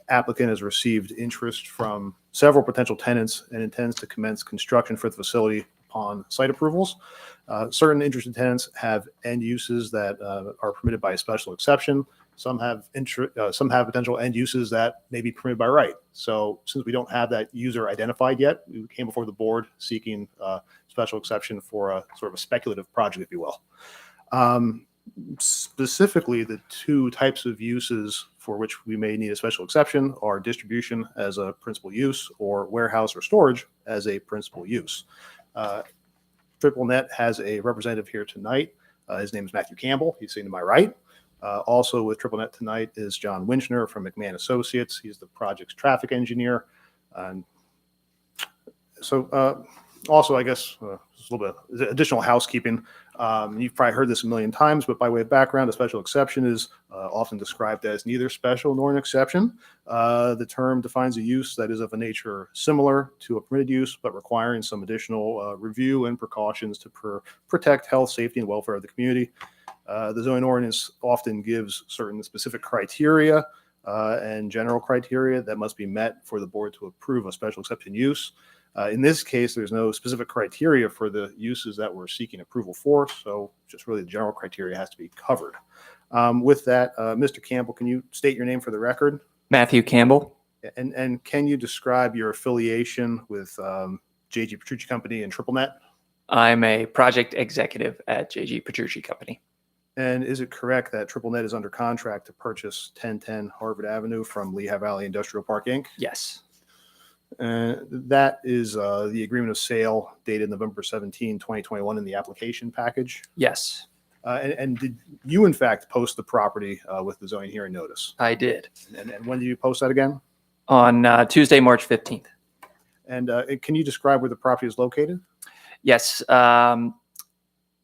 Applicant has received interest from several potential tenants and intends to commence construction for the facility upon site approvals. Certain interested tenants have end uses that are permitted by a special exception. Some have potential end uses that may be permitted by right. So since we don't have that user identified yet, we came before the board seeking special exception for a sort of a speculative project, if you will. Specifically, the two types of uses for which we may need a special exception are distribution as a principal use or warehouse or storage as a principal use. Triple Net has a representative here tonight. His name is Matthew Campbell. He's sitting to my right. Also with Triple Net tonight is John Winchner from McMahon Associates. He's the project's traffic engineer. And so also, I guess, just a little bit additional housekeeping. You've probably heard this a million times, but by way of background, a special exception is often described as neither special nor an exception. The term defines a use that is of a nature similar to a permitted use, but requiring some additional review and precautions to protect health, safety, and welfare of the community. The zoning ordinance often gives certain specific criteria and general criteria that must be met for the board to approve a special exception use. In this case, there's no specific criteria for the uses that we're seeking approval for, so just really the general criteria has to be covered. With that, Mr. Campbell, can you state your name for the record? Matthew Campbell. And can you describe your affiliation with J.G. Petrucci Company and Triple Net? I'm a project executive at J.G. Petrucci Company. And is it correct that Triple Net is under contract to purchase 1010 Harvard Avenue from Lehigh Valley Industrial Park, Inc.? Yes. That is the agreement of sale dated November 17, 2021 in the application package? Yes. And did you, in fact, post the property with the zoning hearing notice? I did. And when did you post that again? On Tuesday, March 15th. And can you describe where the property is located? Yes. Lot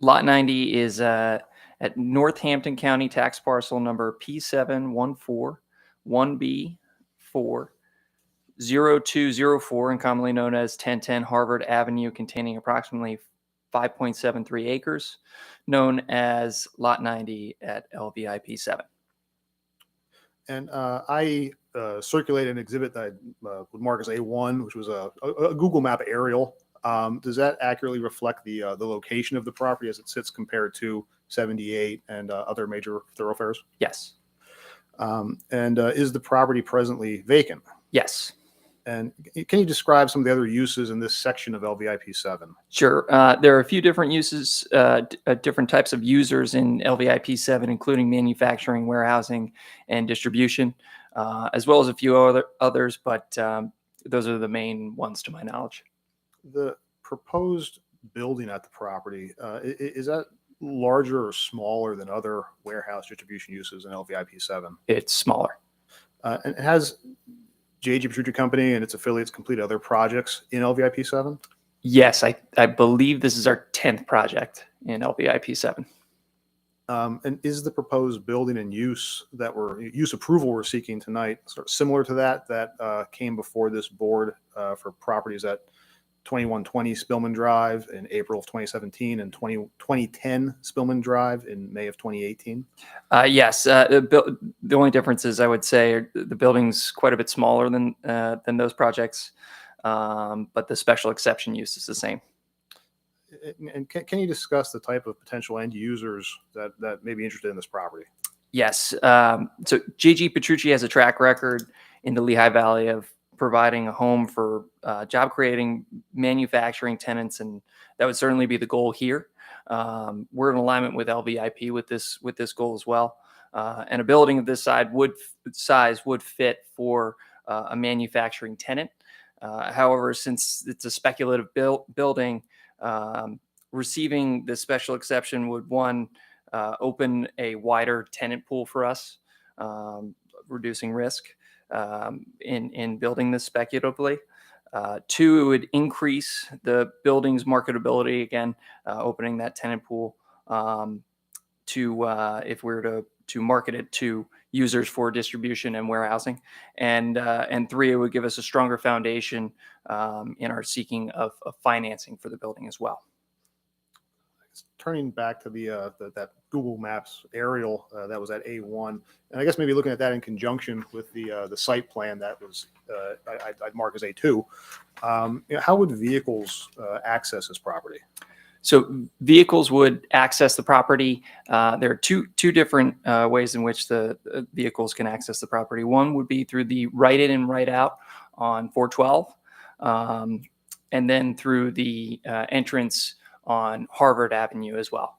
90 is at Northampton County tax parcel number P7141B4. 0204 and commonly known as 1010 Harvard Avenue, containing approximately 5.73 acres, known as Lot 90 at LVIP 7. And I circulated an exhibit that I would mark as A1, which was a Google Map aerial. Does that accurately reflect the location of the property as it sits compared to 78 and other major thoroughfares? Yes. And is the property presently vacant? Yes. And can you describe some of the other uses in this section of LVIP 7? Sure. There are a few different uses, different types of users in LVIP 7, including manufacturing, warehousing, and distribution, as well as a few others, but those are the main ones to my knowledge. The proposed building at the property, is that larger or smaller than other warehouse distribution uses in LVIP 7? It's smaller. And has J.G. Petrucci Company and its affiliates completed other projects in LVIP 7? Yes, I believe this is our 10th project in LVIP 7. And is the proposed building and use approval we're seeking tonight sort of similar to that came before this board for properties at 2120 Spillman Drive in April of 2017 and 2010 Spillman Drive in May of 2018? Yes. The only difference is, I would say, the building's quite a bit smaller than those projects, but the special exception use is the same. And can you discuss the type of potential end users that may be interested in this property? Yes. So J.G. Petrucci has a track record in the Lehigh Valley of providing a home for job creating manufacturing tenants, and that would certainly be the goal here. We're in alignment with LVIP with this goal as well. And a building of this size would fit for a manufacturing tenant. However, since it's a speculative building, receiving the special exception would, one, open a wider tenant pool for us, reducing risk in building this speculatively. Two, it would increase the building's marketability, again, opening that tenant pool to if we were to market it to users for distribution and warehousing. And three, it would give us a stronger foundation in our seeking of financing for the building as well. Turning back to that Google Maps aerial that was at A1, and I guess maybe looking at that in conjunction with the site plan that was I'd mark as A2. How would vehicles access this property? So vehicles would access the property. There are two different ways in which the vehicles can access the property. One would be through the right in and right out on 412, and then through the entrance on Harvard Avenue as well.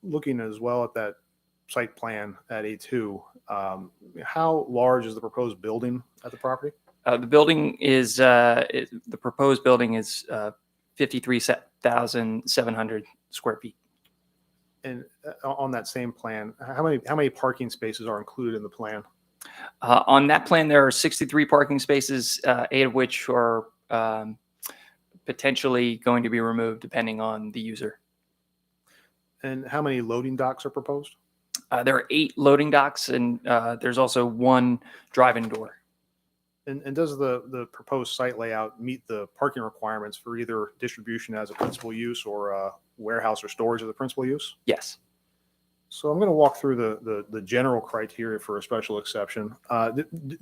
Looking as well at that site plan at A2, how large is the proposed building at the property? The building is the proposed building is 53,700 square feet. And on that same plan, how many parking spaces are included in the plan? On that plan, there are 63 parking spaces, 8 of which are potentially going to be removed depending on the user. And how many loading docks are proposed? There are 8 loading docks, and there's also 1 drive-in door. And does the proposed site layout meet the parking requirements for either distribution as a principal use or warehouse or storage as a principal use? Yes. So I'm going to walk through the general criteria for a special exception.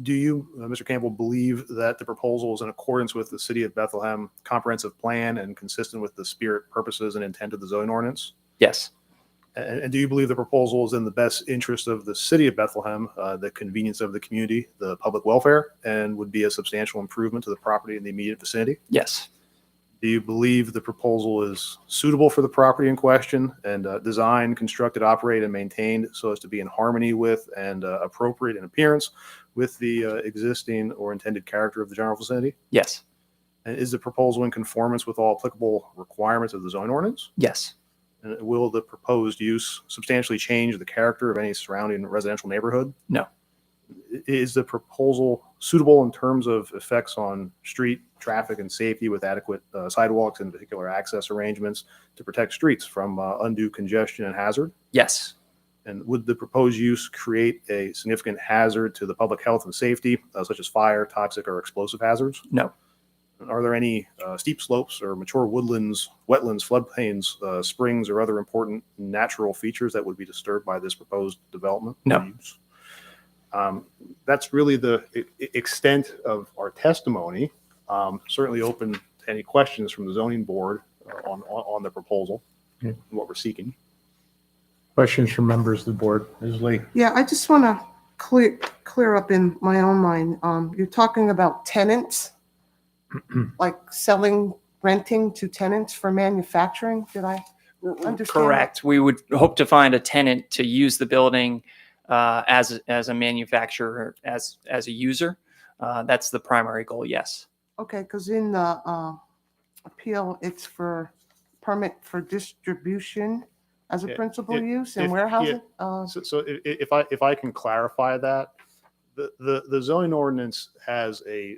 Do you, Mr. Campbell, believe that the proposal is in accordance with the City of Bethlehem comprehensive plan and consistent with the spirit, purposes, and intent of the zoning ordinance? Yes. And do you believe the proposal is in the best interest of the City of Bethlehem, the convenience of the community, the public welfare, and would be a substantial improvement to the property in the immediate vicinity? Yes. Do you believe the proposal is suitable for the property in question and designed, constructed, operated, and maintained so as to be in harmony with and appropriate in appearance with the existing or intended character of the general vicinity? Yes. And is the proposal in conformance with all applicable requirements of the zoning ordinance? Yes. And will the proposed use substantially change the character of any surrounding residential neighborhood? No. Is the proposal suitable in terms of effects on street traffic and safety with adequate sidewalks and particular access arrangements to protect streets from undue congestion and hazard? Yes. And would the proposed use create a significant hazard to the public health and safety, such as fire, toxic, or explosive hazards? No. Are there any steep slopes or mature woodlands, wetlands, floodplains, springs, or other important natural features that would be disturbed by this proposed development? No. or use? That's really the extent of our testimony. Certainly open to any questions from the zoning board on the proposal and what we're seeking. Questions from members of the board? Ms. Lee? Yeah, I just want to clear up in my own mind. You're talking about tenants, like selling, renting to tenants for manufacturing. Did I understand? Correct. We would hope to find a tenant to use the building as a manufacturer, as a user. That's the primary goal. Yes. Okay, because in the appeal, it's for permit for distribution as a Yeah, principal if- use and if- warehousing. So if I can clarify that, the zoning ordinance has a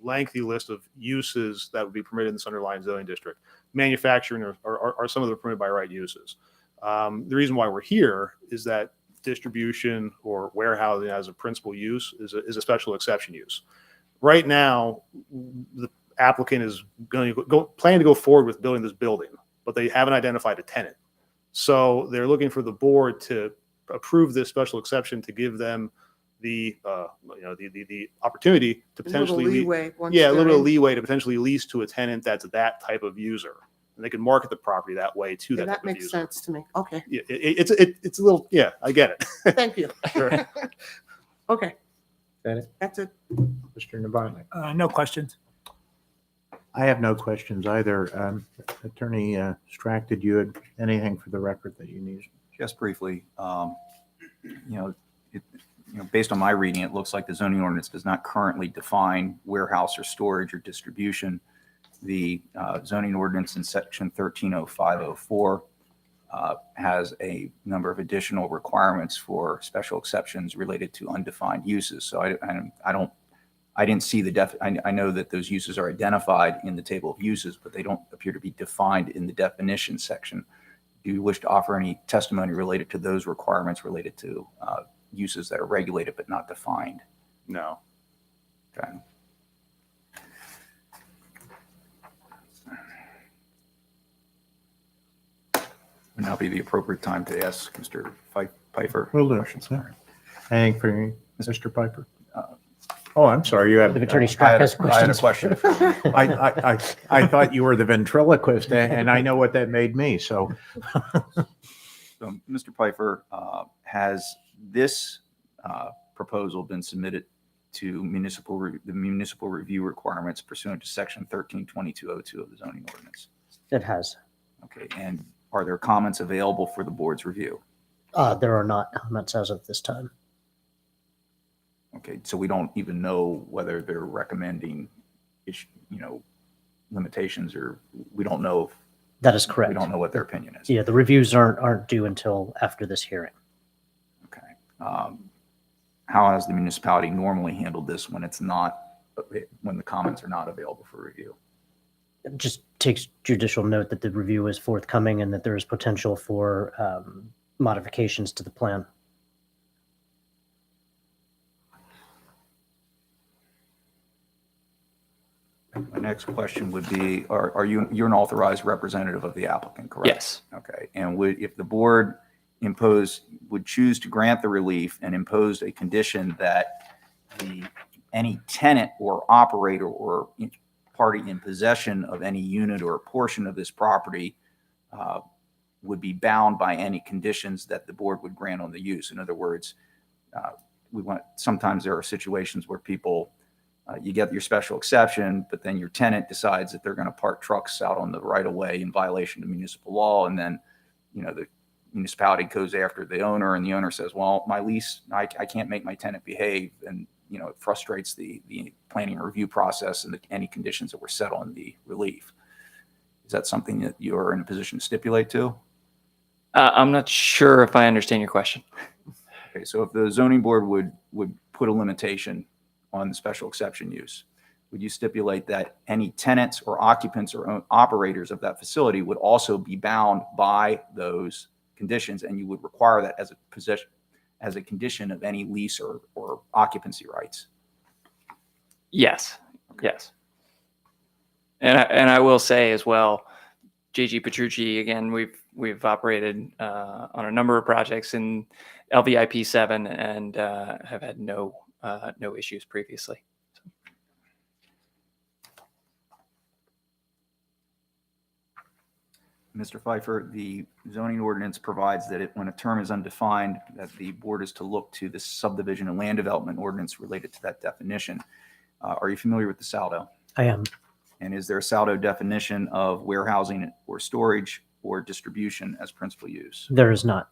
lengthy list of uses that would be permitted in this underlying zoning district. Manufacturing are some of the permitted by right uses. The reason why we're here is that distribution or warehousing as a principal use is a special exception use. Right now, the applicant is going to plan to go forward with building this building, but they haven't identified a tenant. So they're looking for the board to approve this special exception to give them the the opportunity to potentially leeway. a little bit of leeway to potentially lease to a tenant that's that type of user, and they can market the property that way to Yeah, that type that of makes user. sense to me. Okay, Yeah, it's a little, yeah, I get it. thank you. Sure. Okay, That it? that's it. Mr. Novotny? No questions. I have no questions either. Attorney Strack, did you have anything for the record that you need? Just briefly, based on my reading, it looks like the zoning ordinance does not currently define warehouse or storage or distribution. The zoning ordinance in section 130504 has a number of additional requirements for special exceptions related to undefined uses. So I didn't see I know that those uses are identified in the table of uses, but they don't appear to be defined in the definition section. Do you wish to offer any testimony related to those requirements related to uses that are regulated but not defined? No. Okay. Would now be the appropriate time to ask Mr. Pfeiffer Will do. questions. Anything for you, Mr. Piper? Oh, I'm sorry. You have If Attorney I Strack had has I had a questions. question. I thought you were the ventriloquist, and I know what that made me. So, So, Mr. Pfeiffer, has this proposal been submitted to the municipal review requirements pursuant to section 132202 of the zoning ordinance? It has. Okay, and are there comments available for the board's review? There are not comments as of this time. Okay, so we don't even know whether they're recommending, limitations, or we don't know. That is correct. We don't know what their opinion is. Yeah, the reviews aren't due until after this hearing. How has the municipality normally handled this when the comments are not available for review? It just takes judicial note that the review is forthcoming and that there is potential for modifications to the plan. My next question would be, you're an authorized representative of the applicant, correct? Yes. Okay, and if the board would choose to grant the relief and impose a condition that any tenant or operator or party in possession of any unit or a portion of this property would be bound by any conditions that the board would grant on the use. In other words, sometimes there are situations where people, you get your special exception, but then your tenant decides that they're going to park trucks out on the right of way in violation of municipal law. And then, the municipality goes after the owner, and the owner says, well, my lease, I can't make my tenant behave. And, it frustrates the planning and review process and any conditions that were set on the relief. Is that something that you're in a position to stipulate to? I'm not sure if I understand your question. Okay, so if the zoning board would put a limitation on the special exception use, would you stipulate that any tenants or occupants or operators of that facility would also be bound by those conditions, and you would require that as a position, as a condition of any lease or occupancy rights. Yes, yes. And I will say as well, JG Petrucci, again, we've operated on a number of projects in LVIP 7 and have had no issues previously. Mr. Pfeiffer, the zoning ordinance provides that when a term is undefined, that the board is to look to the subdivision and land development ordinance related to that definition. Are you familiar with the SALDO? I am. And is there a SALDO definition of warehousing or storage or distribution as principal use? There is not.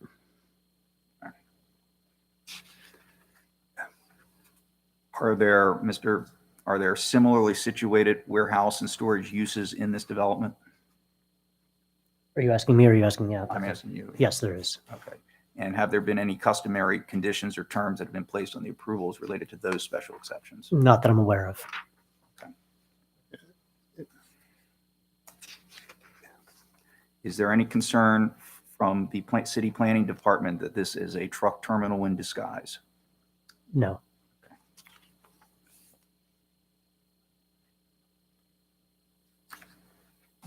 Are there similarly situated warehouse and storage uses in this development? Are you asking me or are you asking the I'm applicant? asking you. Yes, there is. Okay. And have there been any customary conditions or terms that have been placed on the approvals related to those special exceptions? Not that I'm aware of. Is there any concern from the city planning department that this is a truck terminal in disguise? No.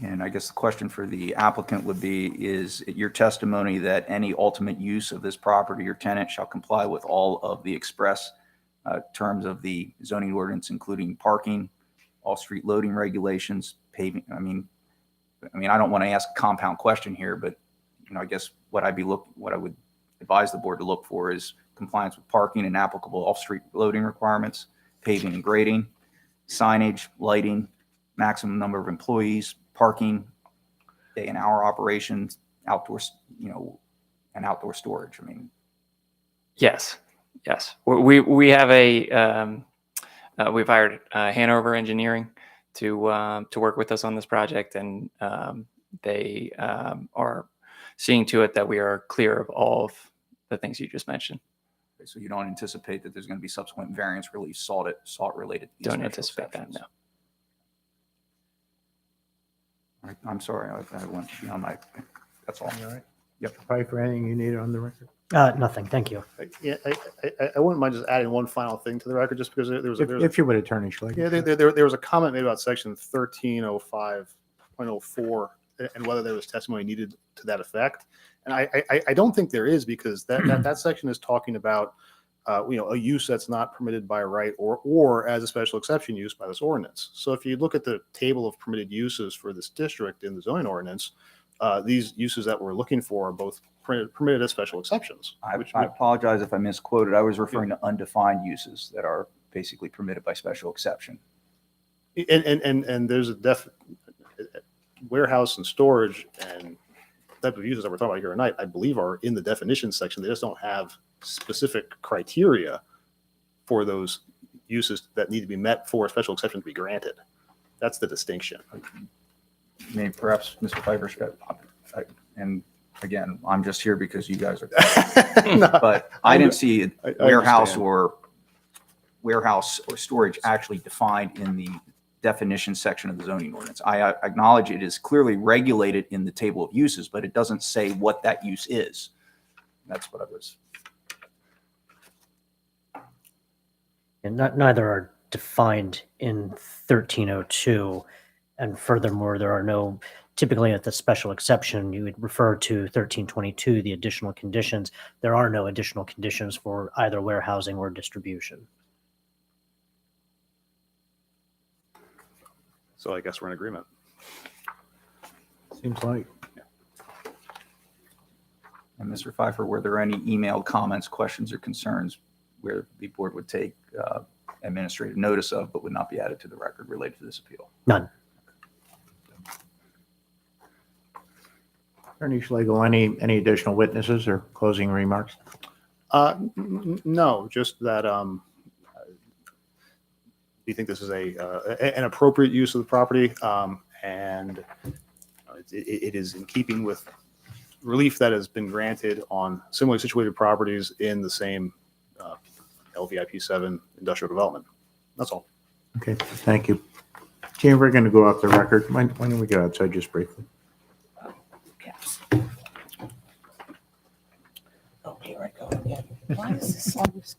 And I guess the question for the applicant would be, is it your testimony that any ultimate use of this property or tenant shall comply with all of the express terms of the zoning ordinance, including parking, off-street loading regulations, paving? I mean, I don't want to ask a compound question here, but I guess what I would advise the board to look for is compliance with parking and applicable off-street loading requirements, paving and grading, signage, lighting, maximum number of employees, parking, day and hour operations, outdoors, and outdoor storage. I mean, Yes, yes. We have we've hired Hanover Engineering to work with us on this project, and they are seeing to it that we are clear of all of the things you just mentioned. so you don't anticipate that there's going to be subsequent variance relief sought related to these Don't special anticipate that, exceptions? no. I'm sorry, I went beyond my, that's all. All right. Yep. Pfeiffer, anything you need on the record? Nothing. Thank you. Yeah, I wouldn't mind just adding one final thing to the record, just because there was If you would, Attorney Schlegel. yeah, there was a comment made about section 1305.04 and whether there was testimony needed to that effect. And I don't think there is, because that section is talking about a use that's not permitted by right or as a special exception use by this ordinance. So if you look at the table of permitted uses for this district in the zoning ordinance, these uses that we're looking for are both permitted as special exceptions. I apologize if I misquoted. I was referring to undefined uses that are basically permitted by special exception. And there's a warehouse and storage and type of uses that we're talking about here tonight, I believe are in the definition section. They just don't have specific criteria for those uses that need to be met for a special exception to be granted. That's the distinction. Maybe perhaps Mr. Pfeiffer should, and again, I'm just here because you guys are, but I didn't see I warehouse understand. or storage actually defined in the definition section of the zoning ordinance. I acknowledge it is clearly regulated in the table of uses, but it doesn't say what that use is. That's what I was. And neither are defined in 1302. And furthermore, there are no, typically at the special exception, you would refer to 1322, the additional conditions. There are no additional conditions for either warehousing or distribution. So I guess we're in agreement. Seems like. And Mr. Pfeiffer, were there any emailed comments, questions, or concerns where the board would take administrative notice of, but would not be added to the record related to this appeal? None. Attorney Schlegel, any additional witnesses or closing remarks? No, just that we think this is an appropriate use of the property, and it is in keeping with relief that has been granted on similarly situated properties in the same LVIP 7 industrial development. That's all. Okay, thank you. Jane, we're going to go off the record. When don't we go outside just briefly? Why is this always?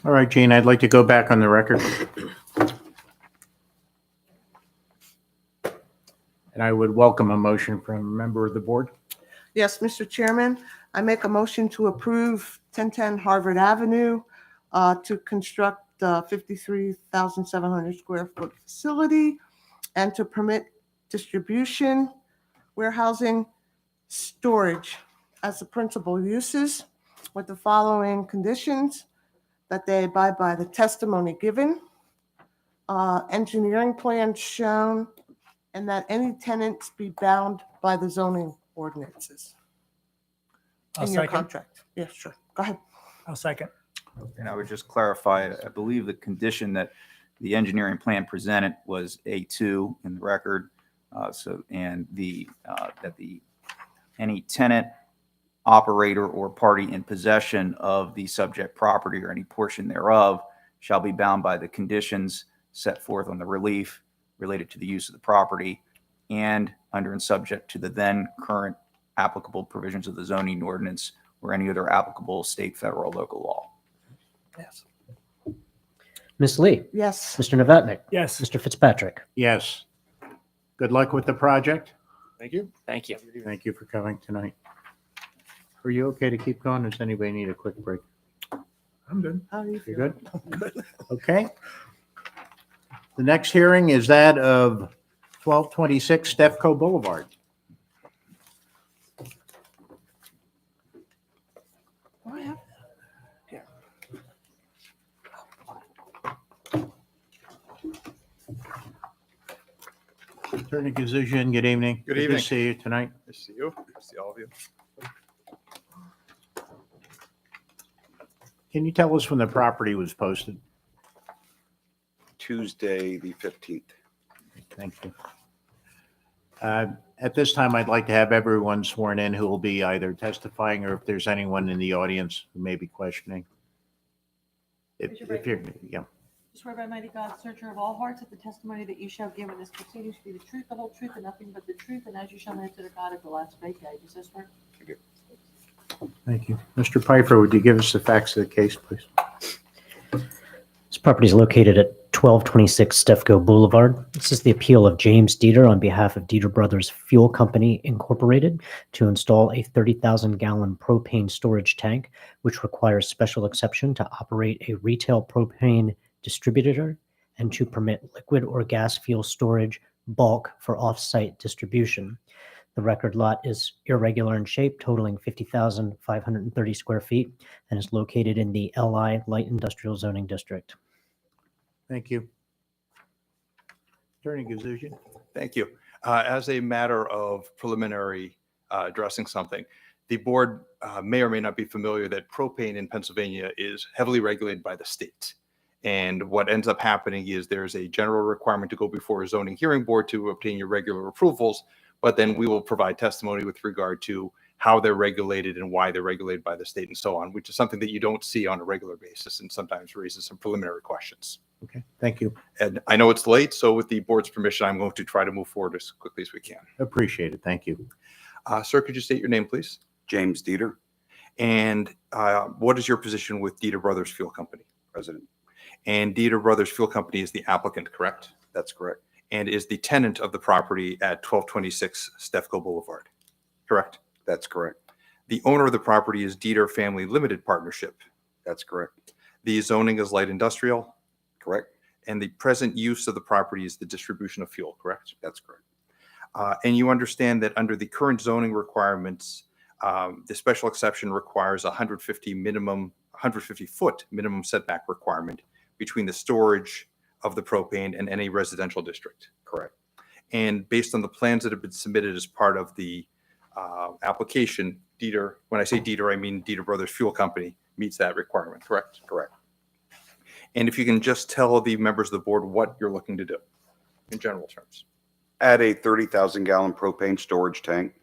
All right, Gene, I'd like to go back on the record. And I would welcome a motion from a member of the board. Yes, Mr. Chairman, I make a motion to approve 1010 Harvard Avenue to construct a 53,700 square foot facility and to permit distribution, warehousing, storage as the principal uses with the following conditions: that they abide by the testimony given, engineering plans shown, and that any tenants be bound by the zoning ordinances. I'll In your second. contract. Yeah, sure. Go ahead. I'll second. And I would just clarify, I believe the condition that the engineering plan presented was A2 in the record. And that any tenant, operator, or party in possession of the subject property or any portion thereof shall be bound by the conditions set forth on the relief related to the use of the property and under and subject to the then current applicable provisions of the zoning ordinance or any other applicable state, federal, or local law. Yes. Ms. Lee, Yes. Mr. Novatnik, Yes. Mr. Fitzpatrick. Yes. Good luck with the project. Thank you. Thank you. Thank you for coming tonight. Are you okay to keep going? Does anybody need a quick break? I'm good. How do you You feel? good? Okay. The next hearing is that of 1226 Stefco Boulevard. Attorney Gazuzian, good evening. Good to evening. see you tonight. Nice to see you. Nice to see all of you. Can you tell us when the property was posted? Tuesday, the 15th. Thank you. At this time, I'd like to have everyone sworn in who will be either testifying or if there's anyone in the audience who may be questioning. If you're, yeah. You swear by mighty God, searcher of all hearts, that the testimony that you shall give in this proceeding shall be the truth, the whole truth, and nothing but the truth, and as you shall answer to God at the last great day. Do you so swear? Thank you. Mr. Piper, would you give us the facts of the case, please? This property is located at 1226 Stefco Boulevard. This is the appeal of James Dieter on behalf of Dieter Brothers Fuel Company Incorporated to install a 30,000-gallon propane storage tank, which requires special exception to operate a retail propane distributor and to permit liquid or gas fuel storage bulk for off-site distribution. The record lot is irregular in shape, totaling 50,530 square feet, and is located in the LI Light Industrial Zoning District. Thank you. Attorney Gazuzian. Thank you. As a matter of preliminary addressing something, the board may or may not be familiar that propane in Pennsylvania is heavily regulated by the state. And what ends up happening is there's a general requirement to go before a zoning hearing board to obtain your regular approvals, but then we will provide testimony with regard to how they're regulated and why they're regulated by the state and so on, which is something that you don't see on a regular basis and sometimes raises some preliminary questions. Okay, thank you. And I know it's late, so with the board's permission, I'm going to try to move forward as quickly as we can. Appreciate it. Thank you. Sir, could you state your name, please? James Dieter, And what is your position with Dieter Brothers Fuel Company? President. And Dieter Brothers Fuel Company is the applicant, correct? That's correct. And is the tenant of the property at 1226 Stefco Boulevard, correct? That's correct. The owner of the property is Dieter Family Limited Partnership. That's correct. The zoning is light industrial. Correct. And the present use of the property is the distribution of fuel, correct? That's correct. And you understand that under the current zoning requirements, the special exception requires 150 foot minimum setback requirement between the storage of the propane and any residential district. Correct. And based on the plans that have been submitted as part of the application, Dieter, when I say Dieter, I mean Dieter Brothers Fuel Company meets that requirement, correct? Correct. And if you can just tell the members of the board what you're looking to do in general terms. Add a 30,000 gallon propane storage tank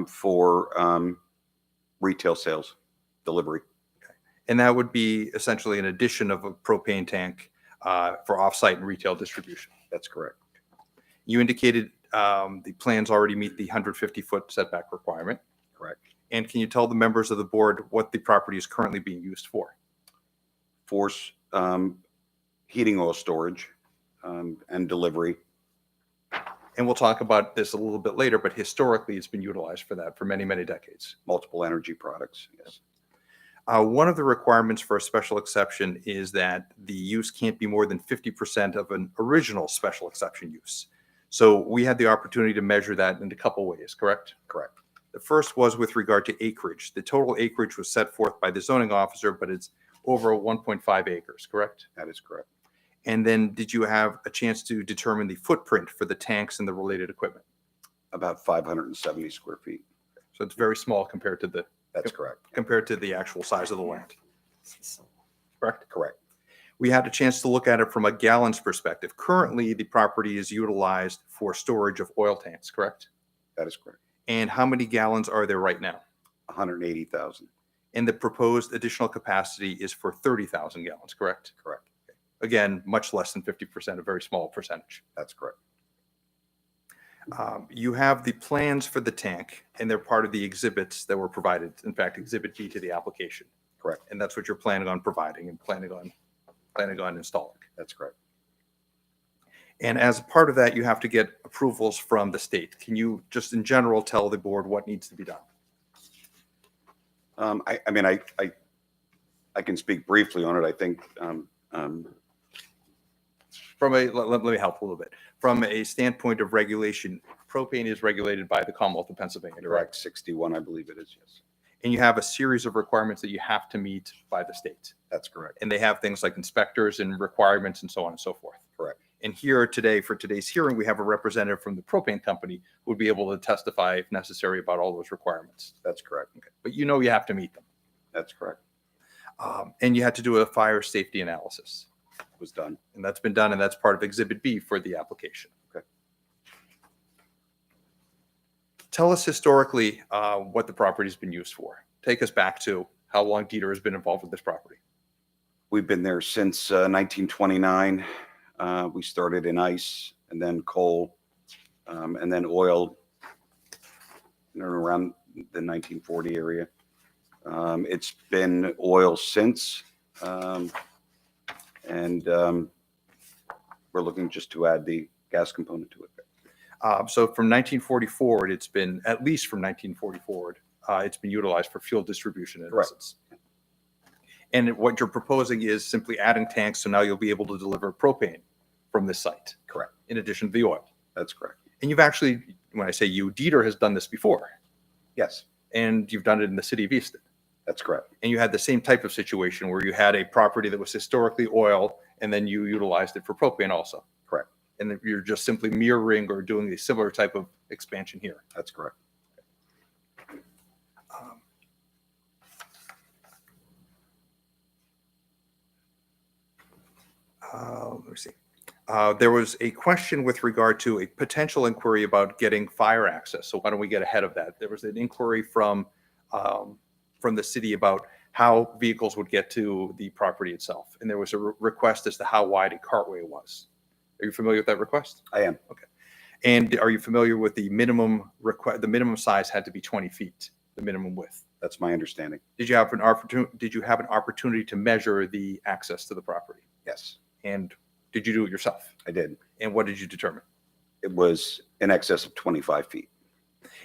for retail sales, delivery. And that would be essentially an addition of a propane tank for offsite and retail distribution. That's correct. You indicated the plans already meet the 150-foot setback requirement. Correct. And can you tell the members of the board what the property is currently being used for? For heating oil storage and delivery. And we'll talk about this a little bit later, but historically it's been utilized for that for many, many decades. Multiple energy products, yes. One of the requirements for a special exception is that the use can't be more than 50% of an original special exception use. So we had the opportunity to measure that in a couple ways, correct? Correct. The first was with regard to acreage. The total acreage was set forth by the zoning officer, but it's over 1.5 acres, correct? That is correct. And then did you have a chance to determine the footprint for the tanks and the related equipment? About 570 square feet. So it's very small compared to the That's correct. compared to the actual size of the land. Correct? Correct. We had a chance to look at it from a gallons perspective. Currently, the property is utilized for storage of oil tanks, correct? That is correct. And how many gallons are there right now? 180,000. And the proposed additional capacity is for 30,000 gallons, correct? Correct. Again, much less than 50%, a very small percentage. That's correct. You have the plans for the tank, and they're part of the exhibits that were provided. In fact, Exhibit B to the application. Correct. And that's what you're planning on providing and planning on installing. That's correct. And as part of that, you have to get approvals from the state. Can you just in general tell the board what needs to be done? I can speak briefly on it. I think From a, let me help a little bit. From a standpoint of regulation, propane is regulated by the Commonwealth of Pennsylvania, correct? correct 61, I believe it is. Yes, And you have a series of requirements that you have to meet by the state. that's correct. And they have things like inspectors and requirements and so on and so forth. Correct. And here today, for today's hearing, we have a representative from the propane company who would be able to testify if necessary about all those requirements. That's correct. Okay. But you know you have to meet them. That's correct. And you had to do a fire safety analysis. Was done. And that's been done, and that's part of Exhibit B for the application. Okay. Tell us historically what the property's been used for. Take us back to how long Dieter has been involved with this property. We've been there since 1929. We started in ice and then coal and then oil around the 1940 area. It's been oil since. And we're looking just to add the gas component to it. So from 1940 forward, it's been, at least from 1940 forward, it's been utilized for fuel distribution in essence. And what you're proposing is simply adding tanks, so now you'll be able to deliver propane from this site. Correct. In addition to the oil. That's correct. And you've actually, when I say you, Dieter has done this before. Yes. And you've done it in the city of Easton. That's correct. And you had the same type of situation where you had a property that was historically oil, and then you utilized it for propane also. Correct. And that you're just simply mirroring or doing a similar type of expansion here. That's correct. Let me see. There was a question with regard to a potential inquiry about getting fire access. So why don't we get ahead of that? There was an inquiry from the city about how vehicles would get to the property itself. And there was a request as to how wide a cartway was. Are you familiar with that request? I am. Okay. And are you familiar with the minimum request? The minimum size had to be 20 feet, the minimum width. That's my understanding. Did you have an opportunity to measure the access to the property? Yes. And did you do it yourself? I did. And what did you determine? It was in excess of 25 feet.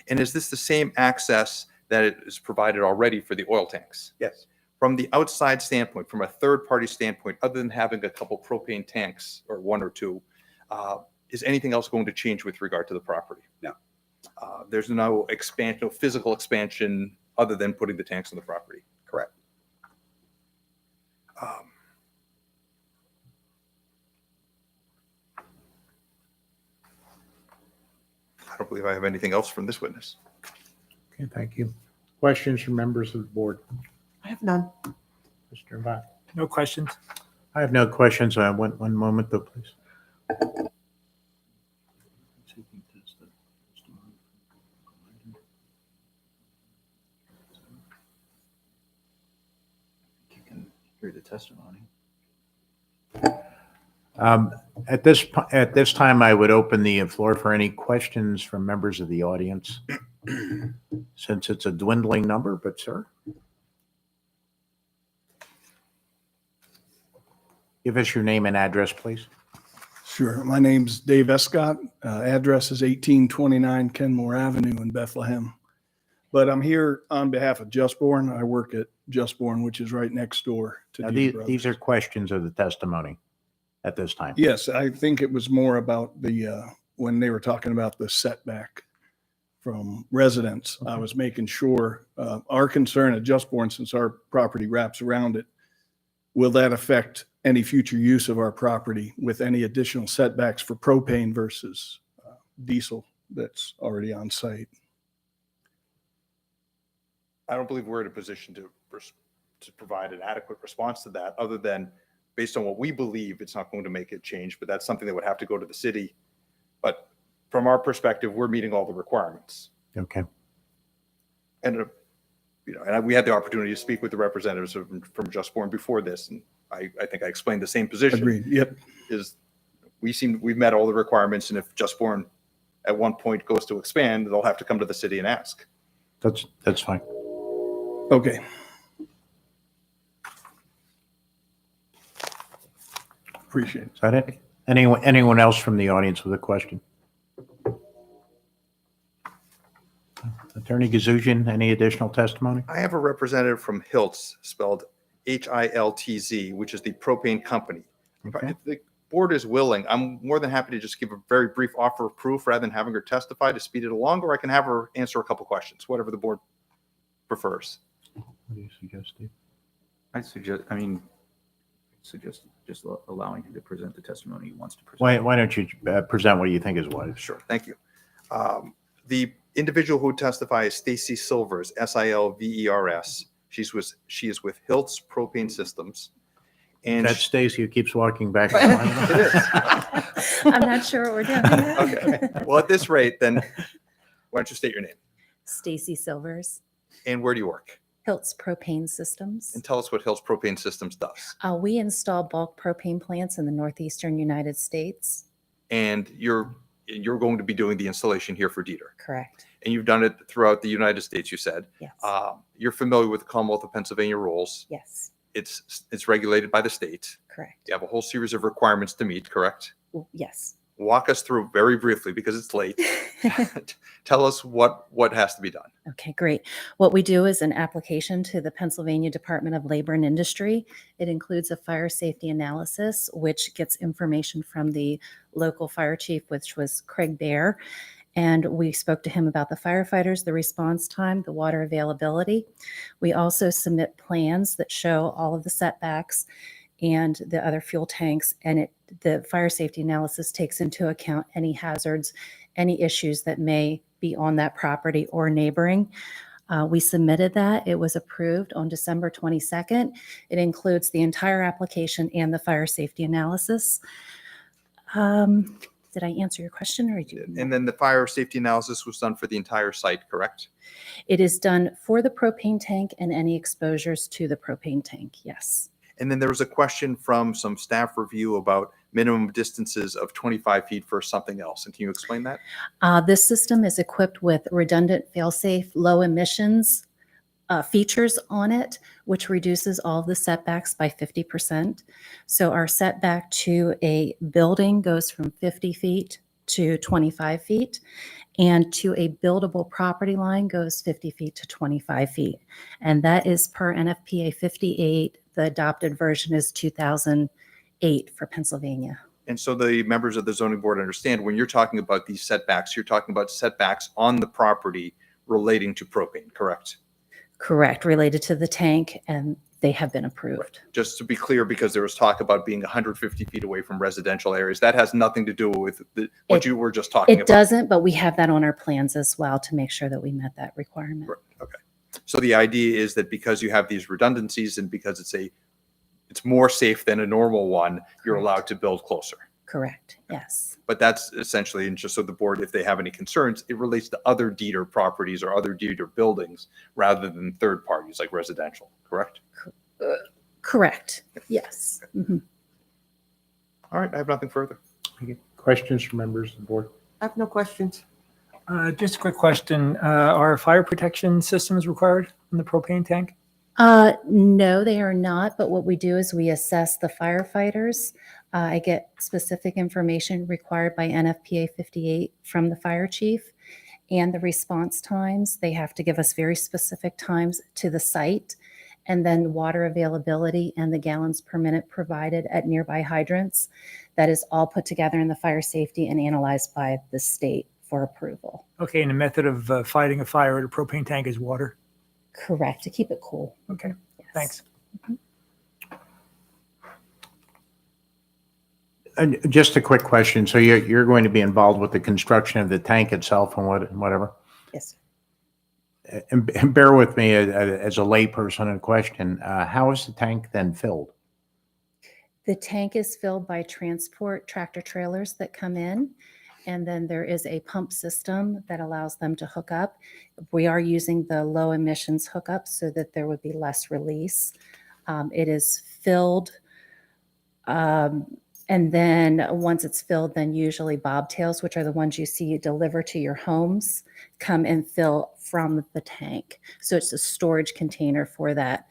And is this the same access that is provided already for the oil tanks? Yes. From the outside standpoint, from a third-party standpoint, other than having a couple propane tanks or one or two, is anything else going to change with regard to the property? No. There's no expansion, no physical expansion other than putting the tanks on the property. Correct. I don't believe I have anything else from this witness. Okay, thank you. Questions from members of the board? I have none. Mr. Bach? No questions. I have no questions. One moment though, please. You can hear the testimony. At this time, I would open the floor for any questions from members of the audience, since it's a dwindling number, but sir? Give us your name and address, please. Sure. My name's Dave Escott. Address is 1829 Kenmore Avenue in Bethlehem. But I'm here on behalf of Justborn. I work at Justborn, which is right next door to Now, Dieter Brothers. these are questions of the testimony at this time. Yes, I think it was more about the, when they were talking about the setback from residents. I was making sure, our concern at Justborn, since our property wraps around it, will that affect any future use of our property with any additional setbacks for propane versus diesel that's already on site? I don't believe we're in a position to provide an adequate response to that, other than based on what we believe, it's not going to make it change, but that's something that would have to go to the city. But from our perspective, we're meeting all the requirements. Okay. And, and we had the opportunity to speak with the representatives from Justborn before this, and I think I explained the same position. Agreed. Yep. Is we've met all the requirements, and if Justborn at one point goes to expand, they'll have to come to the city and ask. That's fine. Okay. Appreciate it. Is that it? Anyone else from the audience with a question? Attorney Gazuzian, any additional testimony? I have a representative from Hiltz, spelled Hiltz, which is the propane company. Okay. If the board is willing, I'm more than happy to just give a very brief offer of proof rather than having her testify to speed it along, or I can have her answer a couple questions, whatever the board prefers. What do you suggest, Steve? I suggest, I mean, So just allowing him to present the testimony he wants to present. Why don't you present what you think is what? Sure, thank you. The individual who testified is Stacy Silvers, Silvers. She is with Hiltz Propane Systems. And That's Stacy who keeps walking back. And forth. It is. I'm not sure what we're doing. Okay. Well, at this rate, then why don't you state your name Stacy Silvers, and where do you work? Hiltz Propane Systems. And tell us what Hiltz Propane Systems does. We install bulk propane plants in the northeastern United States. And you're going to be doing the installation here for Dieter. Correct. And you've done it throughout the United States, you said. Yes. You're familiar with the Commonwealth of Pennsylvania rules. Yes. It's regulated by the state. Correct. You have a whole series of requirements to meet, correct? Yes. Walk us through very briefly because it's late. Tell us what has to be done. Okay, great. What we do is an application to the Pennsylvania Department of Labor and Industry. It includes a fire safety analysis, which gets information from the local fire chief, which was Craig Bear. And we spoke to him about the firefighters, the response time, the water availability. We also submit plans that show all of the setbacks and the other fuel tanks, and the fire safety analysis takes into account any hazards, any issues that may be on that property or neighboring. We submitted that. It was approved on December 22nd. It includes the entire application and the fire safety analysis. Did I answer your question, or did you? And then the fire safety analysis was done for the entire site, correct? It is done for the propane tank and any exposures to the propane tank, yes. And then there was a question from some staff review about minimum distances of 25 feet for something else. And can you explain that? This system is equipped with redundant fail-safe, low emissions features on it, which reduces all of the setbacks by 50%. So our setback to a building goes from 50 feet to 25 feet, and to a buildable property line goes 50 feet to 25 feet. And that is per NFPA 58. The adopted version is 2008 for Pennsylvania. And so the members of the zoning board understand when you're talking about these setbacks, you're talking about setbacks on the property relating to propane, correct? Correct, related to the tank, and they have been approved. Just to be clear, because there was talk about being 150 feet away from residential areas. That has nothing to do with what you were just talking It about. doesn't, but we have that on our plans as well to make sure that we met that requirement. Okay. So the idea is that because you have these redundancies and because it's more safe than a normal one, you're allowed to build closer. Correct, yes. But that's essentially, and just so the board, if they have any concerns, it relates to other Dieter properties or other Dieter buildings rather than third parties like residential, correct? Correct, yes. Mhm. All right, I have nothing further. Questions from members of the board? I have no questions. Just a quick question. Are fire protection systems required in the propane tank? No, they are not, but what we do is we assess the firefighters. I get specific information required by NFPA 58 from the fire chief and the response times. They have to give us very specific times to the site, and then water availability and the gallons per minute provided at nearby hydrants. That is all put together in the fire safety and analyzed by the state for approval. Okay, and the method of fighting a fire at a propane tank is water? Correct, to keep it cool. Okay, thanks. Just a quick question. So you're going to be involved with the construction of the tank itself and whatever? Yes. And bear with me as a layperson in question. How is the tank then filled? The tank is filled by transport tractor trailers that come in, and then there is a pump system that allows them to hook up. We are using the low emissions hookup so that there would be less release. It is filled, and then once it's filled, then usually bobtails, which are the ones you see you deliver to your homes, come and fill from the tank. So it's a storage container for that.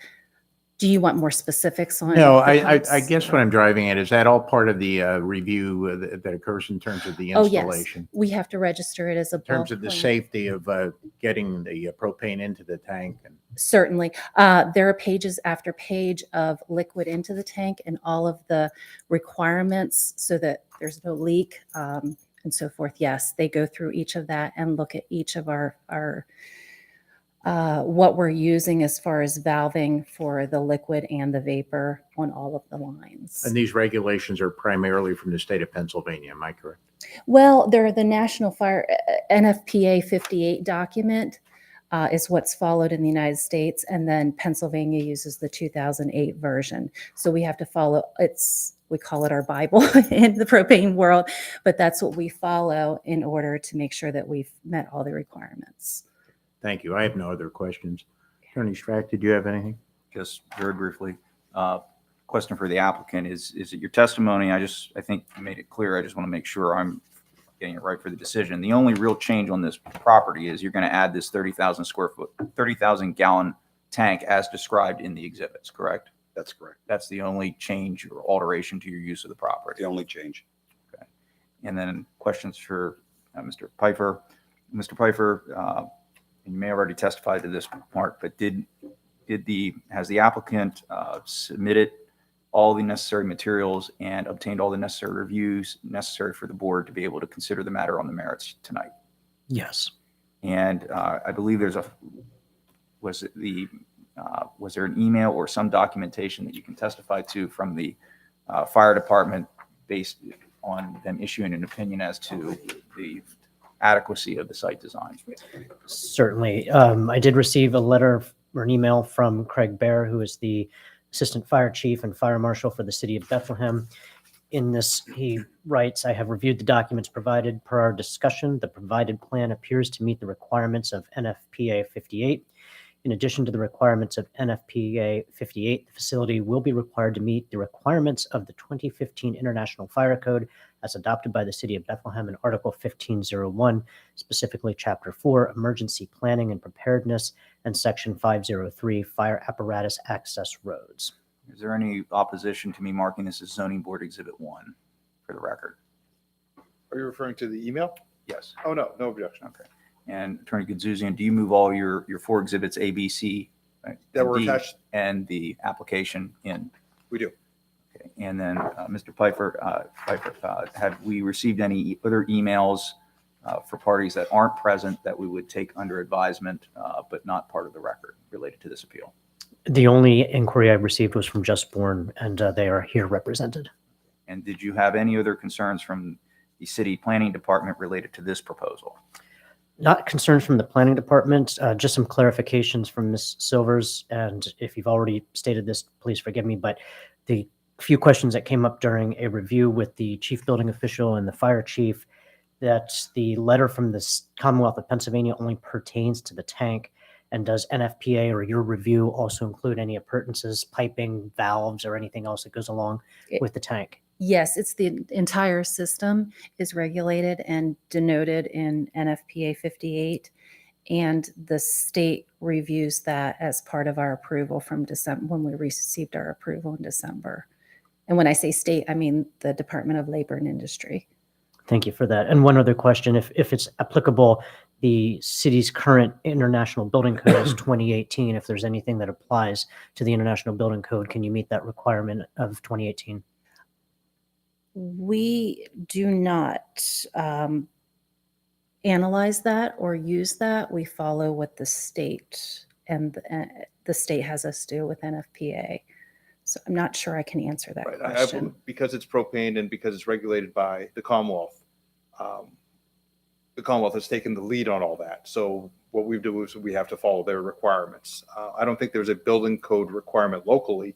Do you want more specifics on? No, the I pumps? guess what I'm driving at, is that all part of the review that occurs in terms of the Oh, yes. installation? We have to register it as a In terms bulk of the plant. safety of getting the propane into the tank? And Certainly. There are pages after page of liquid into the tank and all of the requirements so that there's no leak and so forth. Yes, they go through each of that and look at each of our what we're using as far as valving for the liquid and the vapor on all of the lines. And these regulations are primarily from the state of Pennsylvania, am I correct? Well, they're the National Fire NFPA 58 document is what's followed in the United States, and then Pennsylvania uses the 2008 version. So we have to follow, we call it our Bible in the propane world, but that's what we follow in order to make sure that we've met all the requirements. Thank you. I have no other questions. Attorney Strack, did you have anything? Just very briefly, question for the applicant is it your testimony? I think you made it clear. I just want to make sure I'm getting it right for the decision. The only real change on this property is you're going to add this 30,000 gallon tank as described in the exhibits, correct? That's correct. That's the only change or alteration to your use of the property. The only change. Okay. And then questions for Mr. Pfeiffer. Mr. Pfeiffer, and you may have already testified to this, Mark, but has the applicant submitted all the necessary materials and obtained all the necessary reviews necessary for the board to be able to consider the matter on the merits tonight? Yes. And I believe was there an email or some documentation that you can testify to from the fire department based on them issuing an opinion as to the adequacy of the site design? Certainly. I did receive a letter or an email from Craig Bear, who is the Assistant Fire Chief and Fire Marshal for the City of Bethlehem. In this, he writes, I have reviewed the documents provided per our discussion. The provided plan appears to meet the requirements of NFPA 58. In addition to the requirements of NFPA 58, the facility will be required to meet the requirements of the 2015 International Fire Code as adopted by the City of Bethlehem in Article 1501, specifically Chapter 4, Emergency Planning and Preparedness, and Section 503, Fire Apparatus Access Roads. Is there any opposition to me marking this as Zoning Board Exhibit 1 for the record? Are you referring to the email? Yes. Oh, no objection. Okay. And Attorney Gudzuzian, do you move all your 4 exhibits A, B, C, right, That were D, attached? and the application in? We do. Okay. And then Mr. Pfeiffer, have we received any other emails for parties that aren't present that we would take under advisement but not part of the record related to this appeal? The only inquiry I received was from Just Born, and they are here represented. And did you have any other concerns from the City Planning Department related to this proposal? Not concerns from the planning department, just some clarifications from Ms. Silvers. And if you've already stated this, please forgive me, but the few questions that came up during a review with the chief building official and the fire chief, that the letter from the Commonwealth of Pennsylvania only pertains to the tank. And does NFPA or your review also include any appurtenances, piping, valves, or anything else that goes along with the tank? Yes, it's the entire system is regulated and denoted in NFPA 58, and the state reviews that as part of our approval from December, when we received our approval in December. And when I say state, I mean the Department of Labor and Industry. Thank you for that. And one other question, if it's applicable, the city's current International Building Code is 2018. If there's anything that applies to the International Building Code, can you meet that requirement of 2018? We do not analyze that or use that. We follow what the state and the state has us do with NFPA. So I'm not sure I can answer that Right. question. Because it's propane and because it's regulated by the Commonwealth has taken the lead on all that. So what we do is we have to follow their requirements. I don't think there's a building code requirement locally,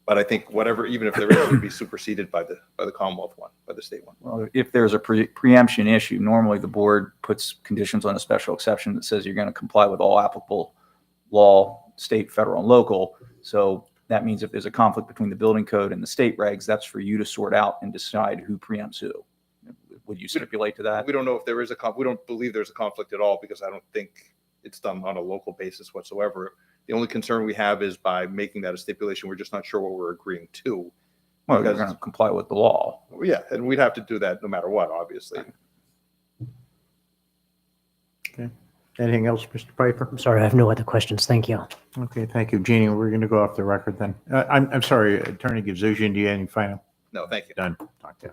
but I think whatever, even if there is, it would be superseded by the Commonwealth one, by the state one. Well, if there's a preemption issue, normally the board puts conditions on a special exception that says you're going to comply with all applicable law, state, federal, and local. So that means if there's a conflict between the building code and the state regs, that's for you to sort out and decide who preempts who. Would you stipulate to that? We don't know if there is we don't believe there's a conflict at all because I don't think it's done on a local basis whatsoever. The only concern we have is by making that a stipulation, we're just not sure what we're agreeing to. Well, you're going to comply with the law. Yeah, and we'd have to do that no matter what, obviously. Okay. Anything else, Mr. Pfeiffer? I'm sorry, I have no other questions. Thank you. Okay, thank you. Jeannie, we're going to go off the record then. I'm sorry, Attorney Gudzuzian, do you have any final? No, thank you. Done. Okay.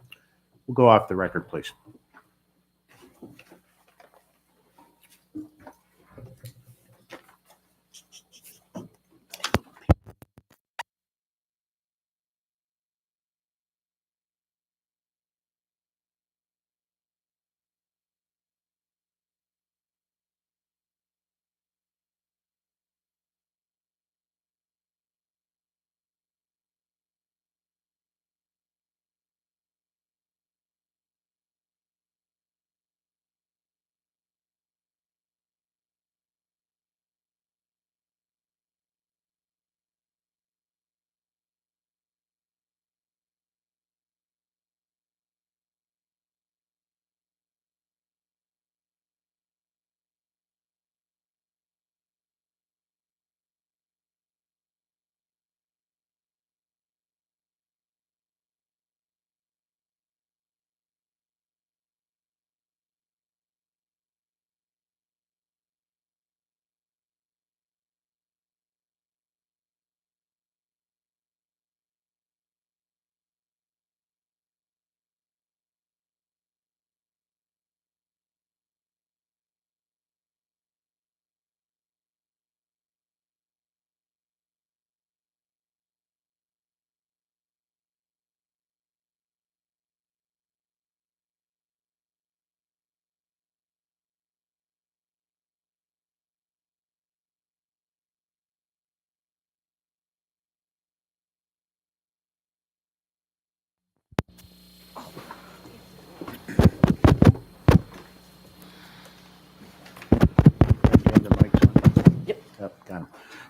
We'll go off the record, please.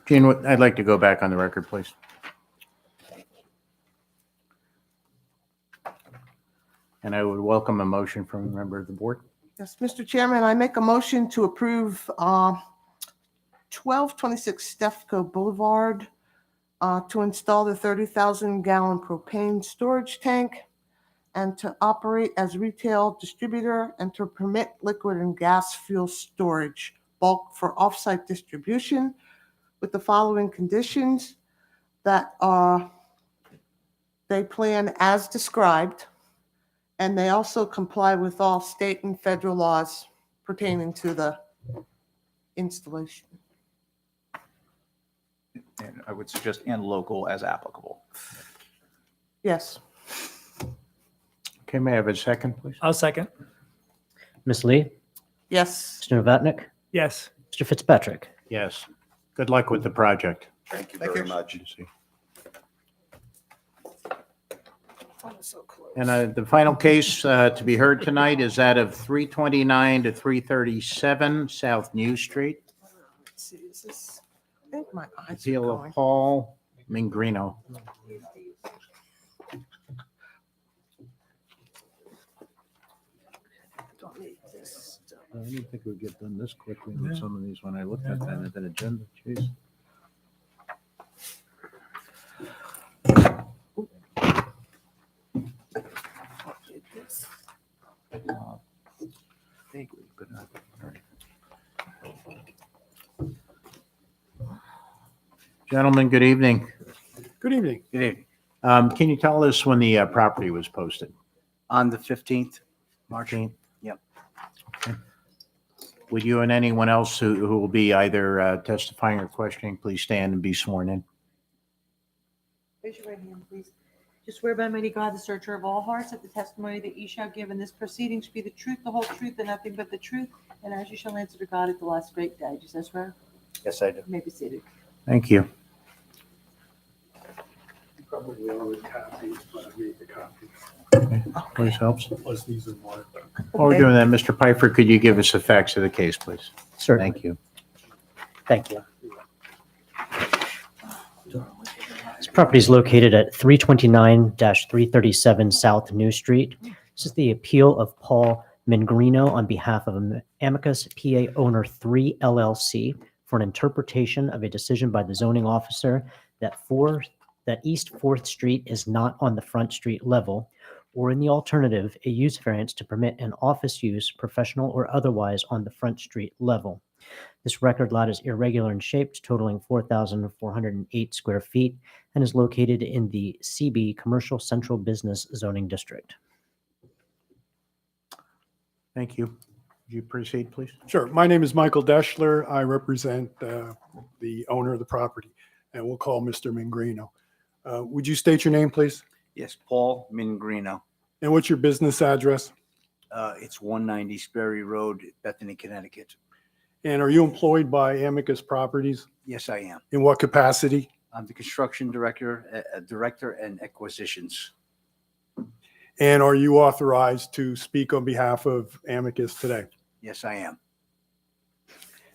Gene, I'd like to go back on the record, please. And I would welcome a motion from a member of the board. Yes, Mr. Chairman, I make a motion to approve 1226 Stefco Boulevard to install the 30,000-gallon propane storage tank and to operate as retail distributor and to permit liquid and gas fuel storage bulk for offsite distribution with the following conditions: that they plan as described, and they also comply with all state and federal laws pertaining to the installation. And I would suggest and local as applicable. Yes. Okay, may I have a second, please? I'll second. Ms. Lee, Yes. Mr. Novatnik, Yes. Mr. Fitzpatrick. Yes. Good luck with the project. Thank you very much. And the final case to be heard tonight is that of 329 to 337 South New Street. Let's see, is this, I think my eyes are Appeal going. of Paul Mingrino. Don't need this stuff. I didn't think we'd get done this quickly with some of these when I looked at that agenda. Jeez. Don't need this. Vaguely, but not. All right. Gentlemen, good evening. Good evening. Good evening. Can you tell us when the property was posted? On the 15th, March. 15th? Yep. Would you and anyone else who will be either testifying or questioning, please stand and be sworn in? Raise your right hand, please. Do you swear by mighty God, the searcher of all hearts, that the testimony that you shall give in this proceeding should be the truth, the whole truth, and nothing but the truth, and as you shall answer to God at the last great day? Do you swear? Yes, I do. You may be seated. Thank you. Probably all the copies, but I made the copies. Please helps. Plus these are more. While we're doing that, Mr. Pfeiffer, could you give us the facts of the case, please? Certainly. Thank you. Thank you. This property is located at 329-337 South New Street. This is the appeal of Paul Mingrino on behalf of Amicus PA Owner 3 LLC for an interpretation of a decision by the zoning officer that East 4th Street is not on the Front Street level, or in the alternative, a use variance to permit an office use, professional or otherwise, on the Front Street level. This record lot is irregular in shape, totaling 4,408 square feet, and is located in the CB Commercial Central Business Zoning District. Thank you. Would you proceed, please? Sure. My name is Michael Deschler. I represent the owner of the property, and we'll call Mr. Mingrino. Would you state your name, please? Yes, Paul Mingrino. And what's your business address? It's 190 Sperry Road, Bethany, Connecticut. And are you employed by Amicus Properties? Yes, I am. In what capacity? I'm the construction director, director and acquisitions. And are you authorized to speak on behalf of Amicus today? Yes, I am.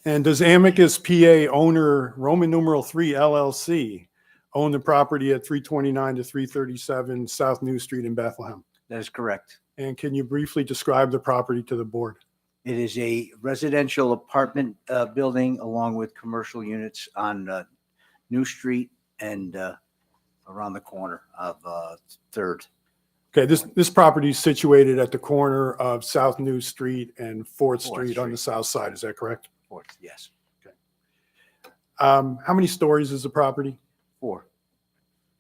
And does Amicus PA owner Roman numeral 3 LLC own the property at 329 to 337 South New Street in Bethlehem? That is correct. And can you briefly describe the property to the board? It is a residential apartment building along with commercial units on New Street and around the corner of 3rd. Okay, this property is situated at the corner of South New Street and 4th Street on the south side. Is that correct? 4th, yes. How many stories is the property? 4.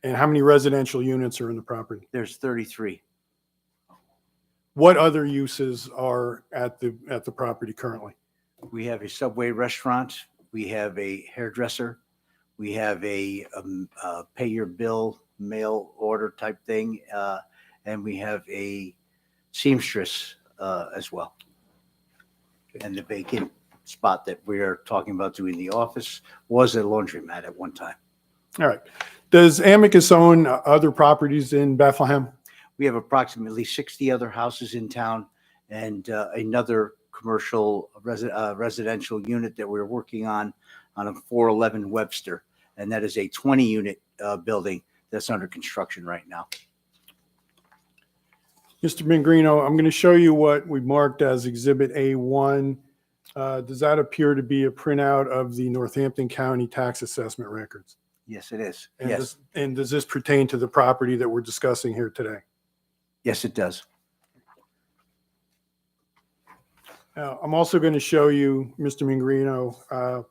And how many residential units are in the property? There's 33. What other uses are at the property currently? We have a Subway restaurant. We have a hairdresser. We have a pay your bill mail order type thing. And we have a seamstress as well. And the vacant spot that we are talking about doing the office was a laundromat at one time. All right. Does Amicus own other properties in Bethlehem? We have approximately 60 other houses in town and another commercial residential unit that we're working on on a 411 Webster. And that is a 20-unit building that's under construction right now. Mr. Mingrino, I'm going to show you what we marked as Exhibit A1. Does that appear to be a printout of the Northampton County tax assessment records? Yes, it is. And Yes. does this pertain to the property that we're discussing here today? Yes, it does. Now, I'm also going to show you, Mr. Mingrino,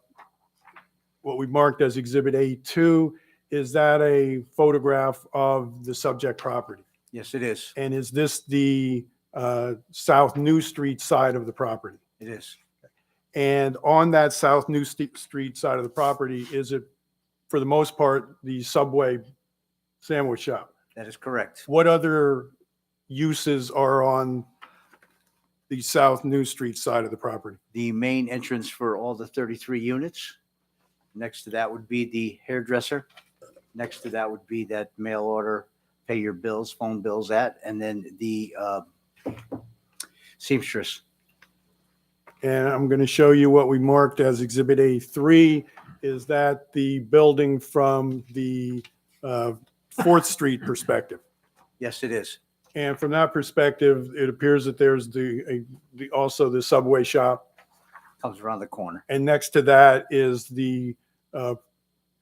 what we marked as Exhibit A2. Is that a photograph of the subject property? Yes, it is. And is this the South New Street side of the property? It is. And on that South New Street side of the property, is it, for the most part, the Subway sandwich shop? That is correct. What other uses are on the South New Street side of the property? The main entrance for all the 33 units. Next to that would be the hairdresser. Next to that would be that mail order, pay your bills, phone bills at, and then the seamstress. And I'm going to show you what we marked as Exhibit A3. Is that the building from the 4th Street perspective? Yes, it is. And from that perspective, it appears that there's also the Subway shop. Comes around the corner. And next to that is the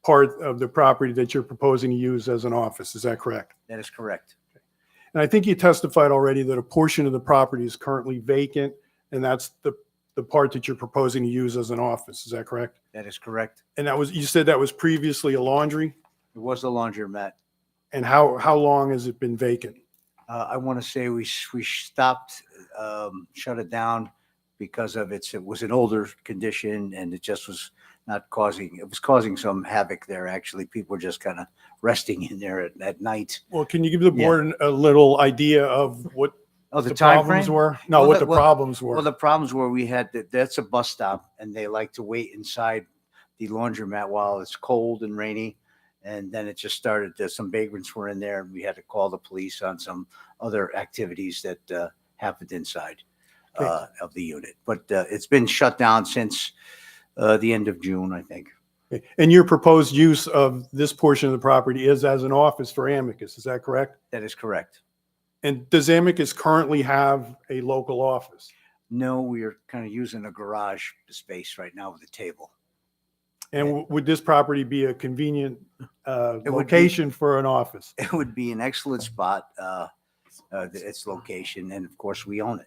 part of the property that you're proposing to use as an office. Is that correct? That is correct. And I think you testified already that a portion of the property is currently vacant, and that's the part that you're proposing to use as an office. Is that correct? That is correct. And you said that was previously a laundry? It was a laundromat. And how long has it been vacant? I want to say we stopped, shut it down because of it was an older condition and it just was not causing, it was causing some havoc there. Actually, people were just kind of resting in there at night. Well, can you give the board a little idea of what the the time problems frame? were? No, Well, what the problems were. Well, the problems were we had, that's a bus stop and they like to wait inside the laundromat while it's cold and rainy. And then it just started, some vagrants were in there and we had to call the police on some other activities that happened inside of the unit. But it's been shut down since the end of June, I think. Okay. And your proposed use of this portion of the property is as an office for Amicus, is that correct? That is correct. And does Amicus currently have a local office? No, we are kind of using a garage space right now with a table. And would this property be a convenient would be. location for an office? It would be an excellent spot, its location, and of course, we own it.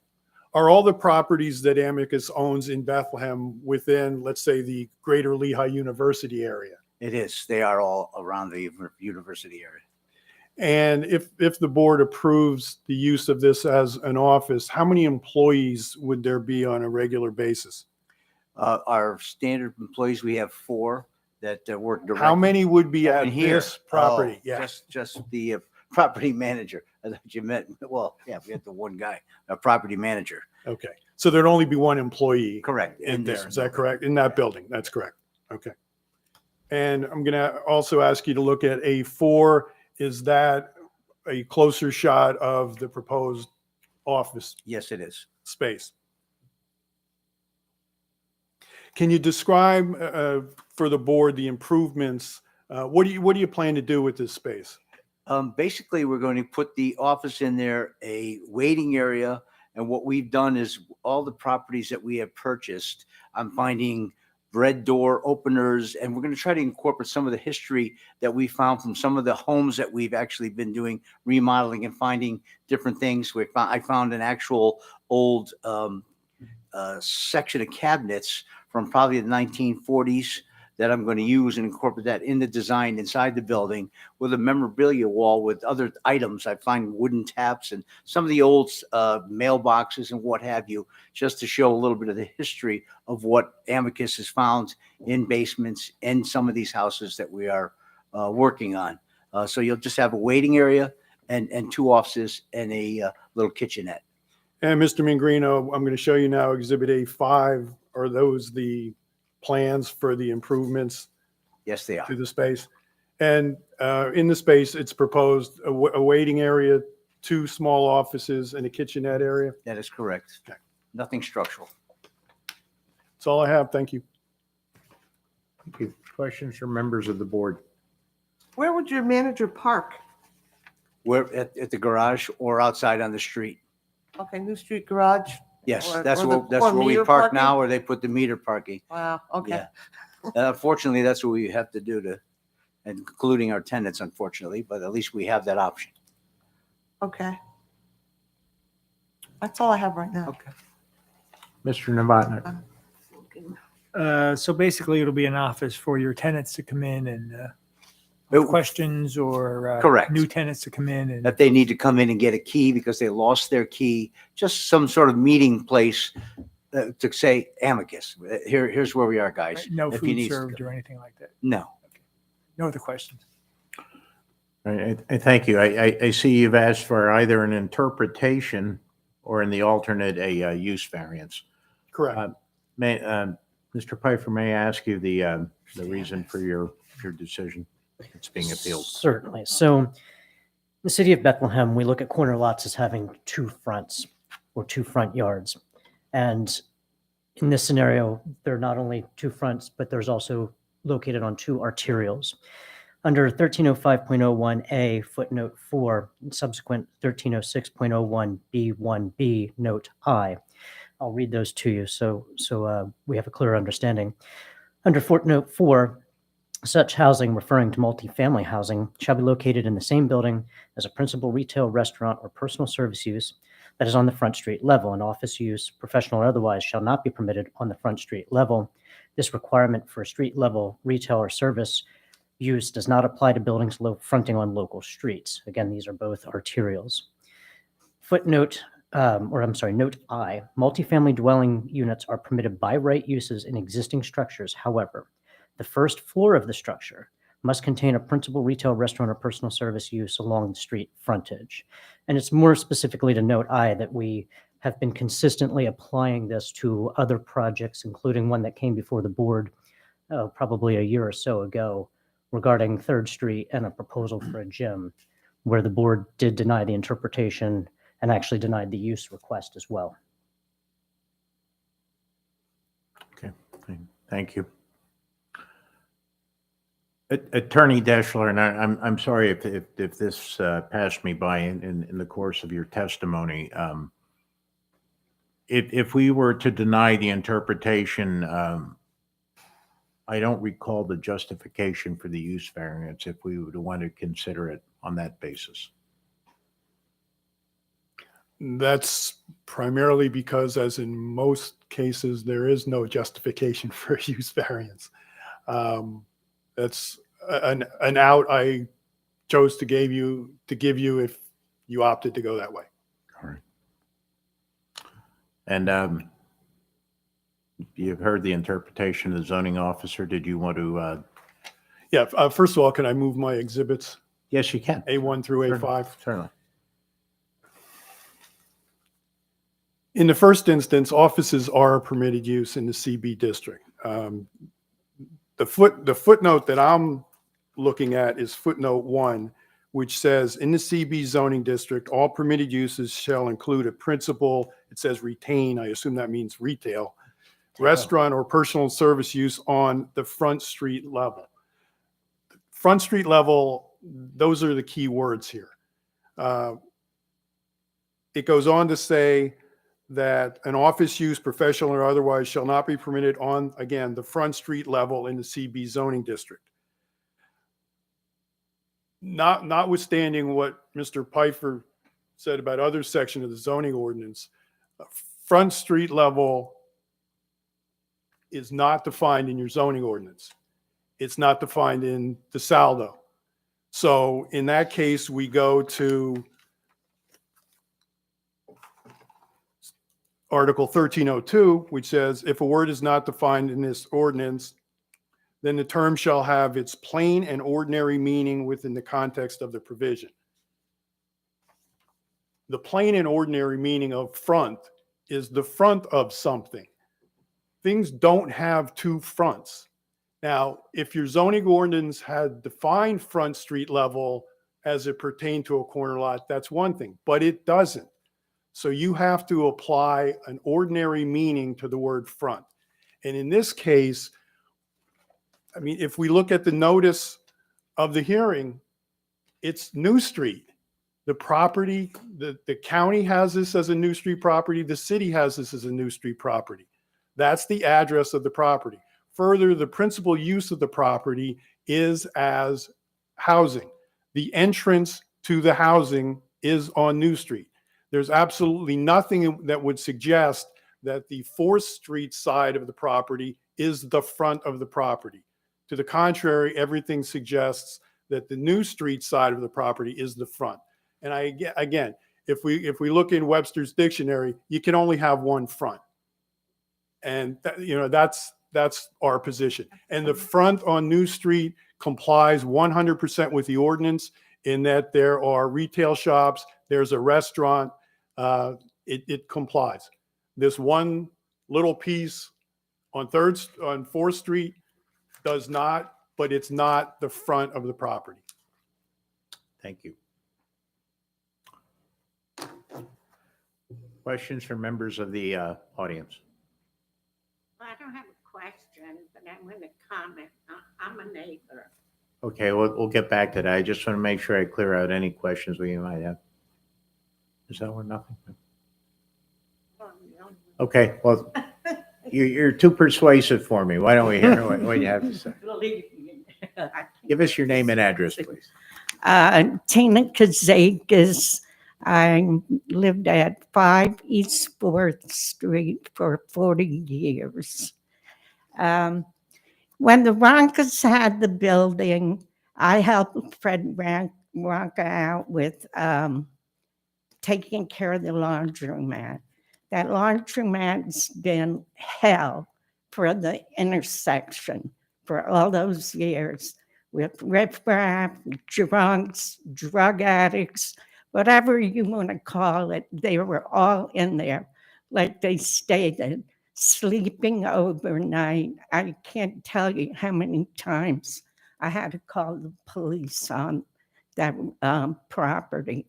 Are all the properties that Amicus owns in Bethlehem within, let's say, the greater Lehigh University area? It is. They are all around the university area. And if the board approves the use of this as an office, how many employees would there be on a regular basis? Our standard employees, we have 4 that work directly. How many would be at in here? this property? Oh, Yeah. just the property manager. I thought you meant, well, yeah, we had the one guy, a property manager. Okay. So there'd only be one employee Correct. in this there. Is that correct? In that building? That's correct. Okay. And I'm going to also ask you to look at A4. Is that a closer shot of the proposed office Yes, it is. space? Can you describe for the board the improvements? What do you plan to do with this space? Basically, we're going to put the office in there, a waiting area. And what we've done is all the properties that we have purchased, I'm finding red door openers, and we're going to try to incorporate some of the history that we found from some of the homes that we've actually been doing remodeling and finding different things. I found an actual old section of cabinets from probably the 1940s that I'm going to use and incorporate that in the design inside the building with a memorabilia wall with other items. I find wooden taps and some of the old mailboxes and what have you, just to show a little bit of the history of what Amicus has found in basements in some of these houses that we are working on. So you'll just have a waiting area and 2 offices and a little kitchenette. And Mr. Mingrino, I'm going to show you now Exhibit A5. Are those the plans for the improvements Yes, they are. to the space? And in the space, it's proposed a waiting area, 2 small offices, and a kitchenette area? That is correct. Nothing structural. That's all I have. Thank you. Thank you. Questions from members of the board? Where would your manager park? We're at the garage or outside on the street. Okay, New Street Garage? Yes, Or- that's or the- where or we meter park parking? now, or they put the meter parking. Wow, okay. Yeah. Unfortunately, that's what we have to do to, including our tenants, unfortunately, but at least we have that option. Okay. That's all I have right now. Okay. Mr. Novotny? So basically, it'll be an office for your tenants to come in and have questions, or Correct. new tenants to come in and If they need to come in and get a key because they lost their key, just some sort of meeting place to say amicus. Here's where we are, guys. no If you food need- served or anything like that. No. No other questions. I thank you. I see you've asked for either an interpretation or in the alternate, a use variance. Correct. Mr. Pfeiffer, may I ask you the reason for your decision that's being appealed? Certainly. So in the city of Bethlehem, we look at corner lots as having two fronts or two front yards. And in this scenario, there are not only two fronts, but there's also located on two arterials. Under 1305.01A footnote 4, and subsequent 1306.01B1B note I. I'll read those to you so we have a clear understanding. Under footnote 4, such housing referring to multifamily housing shall be located in the same building as a principal retail, restaurant, or personal service use that is on the front street level. And office use, professional or otherwise, shall not be permitted on the front street level. This requirement for street level retail or service use does not apply to buildings fronting on local streets. Again, these are both arterials. Note I, multifamily dwelling units are permitted by right uses in existing structures. However, the first floor of the structure must contain a principal retail, restaurant, or personal service use along the street frontage. And it's more specifically to note I that we have been consistently applying this to other projects, including one that came before the board probably a year or so ago regarding 3rd Street and a proposal for a gym, where the board did deny the interpretation and actually denied the use request as well. Okay, thank you. Attorney Deschler, and I'm sorry if this passed me by in the course of your testimony. If we were to deny the interpretation, I don't recall the justification for the use variance if we would want to consider it on that basis. That's primarily because, as in most cases, there is no justification for a use variance. That's an out I chose to give you if you opted to go that way. All right. And you've heard the interpretation of the zoning officer. Did you want to? Yeah. First of all, can I move my exhibits? Yes, you can. A1 through A5. Certainly. In the first instance, offices are a permitted use in the CB district. The footnote that I'm looking at is footnote 1, which says in the CB zoning district, all permitted uses shall include a principal, it says retain, I assume that means retail, restaurant or personal service use on the front street level. Front street level, those are the key words here. It goes on to say that an office use, professional or otherwise, shall not be permitted on, again, the front street level in the CB zoning district. Notwithstanding what Mr. Pfeiffer said about other section of the zoning ordinance, front street level is not defined in your zoning ordinance. It's not defined in the saldo. So in that case, we go to Article 1302, which says if a word is not defined in this ordinance, then the term shall have its plain and ordinary meaning within the context of the provision. The plain and ordinary meaning of front is the front of something. Things don't have two fronts. Now, if your zoning ordinance had defined front street level as it pertained to a corner lot, that's one thing, but it doesn't. So you have to apply an ordinary meaning to the word front. And in this case, I mean, if we look at the notice of the hearing, it's New Street. The property, the county has this as a New Street property. The city has this as a New Street property. That's the address of the property. Further, the principal use of the property is as housing. The entrance to the housing is on New Street. There's absolutely nothing that would suggest that the 4th Street side of the property is the front of the property. To the contrary, everything suggests that the New Street side of the property is the front. And again, if we look in Webster's dictionary, you can only have one front. And that's our position. And the front on New Street complies 100% with the ordinance in that there are retail shops, there's a restaurant, it complies. This one little piece on 4th Street does not, but it's not the front of the property. Thank you. Questions from members of the audience? I don't have a question, but I'm going to comment. I'm a neighbor. Okay, we'll get back to that. I just want to make sure I clear out any questions we might have. Is that one nothing? Okay, well, you're too persuasive for me. Why don't we hear what you have to say? Give us your name and address, please. Tina Kazakis. I lived at 5 East 4th Street for 40 years. When the Roncas had the building, I helped Fred Ronca out with taking care of the laundromat. That laundromat's been hell for the intersection for all those years with riffraff, drunks, drug addicts, whatever you want to call it. They were all in there, like they stated, sleeping overnight. I can't tell you how many times I had to call the police on that property.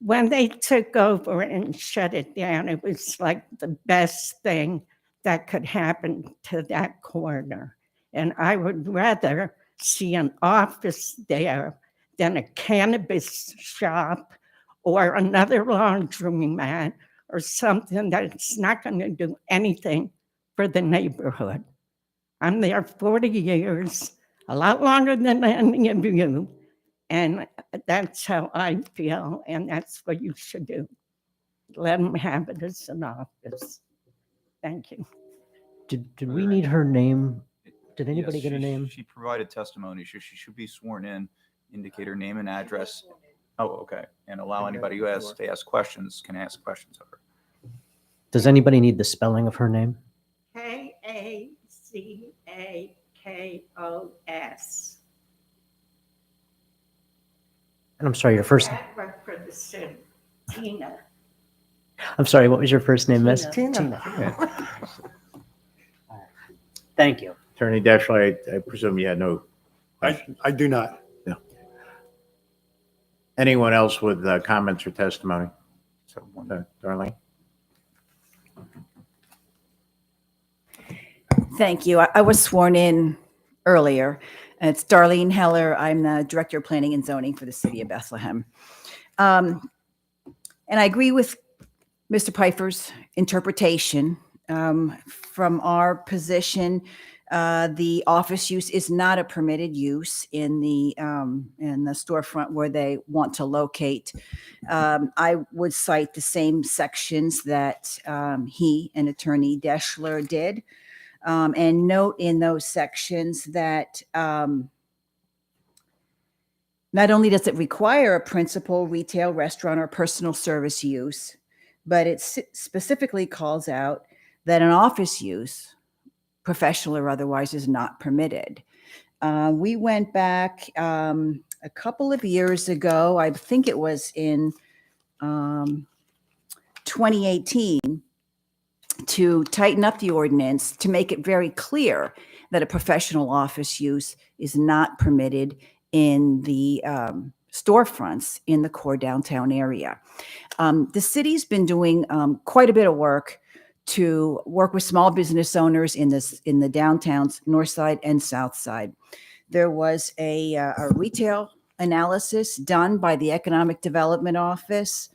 When they took over and shut it down, it was like the best thing that could happen to that corner. And I would rather see an office there than a cannabis shop or another laundromat or something that's not going to do anything for the neighborhood. I'm there 40 years, a lot longer than any of you. And that's how I feel, and that's what you should do. Let them have it as an office. Thank you. Did we need her name? Did anybody Yes, get her she- name? She provided testimony. She should be sworn in, indicate her name and address. Oh, okay. And allow anybody who has to ask questions can ask questions of her. Does anybody need the spelling of her name? Kazakos. And I'm sorry, your first. Address for the city. Tina. I'm sorry, what was your first name, Miss? Tina. Thank you. Attorney Deschler, I presume you had no. I do not. No. Anyone else with comments or testimony? Darlene? Thank you. I was sworn in earlier. It's Darlene Heller. I'm the Director of Planning and Zoning for the City of Bethlehem. And I agree with Mr. Pfeiffer's interpretation. From our position, the office use is not a permitted use in the storefront where they want to locate. I would cite the same sections that he and Attorney Deschler did. And note in those sections that not only does it require a principal retail, restaurant, or personal service use, but it specifically calls out that an office use, professional or otherwise, is not permitted. We went back a couple of years ago, I think it was in 2018, to tighten up the ordinance to make it very clear that a professional office use is not permitted in the storefronts in the core downtown area. The city's been doing quite a bit of work to work with small business owners in the downtowns, north side and south side. There was a retail analysis done by the Economic Development Office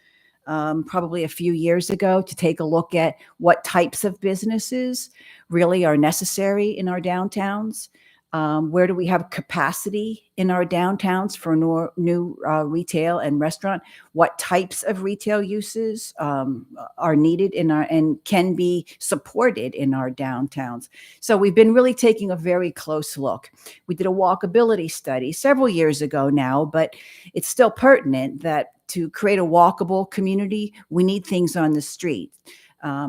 probably a few years ago to take a look at what types of businesses really are necessary in our downtowns. Where do we have capacity in our downtowns for new retail and restaurant? What types of retail uses are needed in our and can be supported in our downtowns? So we've been really taking a very close look. We did a walkability study several years ago now, but it's still pertinent that to create a walkable community, we need things on the street.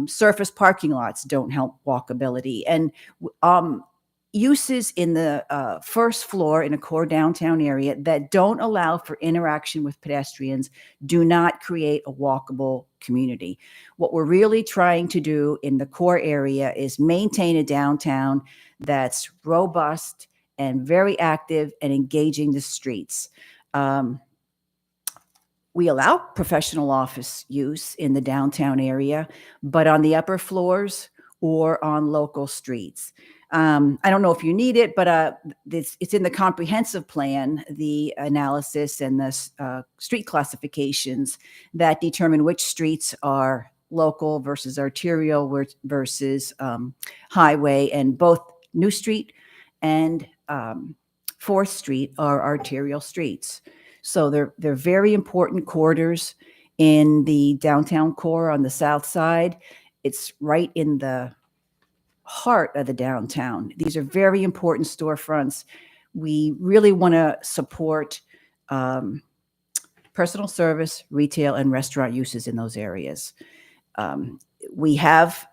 Surface parking lots don't help walkability, and uses in the first floor in a core downtown area that don't allow for interaction with pedestrians do not create a walkable community. What we're really trying to do in the core area is maintain a downtown that's robust and very active and engaging the streets. We allow professional office use in the downtown area, but on the upper floors or on local streets. I don't know if you need it, but it's in the comprehensive plan, the analysis and the street classifications that determine which streets are local versus arterial versus highway, and both New Street and 4th Street are arterial streets. So they're very important corridors in the downtown core on the south side. It's right in the heart of the downtown. These are very important storefronts. We really want to support personal service, retail, and restaurant uses in those areas. We have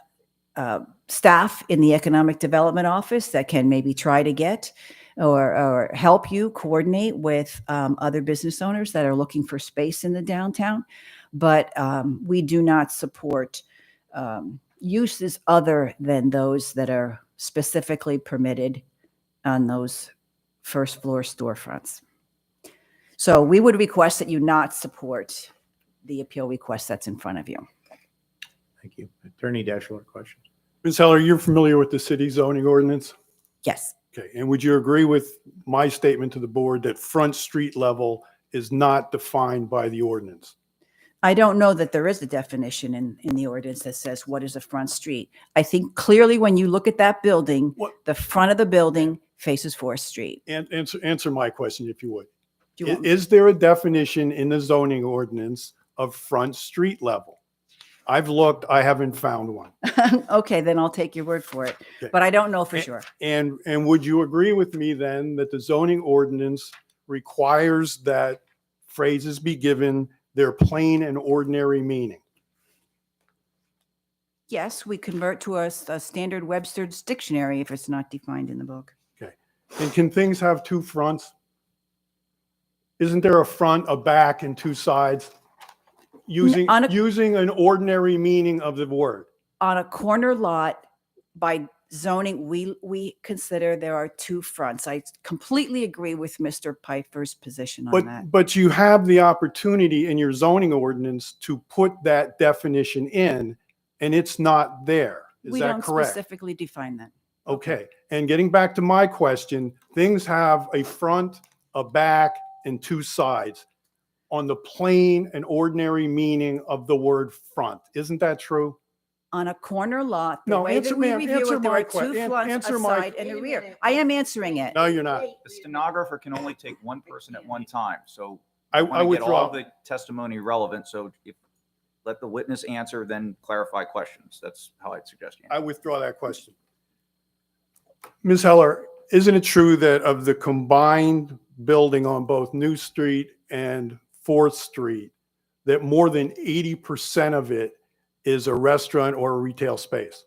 staff in the Economic Development Office that can maybe try to get or help you coordinate with other business owners that are looking for space in the downtown. But we do not support uses other than those that are specifically permitted on those first floor storefronts. So we would request that you not support the appeal request that's in front of you. Thank you. Attorney Deschler, questions? Ms. Heller, you're familiar with the city zoning ordinance? Yes. Okay, and would you agree with my statement to the board that front street level is not defined by the ordinance? I don't know that there is a definition in the ordinance that says what is a front street. I think clearly when you look at that building, the front of the building faces 4th Street. And answer my question, if you would. Do you want- Is there a definition in the zoning ordinance of front street level? I've looked, I haven't found one. Okay, then I'll take your word for it, Okay. but I don't know for sure. And would you agree with me then that the zoning ordinance requires that phrases be given their plain and ordinary meaning? Yes, we convert to a standard Webster's dictionary if it's not defined in the book. Okay. And can things have two fronts? Isn't there a front, a back, and two sides? Using an ordinary meaning of the word. On a corner lot, by zoning, we consider there are two fronts. I completely agree with Mr. Pfeiffer's position on that. But you have the opportunity in your zoning ordinance to put that definition in, and it's not there. Is We that don't correct? specifically define that. Okay. And getting back to my question, things have a front, a back, and two sides on the plain and ordinary meaning of the word front. Isn't that true? On a corner lot, the No, way answer that we me- review answer it, there my are two que- fronts, a answer my- side and a rear. I am answering it. No, you're not. The stenographer can only take one person at one time, so I wanna get all withdraw. of the testimony relevant, so if, let the witness answer, then clarify questions. That's how I'd suggest you. I withdraw that question. Ms. Heller, isn't it true that of the combined building on both New Street and 4th Street, that more than 80% of it is a restaurant or a retail space?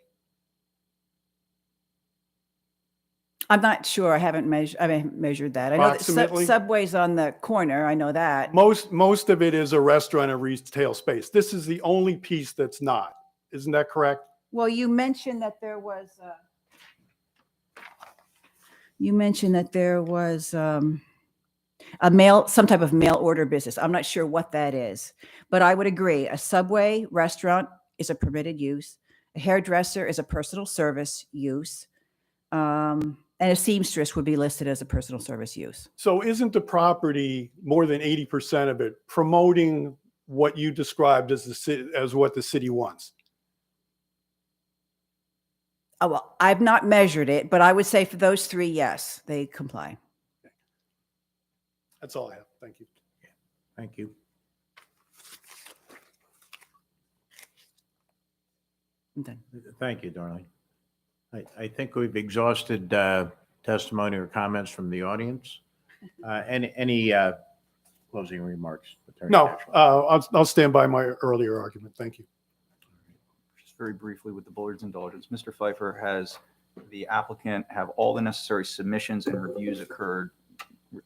I'm not sure. I haven't measured that. I know that Approximately? Subway's on the corner. I know that. Most of it is a restaurant and retail space. This is the only piece that's not. Isn't that correct? Well, you mentioned that there was some type of mail order business. I'm not sure what that is, but I would agree. A Subway restaurant is a permitted use. A hairdresser is a personal service use. And a seamstress would be listed as a personal service use. So isn't the property, more than 80% of it, promoting what you described as as what the city wants? Oh, well, I've not measured it, but I would say for those three, yes, they comply. That's all I have. Thank you. Thank you. I'm done. Thank you, Darlene. I think we've exhausted testimony or comments from the audience. Any closing remarks? Attorney No, Dashwood? I'll stand by my earlier argument. Thank you. Just very briefly, with the board's indulgence, Mr. Pfeiffer, has the applicant have all the necessary submissions and reviews occurred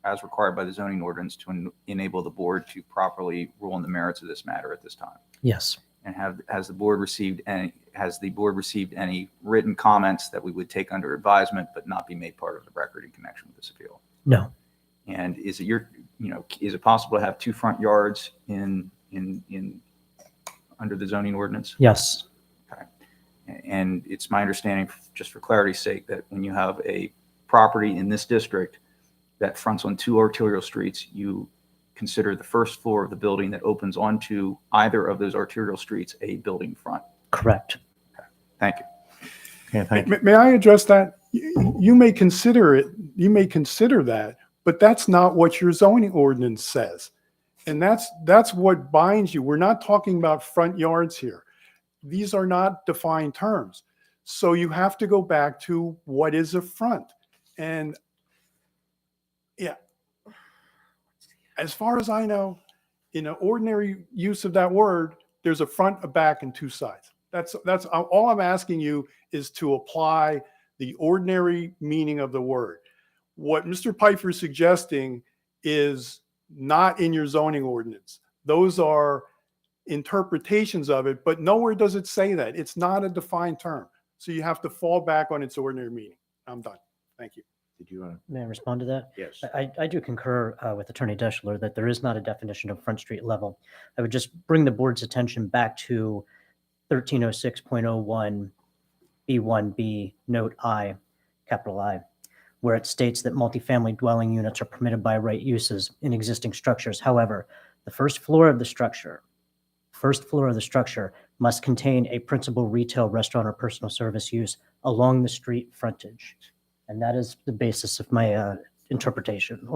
as required by the zoning ordinance to enable the board to properly rule on the merits of this matter at this time? Yes. And has the board received any written comments that we would take under advisement but not be made part of the record in connection with this appeal? No. And is it is it possible to have two front yards in under the zoning ordinance? Yes. Okay. And it's my understanding, just for clarity's sake, that when you have a property in this district that fronts on two arterial streets, you consider the first floor of the building that opens onto either of those arterial streets a building front. Correct. Okay. Thank you. Okay, thank you. May I address that? You may consider it, you may consider that, but that's not what your zoning ordinance says. And that's what binds you. We're not talking about front yards here. These are not defined terms. So you have to go back to what is a front. And yeah, as far as I know, in an ordinary use of that word, there's a front, a back, and two sides. That's all I'm asking you is to apply the ordinary meaning of the word. What Mr. Pfeiffer is suggesting is not in your zoning ordinance. Those are interpretations of it, but nowhere does it say that. It's not a defined term. So you have to fall back on its ordinary meaning. I'm done. Thank you. Did you want to? May I respond to that? Yes. I do concur with Attorney Deschler that there is not a definition of front street level. I would just bring the board's attention back to 1306.01 B1B note I, capital I, where it states that multifamily dwelling units are permitted by right uses in existing structures. However, the first floor of the structure must contain a principal retail, restaurant, or personal service use along the street frontage. And that is the basis of my interpretation.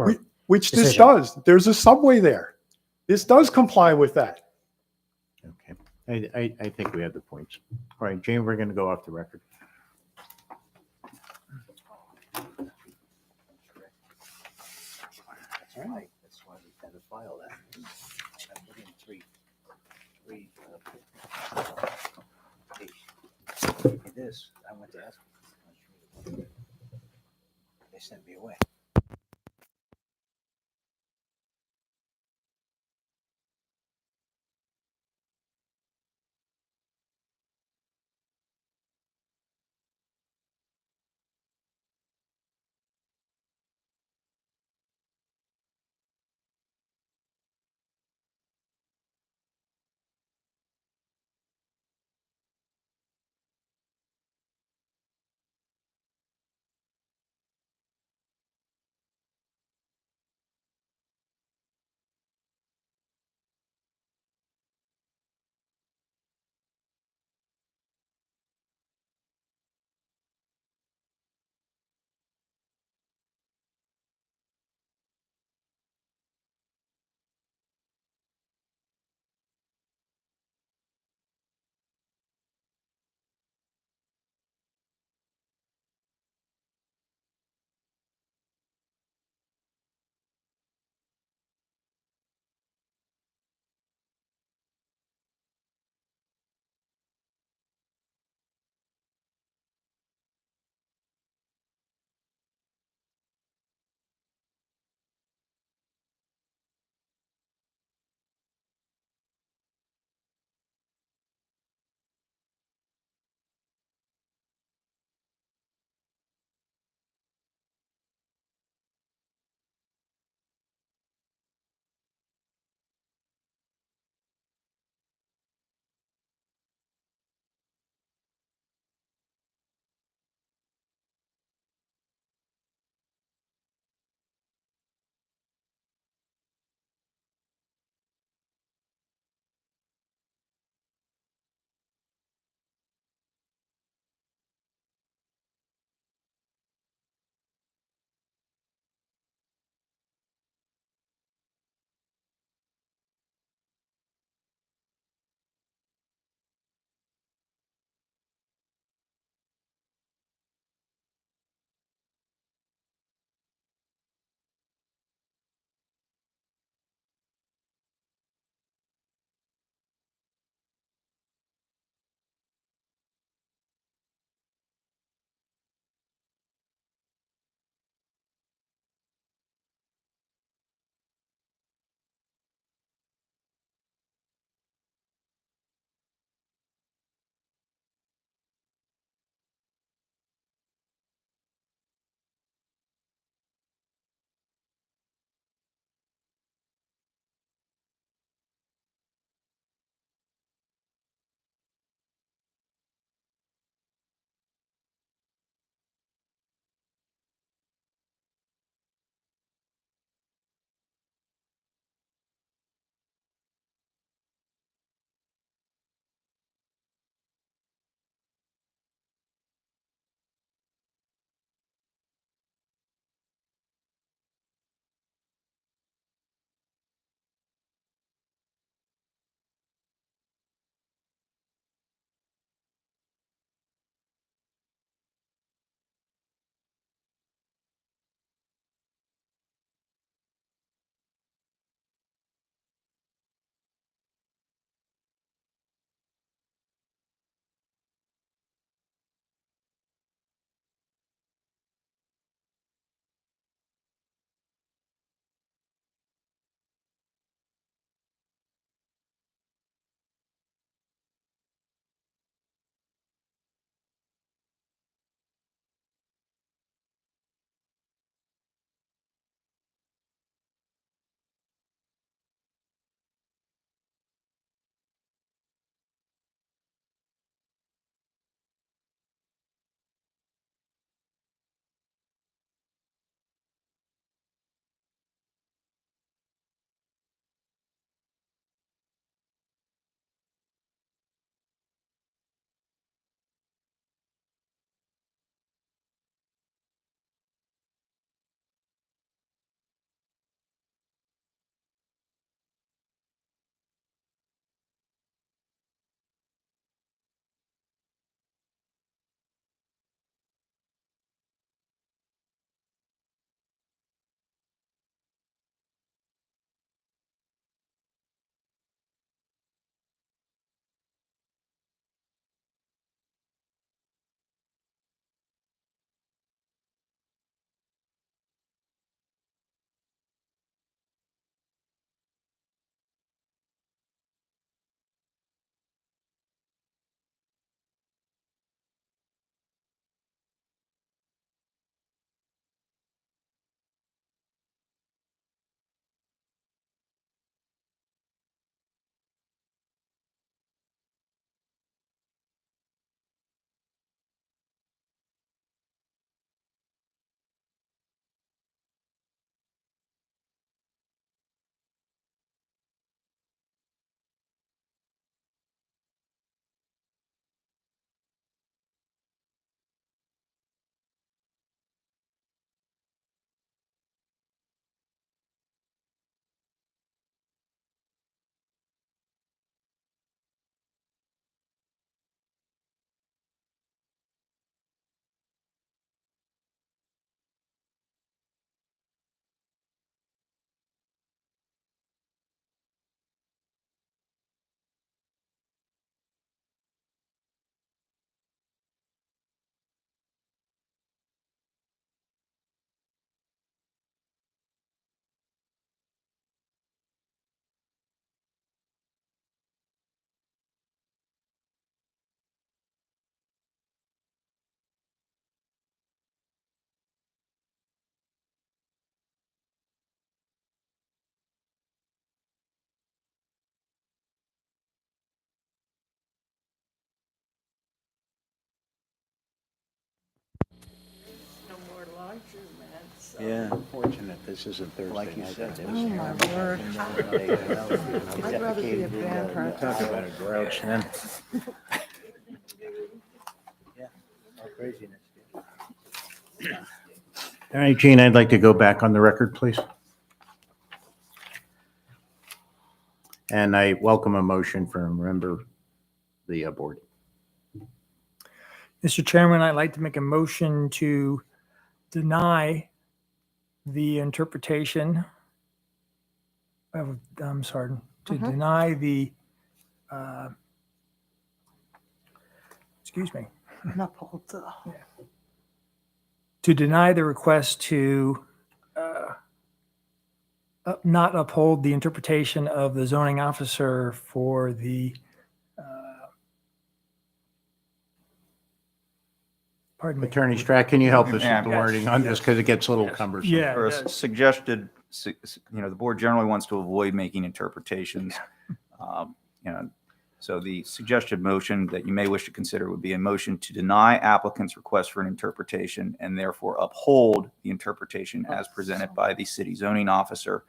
Which this decision. does. There's a subway there. This does comply with that. Okay. I think we have the points. All right, Jane, we're going to go off the record. That's why we had to file that. I put in three. This, I went to ask. They sent me away. Yeah. Unfortunate, this isn't Thursday. Like you night. said, That it is- Oh, my word. I'd rather be a band person. Talk about a grouch, then. All craziness. All right, Gene, I'd like to go back on the record, please. And I welcome a motion from a member of the board. Mr. Chairman, I'd like to make a motion to deny the interpretation of, I'm sorry, to Mhm. deny the, excuse me, Not pulled, to deny the request to not uphold the interpretation of the zoning officer for the, pardon me. Attorney Strack, can you help us with Yeah, the yes, wording on this, because it gets a little cumbersome? Yeah. Or a yes. suggested, the board generally wants to avoid making interpretations. So the suggested motion that you may wish to consider would be a motion to deny applicant's request for an interpretation and therefore uphold the interpretation as presented by the city zoning officer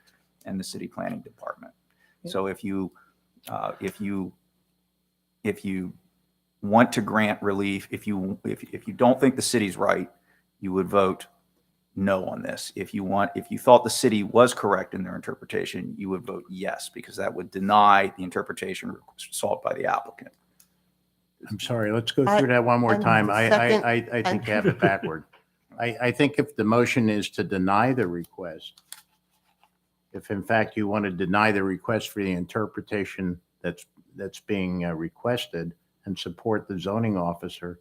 and the city planning department. So if you want to grant relief, if you don't think the city's right, you would vote no on this. If you thought the city was correct in their interpretation, you would vote yes, because that would deny the interpretation sought by the applicant. I'm sorry, let's go through that one more and time. second- I think you have it backward. I think if the motion is to deny the request, if in fact you want to deny the request for the interpretation that's being requested and support the zoning officer,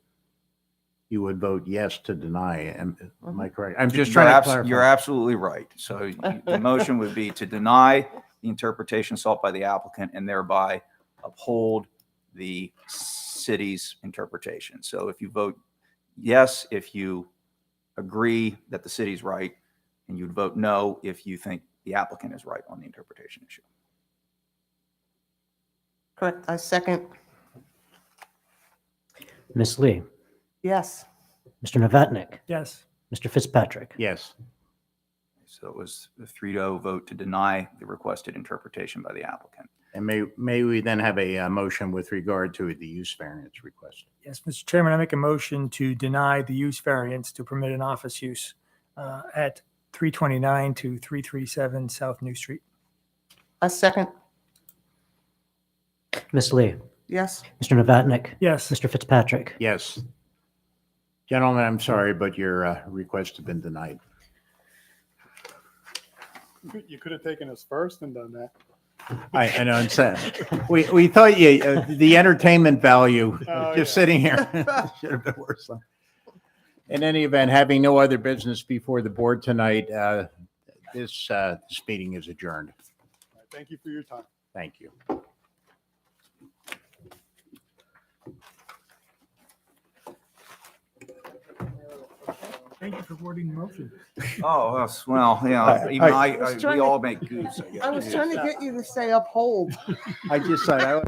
you would vote yes to deny. Am I correct? I'm just trying to clarify. You're absolutely right. So the motion would be to deny the interpretation sought by the applicant and thereby uphold the city's interpretation. So if you vote yes, if you agree that the city's right, and you'd vote no if you think the applicant is right on the interpretation issue. Correct. I second. Ms. Lee, Yes. Mr. Novatnik, Yes. Mr. Fitzpatrick. Yes. So it was a 3-0 vote to deny the requested interpretation by the applicant. And may we then have a motion with regard to the use variance request? Yes, Mr. Chairman, I make a motion to deny the use variance to permit an office use at 329 to 337 South New Street. I second. Ms. Lee, Yes. Mr. Novatnik, Yes. Mr. Fitzpatrick. Yes. Gentlemen, I'm sorry, but your request has been denied. You could have taken us first and done that. I know, it's, we thought the entertainment value, Oh, just yeah. sitting here, should have been worse. In any event, having no other business before the board tonight, this meeting is adjourned. Thank you for your time. Thank you. Thank you for wording the motion. Oh, well, yeah, even I we all make goofs, I guess. I was trying to get you to say uphold. I just said,